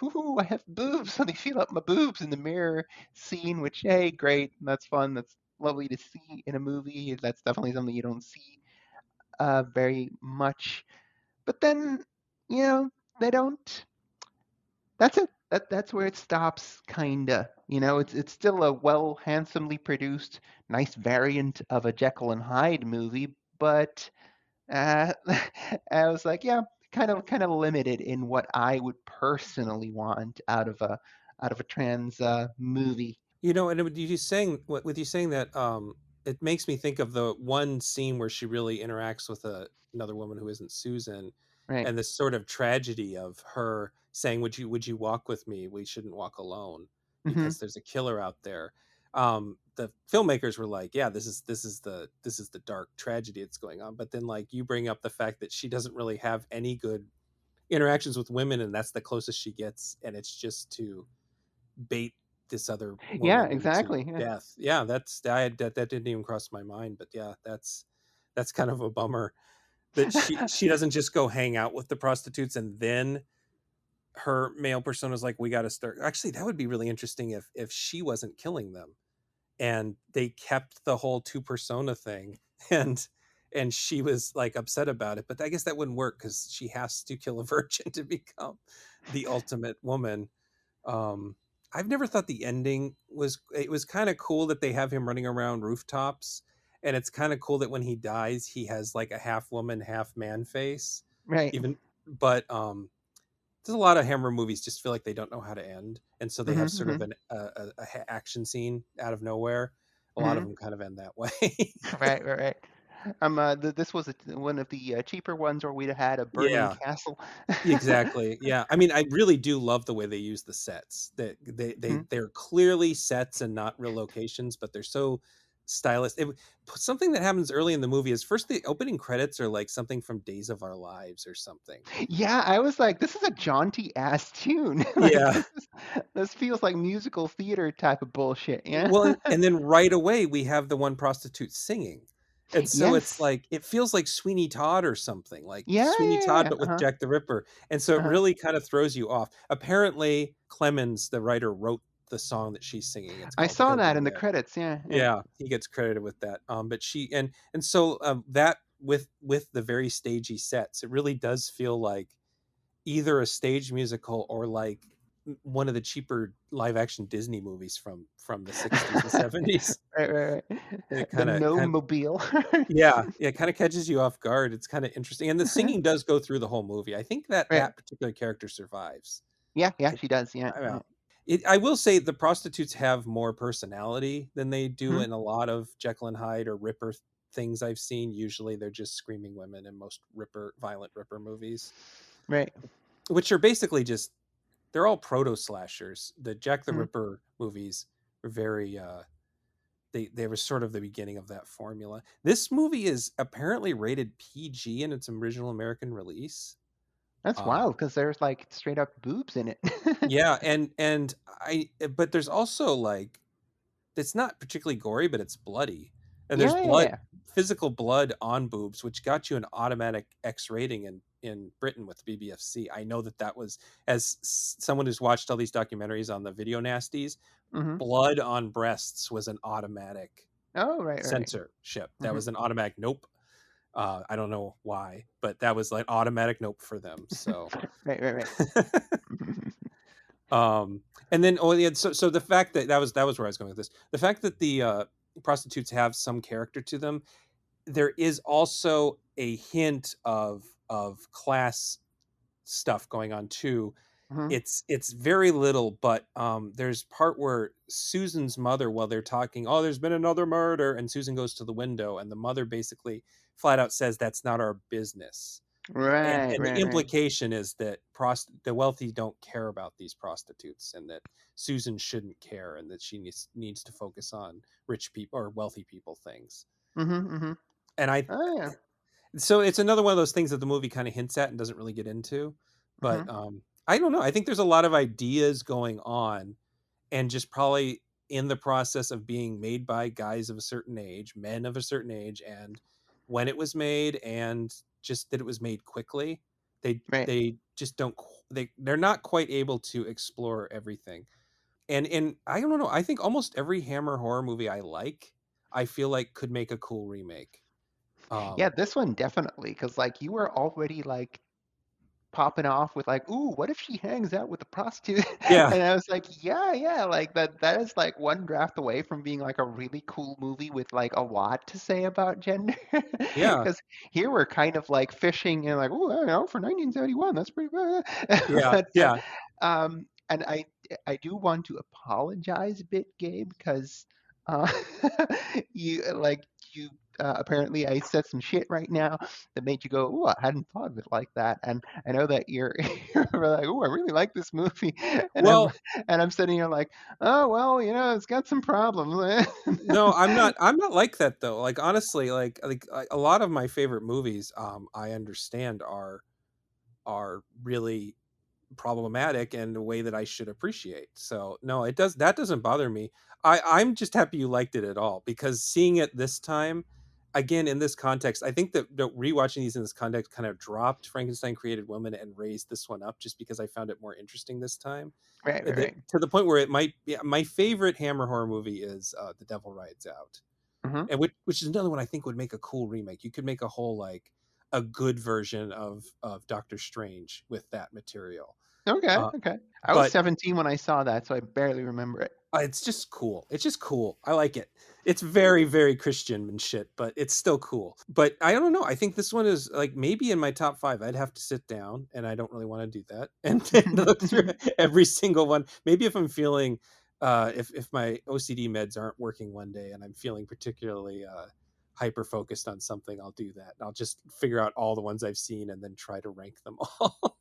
Speaker 2: whoo, I have boobs, so they feel up my boobs in the mirror scene, which, hey, great, that's fun, that's lovely to see in a movie. That's definitely something you don't see very much. But then, you know, they don't. That's it. That's where it stops, kinda. It's still a well, handsomely produced, nice variant of a Jekyll and Hyde movie, but uh, I was like, yeah, kind of limited in what I would personally want out of a trans movie.
Speaker 1: And with you saying, with you saying that, it makes me think of the one scene where she really interacts with another woman who isn't Susan,
Speaker 2: Right.
Speaker 1: and this sort of tragedy of her saying, would you walk with me? We shouldn't walk alone
Speaker 2: Hmm.
Speaker 1: because there's a killer out there." The filmmakers were like, "Yeah, this is the dark tragedy that's going on." But then, like, you bring up the fact that she doesn't really have any good interactions with women, and that's the closest she gets, and it's just to bait this other
Speaker 2: Yeah,
Speaker 1: woman into
Speaker 2: exactly. Yeah.
Speaker 1: death. Yeah, that didn't even cross my mind, but yeah, that's kind of a bummer that she doesn't just go hang out with the prostitutes and then her male persona is like, we got to start. Actually, that would be really interesting if she wasn't killing them and they kept the whole two persona thing, and she was like upset about it. But I guess that wouldn't work because she has to kill a virgin to become the ultimate woman. um I've never thought the ending was, it was kind of cool that they have him running around rooftops, and it's kind of cool that when he dies he has like a half woman half man face,
Speaker 2: Right.
Speaker 1: even. But there's a lot of Hammer movies just feel like they don't know how to end, and so they
Speaker 2: Hmm.
Speaker 1: have sort of
Speaker 2: Hmm.
Speaker 1: a action scene out of nowhere. A lot of
Speaker 2: Hmm.
Speaker 1: them kind of end that way.
Speaker 2: Right. Right. Right. This was one of the cheaper ones where we'd had a burning
Speaker 1: Yeah.
Speaker 2: castle.
Speaker 1: Exactly. Yeah. I mean, I really do love the way they use the sets. That
Speaker 2: Mhm.
Speaker 1: they're clearly sets and not real locations, but they're so stylish. Something that happens early in the movie is first the opening credits are like something from Days of Our Lives or something.
Speaker 2: Yeah, I was like, this is a jaunty ass tune. Like
Speaker 1: Yeah.
Speaker 2: this feels like musical theater type of bullshit. Yeah.
Speaker 1: Well, and then right away we have the one prostitute singing, And so it's
Speaker 2: Yes.
Speaker 1: like it feels like Sweeney Todd or something, like
Speaker 2: Yeah,
Speaker 1: Sweeney
Speaker 2: yeah,
Speaker 1: Todd,
Speaker 2: yeah.
Speaker 1: but with
Speaker 2: Uh-huh.
Speaker 1: Jack the Ripper. And so it
Speaker 2: Uh-huh.
Speaker 1: really kind of throws you off. Apparently, Clemens, the writer, wrote the song that she's singing. It's
Speaker 2: I
Speaker 1: called
Speaker 2: saw
Speaker 1: Hill
Speaker 2: that in the
Speaker 1: Delight.
Speaker 2: credits. Yeah, yeah.
Speaker 1: Yeah, he gets credited with that. But she and so that with the very stagey sets, it really does feel like either a stage musical or like one of the cheaper live action Disney movies from the 60s and 70s.
Speaker 2: Right, right, right.
Speaker 1: And it
Speaker 2: The
Speaker 1: kind
Speaker 2: gnome mobile.
Speaker 1: yeah, yeah, it kind of catches you off guard. It's kind of interesting. And the singing does go through the whole movie. I think that
Speaker 2: Right.
Speaker 1: that particular character survives.
Speaker 2: Yeah, yeah,
Speaker 1: It,
Speaker 2: she does. Yeah,
Speaker 1: I
Speaker 2: yeah.
Speaker 1: know. I will say the prostitutes have more personality than they do
Speaker 2: Mhm.
Speaker 1: in a lot of Jekyll and Hyde or Ripper things I've seen. Usually they're just screaming women in most violent Ripper movies,
Speaker 2: Right.
Speaker 1: which are basically just, they're all proto slashers. The Jack the
Speaker 2: Mhm.
Speaker 1: Ripper movies were very they were sort of the beginning of that formula. This movie is apparently rated PG in its original American release.
Speaker 2: That's
Speaker 1: Um,
Speaker 2: wild because there's like straight up boobs in it.
Speaker 1: yeah, and but there's also like, it's not particularly gory, but it's bloody, and there's
Speaker 2: Yeah, yeah,
Speaker 1: blood,
Speaker 2: yeah.
Speaker 1: physical blood on boobs, which got you an automatic X rating in Britain with BBFC. I know that that was, as someone who's watched all these documentaries on the video nasties,
Speaker 2: Mhm.
Speaker 1: blood on breasts was an automatic
Speaker 2: Oh, right, right.
Speaker 1: censorship. That
Speaker 2: Mhm.
Speaker 1: was an automatic nope. I don't know why, but that was like automatic nope for them. So,
Speaker 2: Right, right, right.
Speaker 1: um, and then oh yeah, so the fact that that was where I was going with this. The fact that the prostitutes have some character to them, there is also a hint of class stuff going on too.
Speaker 2: Mhm.
Speaker 1: It's very little, but there's part where Susan's mother, while they're talking, oh, there's been another murder, and Susan goes to the window, and the mother basically flat out says that's not our business.
Speaker 2: Right,
Speaker 1: And the
Speaker 2: right, right.
Speaker 1: implication is that the wealthy don't care about these prostitutes, and that Susan shouldn't care, and that she needs to focus on rich people or wealthy people things.
Speaker 2: Mhm, mhm.
Speaker 1: And I
Speaker 2: Oh, yeah.
Speaker 1: so it's another one of those things that the movie kind of hints at and doesn't really get into. But
Speaker 2: Mhm.
Speaker 1: I don't know. I think there's a lot of ideas going on, and just probably in the process of being made by guys of a certain age, men of a certain age, and when it was made, and just that it was made quickly.
Speaker 2: Right.
Speaker 1: They just don't they're not quite able to explore everything. And I don't know. I think almost every Hammer horror movie I feel like could make a cool remake.
Speaker 2: Yeah,
Speaker 1: Um,
Speaker 2: this one definitely, because like you were already like popping off with like, "Ooh, what if she hangs out with a prostitute?"
Speaker 1: yeah,
Speaker 2: And I was like, "Yeah, yeah, like that is like one draft away from being like a really cool movie with like a lot to say about gender."
Speaker 1: yeah,
Speaker 2: Because here we're kind of like fishing and like, "Oh, I don't know, for 1971, that's pretty good."
Speaker 1: yeah,
Speaker 2: But
Speaker 1: yeah.
Speaker 2: and I do want to apologize a bit, Gabe, because uh, you like you apparently I said some shit right now that made you go, "Oh, I hadn't thought of it like that." And I know that you're, you're like, "Oh, I really like this movie," and
Speaker 1: Well,
Speaker 2: I'm sitting here like, "Oh, well, you know, it's got some problems."
Speaker 1: no, I'm not like that though. Like honestly, like a lot of my favorite movies, I understand are really problematic in a way that I should appreciate. So no, that doesn't bother me. I'm just happy you liked it at all, because seeing it this time, again in this context, I think that rewatching these in this context kind of dropped Frankenstein Created Woman and raised this one up, just because I found it more interesting this time.
Speaker 2: Right, right, right.
Speaker 1: To the point where it might be my favorite Hammer horror movie is The Devil Rides Out,
Speaker 2: Hmm.
Speaker 1: and which is another one I think would make a cool remake. You could make a whole like a good version of Doctor Strange with that material.
Speaker 2: Okay,
Speaker 1: Uh,
Speaker 2: okay. I was
Speaker 1: but
Speaker 2: 17 when I saw that, so I barely remember it.
Speaker 1: it's just cool. It's just cool. I like it. It's very, very Christian and shit, but it's still cool. But I don't know. I think this one is like maybe in my top five. I'd have to sit down, and I don't really want to do that and look through every single one. Maybe if I'm feeling, if my OCD meds aren't working one day and I'm feeling particularly hyper focused on something, I'll do that. I'll just figure out all the ones I've seen and then try to rank them all.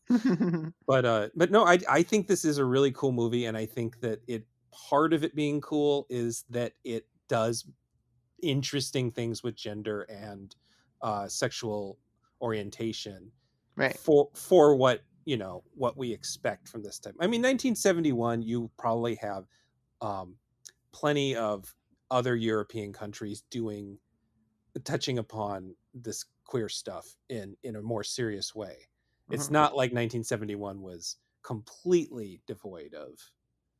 Speaker 1: But no, I think this is a really cool movie, and I think that it part of it being cool is that it does interesting things with gender and sexual orientation
Speaker 2: Right,
Speaker 1: for what what we expect from this time. I mean, 1971, you probably have um, plenty of other European countries doing touching upon this queer stuff in a more serious way. It's
Speaker 2: Hmm.
Speaker 1: not like 1971 was completely devoid of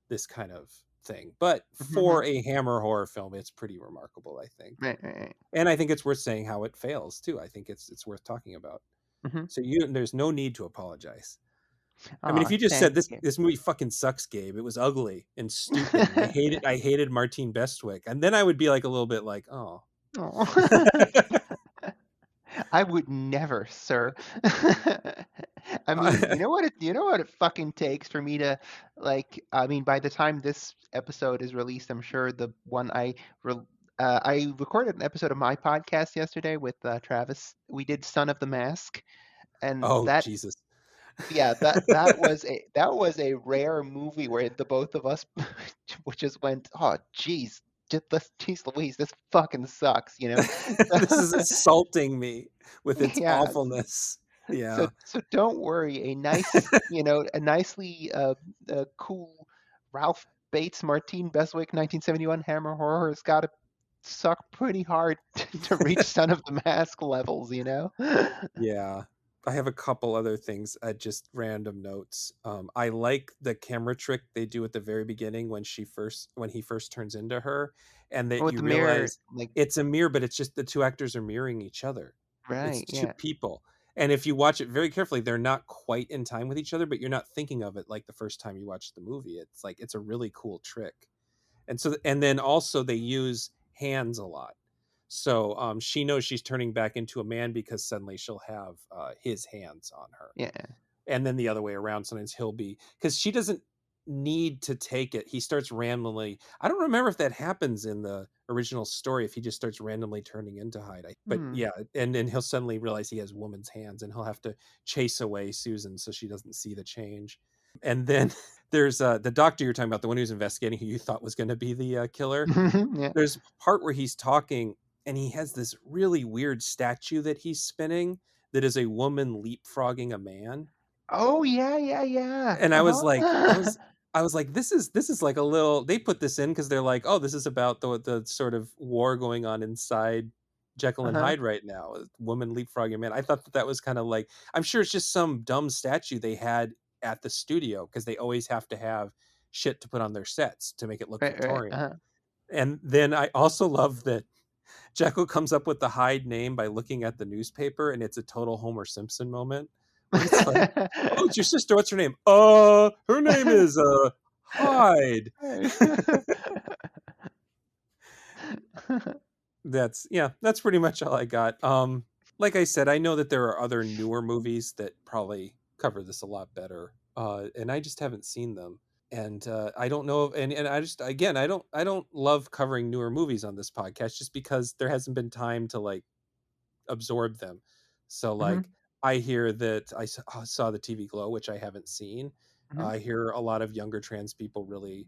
Speaker 1: this kind of thing, but
Speaker 2: Hmm.
Speaker 1: for a Hammer horror film, it's pretty remarkable, I think.
Speaker 2: Right, right, right.
Speaker 1: And I think it's worth saying how it fails too. I think it's worth talking about.
Speaker 2: Hmm.
Speaker 1: So there's no need to apologize. I mean, if
Speaker 2: Oh,
Speaker 1: you just
Speaker 2: thank
Speaker 1: said this
Speaker 2: you.
Speaker 1: this movie fucking sucks, Gabe, it was ugly and stupid, and I hated Martine Bestwick, and then I would be like a little bit like, oh.
Speaker 2: Oh. I would never, sir. I mean, you know what it fucking takes for me to like. I mean, by the time this episode is released, I'm sure the one I recorded an episode of my podcast yesterday with Travis. We did Son of the Mask, and
Speaker 1: Oh
Speaker 2: that
Speaker 1: Jesus.
Speaker 2: yeah, that was a rare movie where the both of us just went, oh, geez, geez Louise, this fucking sucks, you know.
Speaker 1: This is insulting me with its
Speaker 2: Yeah,
Speaker 1: awfulness.
Speaker 2: so
Speaker 1: Yeah.
Speaker 2: don't worry. A nice, a nicely cool Ralph Bates Martine Beswick 1971 Hammer horror has got to suck pretty hard to reach Son of the Mask levels, you know.
Speaker 1: Yeah. I have a couple other things, just random notes. I like the camera trick they do at the very beginning when he first turns into her, and that
Speaker 2: With
Speaker 1: you
Speaker 2: the mirror,
Speaker 1: realize
Speaker 2: like,
Speaker 1: it's a mirror, but it's just the two actors are mirroring each other. It's
Speaker 2: right,
Speaker 1: two
Speaker 2: yeah,
Speaker 1: people. And if you watch it very carefully, they're not quite in time with each other, but you're not thinking of it like the first time you watch the movie. It's like it's a really cool trick. And then also they use hands a lot. So she knows she's turning back into a man because suddenly she'll have his hands on her,
Speaker 2: yeah.
Speaker 1: and then the other way around. Sometimes he'll be, because she doesn't need to take it. He starts randomly. I don't remember if that happens in the original story, if he just starts randomly turning into Hyde. But
Speaker 2: Hmm.
Speaker 1: yeah, and then he'll suddenly realize he has woman's hands, and he'll have to chase away Susan so she doesn't see the change. And then there's the doctor you're talking about, the one who's investigating, who you thought was going to be the killer.
Speaker 2: Yeah.
Speaker 1: There's a part where he's talking, and he has this really weird statue that he's spinning that is a woman leapfrogging a man.
Speaker 2: Oh yeah, yeah, yeah.
Speaker 1: And
Speaker 2: Uh-huh.
Speaker 1: I was like, this is like a little, they put this in because they're like, oh, this is about the sort of war going on inside Jekyll and
Speaker 2: Uh-huh.
Speaker 1: Hyde right now, a woman leapfrogging a man. I thought that was kind of like, I'm sure it's just some dumb statue they had at the studio because they always have to have shit to put on their sets to make it look
Speaker 2: Right, right.
Speaker 1: Victorian.
Speaker 2: Uh-huh.
Speaker 1: And then I also love that Jekyll comes up with the Hyde name by looking at the newspaper, and it's a total Homer Simpson moment where it's like, "Oh, it's your sister. What's her name? Her name is Hyde." That's pretty much all I got. Like I said, I know that there are other newer movies that probably cover this a lot better, and I just haven't seen them. And I don't know, and I just, again, I don't love covering newer movies on this podcast just because there hasn't been time to like absorb them. So
Speaker 2: Hmm.
Speaker 1: like I hear that saw the TV Glow, which I haven't seen.
Speaker 2: Hmm.
Speaker 1: I hear a lot of younger trans people really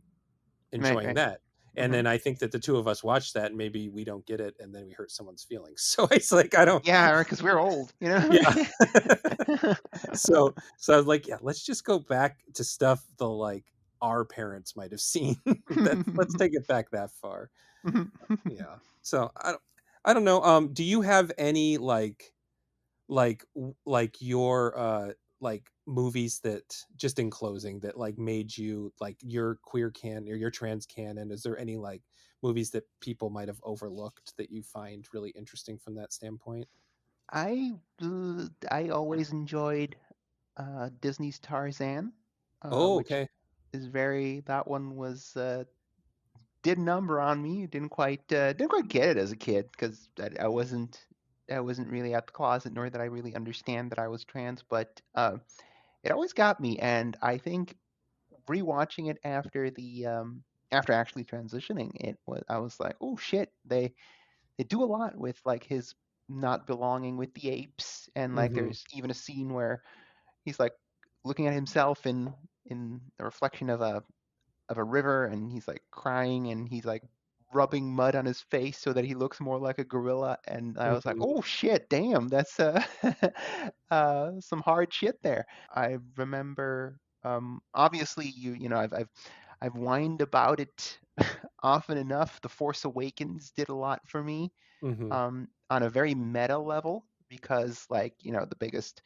Speaker 2: Right,
Speaker 1: enjoying
Speaker 2: right.
Speaker 1: that. And
Speaker 2: Hmm.
Speaker 1: then I think that the two of us watch that and maybe we don't get it and then we hurt someone's feelings. So it's like I don't.
Speaker 2: Yeah, because we're old, you know?
Speaker 1: Yeah. So I was like, yeah, let's just go back to stuff the like our parents might have seen. Let's take it back that far. Yeah. So I don't know. Do you have any like your like movies that, just in closing, that like made you like your queer canon or your trans canon? Is there any like movies that people might have overlooked that you find really interesting from that standpoint?
Speaker 2: I always enjoyed Disney's Tarzan,
Speaker 1: Oh,
Speaker 2: which
Speaker 1: okay.
Speaker 2: is very that one was did a number on me. Didn't quite get it as a kid because I wasn't really at the closet, nor did I really understand that I was trans. But it always got me, and I think rewatching it after actually transitioning, I was like, oh shit, they do a lot with like his not belonging with the apes, and like
Speaker 1: Hmm.
Speaker 2: there's even a scene where he's like looking at himself in the reflection of a river, and he's like crying, and he's like rubbing mud on his face so that he looks more like a gorilla. And I was like,
Speaker 1: Hmm.
Speaker 2: oh shit, damn, that's some hard shit there. I remember obviously I've whined about it often enough. The Force Awakens did a lot for me.
Speaker 1: Hmm.
Speaker 2: on a very meta level because, like, the biggest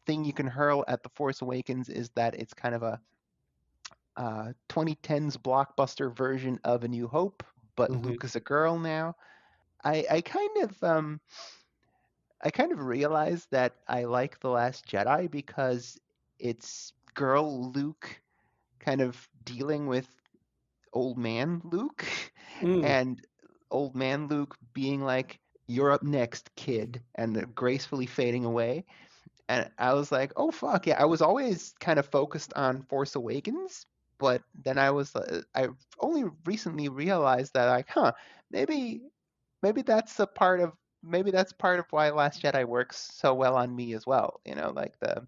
Speaker 2: thing you can hurl at The Force Awakens is that it's kind of a 2010s blockbuster version of A New Hope, but
Speaker 1: Hmm.
Speaker 2: Luke is a girl now. I, I kind of um, I kind of realized that I like The Last Jedi because it's girl Luke kind of dealing with old man Luke,
Speaker 1: Mm,
Speaker 2: and old man Luke being like, "You're up next, kid," and gracefully fading away. And I was like, "Oh fuck yeah!" I was always kind of focused on Force Awakens, but then I only recently realized that, like, maybe maybe that's a part of maybe that's part of why Last Jedi works so well on me as well. Like the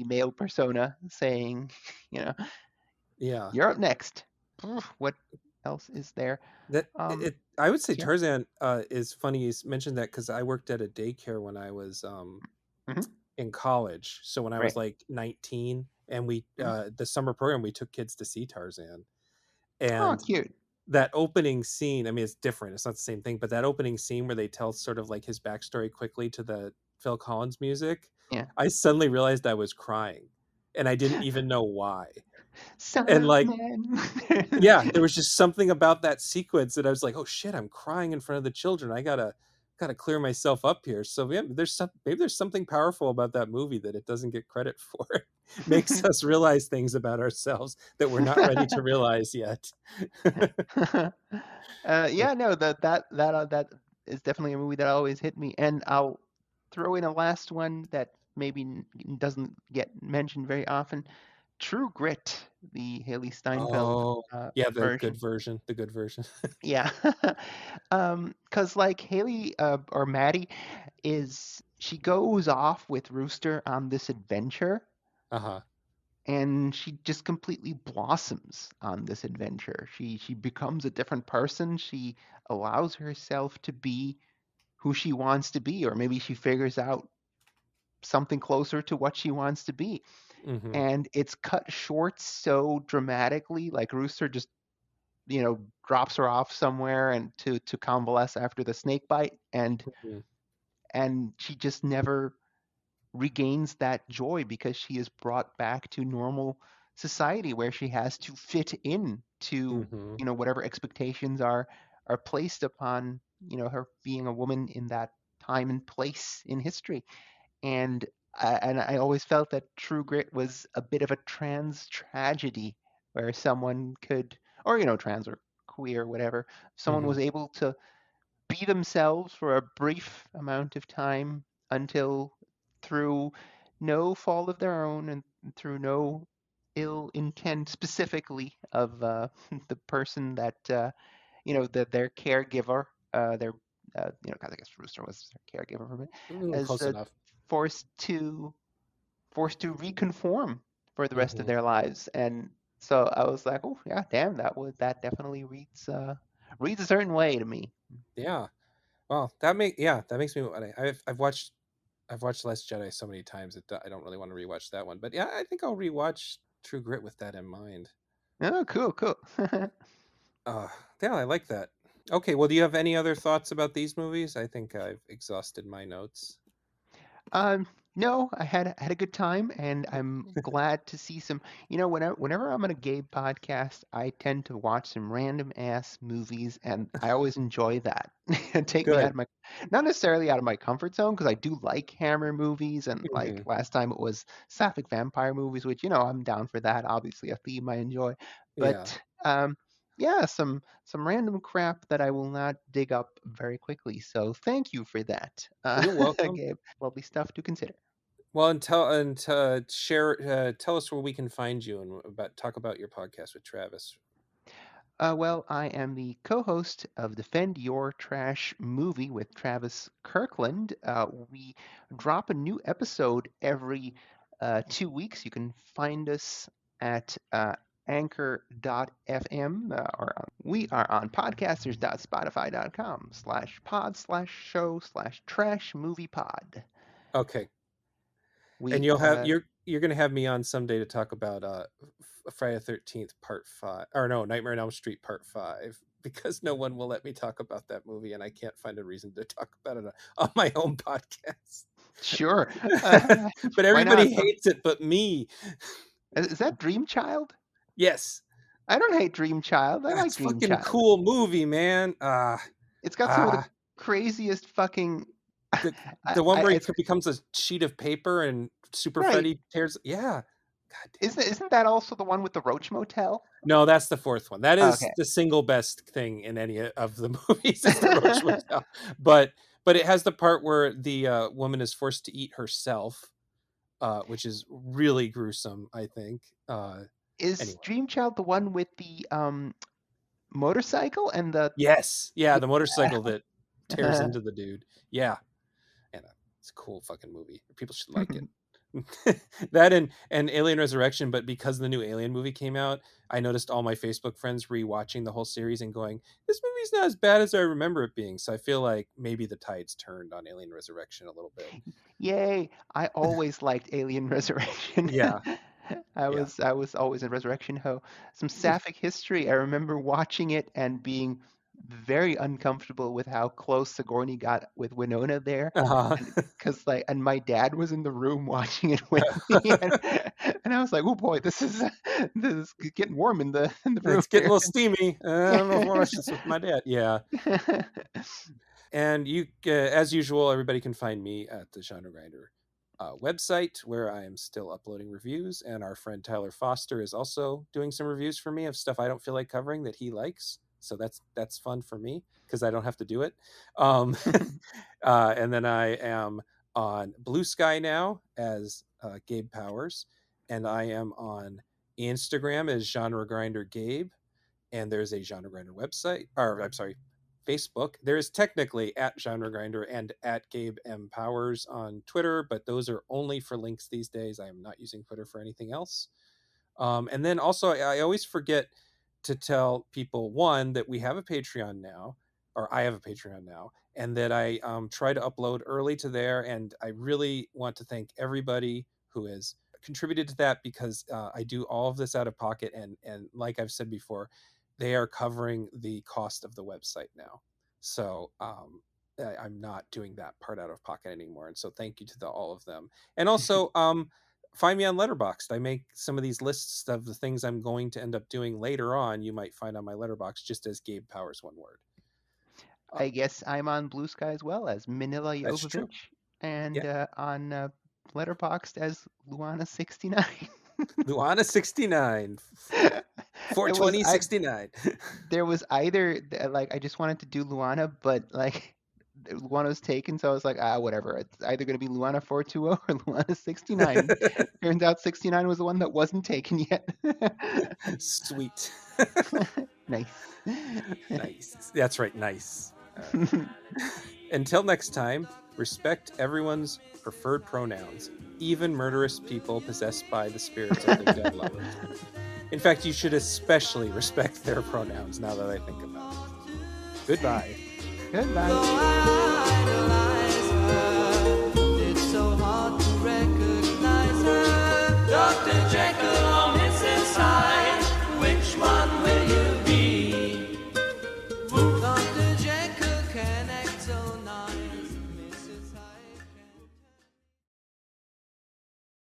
Speaker 2: male persona saying, you know,
Speaker 1: yeah.
Speaker 2: "You're up next." What else is there?
Speaker 1: That
Speaker 2: Um,
Speaker 1: I would say
Speaker 2: yeah,
Speaker 1: Tarzan is funny you mentioned that because I worked at a daycare when I was
Speaker 2: hmm,
Speaker 1: in college. So when I was
Speaker 2: right.
Speaker 1: like 19, and we
Speaker 2: Mhm.
Speaker 1: the summer program, we took kids to see Tarzan.
Speaker 2: Oh,
Speaker 1: And
Speaker 2: cute.
Speaker 1: that opening scene, I mean, it's different, it's not the same thing, but that opening scene where they tell sort of like his backstory quickly to the Phil Collins music,
Speaker 2: Yeah.
Speaker 1: I suddenly realized I was crying, and I didn't even know why. And like,
Speaker 2: Simon.
Speaker 1: yeah, there was just something about that sequence that I was like, "Oh shit, I'm crying in front of the children. I gotta clear myself up here." So yeah, maybe there's something powerful about that movie that it doesn't get credit for. Makes us realize things about ourselves that we're not ready to realize yet.
Speaker 2: Yeah, no, that is definitely a movie that always hit me. And I'll throw in a last one that maybe doesn't get mentioned very often. True Grit, the Haley Steinfeld
Speaker 1: Oh, yeah,
Speaker 2: version.
Speaker 1: the good version.
Speaker 2: Yeah. 'Cause like Haley or Maddie she goes off with Rooster on this adventure,
Speaker 1: Uh-huh.
Speaker 2: and she just completely blossoms on this adventure. She becomes a different person. She allows herself to be who she wants to be, or maybe she figures out something closer to what she wants to be.
Speaker 1: Mhm.
Speaker 2: And it's cut short so dramatically, like Rooster just, drops her off somewhere and to convalesce after the snake bite,
Speaker 1: Mhm.
Speaker 2: and she just never regains that joy because she is brought back to normal society where she has to fit in to,
Speaker 1: Mhm.
Speaker 2: whatever expectations are placed upon, her being a woman in that time and place in history. And I always felt that True Grit was a bit of a trans tragedy where someone could, or trans or queer, whatever, someone was
Speaker 1: Mhm.
Speaker 2: able to be themselves for a brief amount of time until, through no fault of their own and through no ill intent specifically of the person that their caregiver, their 'cause I guess Rooster was their caregiver for a bit, as
Speaker 1: Close enough.
Speaker 2: forced to forced to reconform for the rest of
Speaker 1: Mhm.
Speaker 2: their lives. And so I was like, oh yeah, damn, that definitely reads a certain way to me.
Speaker 1: Yeah. Well, that makes me wanna I've watched Last Jedi so many times that I don't really want to rewatch that one. But yeah, I think I'll rewatch True Grit with that in mind.
Speaker 2: Oh, cool, cool.
Speaker 1: Uh, yeah, I like that. Okay, well, do you have any other thoughts about these movies? I think I've exhausted my notes.
Speaker 2: Um, no, I had a good time, and I'm glad to see some. Whenever I'm on a gay podcast, I tend to watch some random ass movies, and I always enjoy that. Take me out
Speaker 1: Good.
Speaker 2: of my, not necessarily out of my comfort zone, because I do like Hammer movies, and like
Speaker 1: Hmm.
Speaker 2: last time it was sapphic vampire movies, which I'm down for that. Obviously, a theme I enjoy,
Speaker 1: Yeah,
Speaker 2: but yeah, some random crap that I will not dig up very quickly. So thank you for that,
Speaker 1: you're welcome.
Speaker 2: Gabe. Lovely stuff to consider.
Speaker 1: Well, share, tell us where we can find you and about talk about your podcast with Travis.
Speaker 2: Well, I am the co host of Defend Your Trash Movie with Travis Kirkland. We drop a new episode every 2 weeks. You can find us at anchor.fm, or we are on podcasters.spotify.com/pod/show/trash movie pod.
Speaker 1: Okay, and
Speaker 2: We,
Speaker 1: you're gonna have me on someday to talk about Friday the 13th Part 5, or no, Nightmare on Elm Street Part 5. because no one will let me talk about that movie, and I can't find a reason to talk about it on my own podcast.
Speaker 2: Sure.
Speaker 1: But
Speaker 2: Why not?
Speaker 1: everybody hates it but me.
Speaker 2: Is that Dream Child?
Speaker 1: Yes.
Speaker 2: I don't hate Dream Child. I like
Speaker 1: That's
Speaker 2: Dream
Speaker 1: fucking
Speaker 2: Child.
Speaker 1: cool movie, man.
Speaker 2: It's got some of the
Speaker 1: Ah.
Speaker 2: craziest fucking.
Speaker 1: The one where he
Speaker 2: It's
Speaker 1: becomes a sheet of paper and Super
Speaker 2: right.
Speaker 1: Freddy tears. Yeah. God damn.
Speaker 2: Isn't that also the one with the Roach Motel?
Speaker 1: No, that's the fourth one. That is
Speaker 2: Okay.
Speaker 1: the single best thing in any of the movies is the Roach Motel. But it has the part where the woman is forced to eat herself, which is really gruesome, I think.
Speaker 2: Is
Speaker 1: Anyway.
Speaker 2: Dream Child the one with the motorcycle and the
Speaker 1: Yes. Yeah,
Speaker 2: yeah.
Speaker 1: the motorcycle that tears into the dude. Yeah. And it's a cool fucking movie. People should like it. That and Alien Resurrection, but because the new Alien movie came out, I noticed all my Facebook friends rewatching the whole series and going, "This movie's not as bad as I remember it being." So I feel like maybe the tides turned on Alien Resurrection a little bit.
Speaker 2: Yay! I always liked Alien Resurrection.
Speaker 1: Yeah,
Speaker 2: I
Speaker 1: yeah.
Speaker 2: was always a Resurrection ho. Some sapphic history. I remember watching it and being very uncomfortable with how close Sigourney got with Winona there.
Speaker 1: Uh-huh.
Speaker 2: And because like, and my dad was in the room watching it with me, and I was like, "Oh boy, this is getting warm in the room
Speaker 1: It's getting a
Speaker 2: here."
Speaker 1: little steamy. I don't know if I want to watch this with my dad. Yeah. And you, as usual, everybody can find me at the Genre Grinder website, where I am still uploading reviews. And our friend Tyler Foster is also doing some reviews for me of stuff I don't feel like covering that he likes. So that's fun for me because I don't have to do it. And then I am on Blue Sky now as Gabe Powers, and I am on Instagram as Genre Grinder Gabe, and there's a Genre Grinder website, or I'm sorry, Facebook. There is technically at Genre Grinder and at Gabe M Powers on Twitter, but those are only for links these days. I am not using Twitter for anything else. And then also, I always forget to tell people, one, that we have a Patreon now, or I have a Patreon now, and that I try to upload early to there. And I really want to thank everybody who has contributed to that, because I do all of this out of pocket. And like I've said before, they are covering the cost of the website now. So I'm not doing that part out of pocket anymore. And so thank you to all of them. And also, find me on Letterboxd. I make some of these lists of the things I'm going to end up doing later on. You might find on my Letterboxd just as Gabe Powers, one word.
Speaker 2: I guess I'm on Blue Sky as well as Manila
Speaker 1: That's true.
Speaker 2: Jovovich, and
Speaker 1: Yeah.
Speaker 2: on Letterboxd as Luana 69.
Speaker 1: Luana 69.
Speaker 2: It was
Speaker 1: 42069.
Speaker 2: there was either like I just wanted to do Luana, but like Luana was taken, so I was like, whatever. It's either gonna be Luana 420 or Luana 69. Turns out 69 was the one that wasn't taken yet.
Speaker 1: Sweet.
Speaker 2: Nice.
Speaker 1: Nice. That's right. Nice. Until next time, respect everyone's preferred pronouns, even murderous people possessed by the spirits of their dead lovers. In fact, you should especially respect their pronouns now that I think about it. Goodbye.
Speaker 2: Goodbye.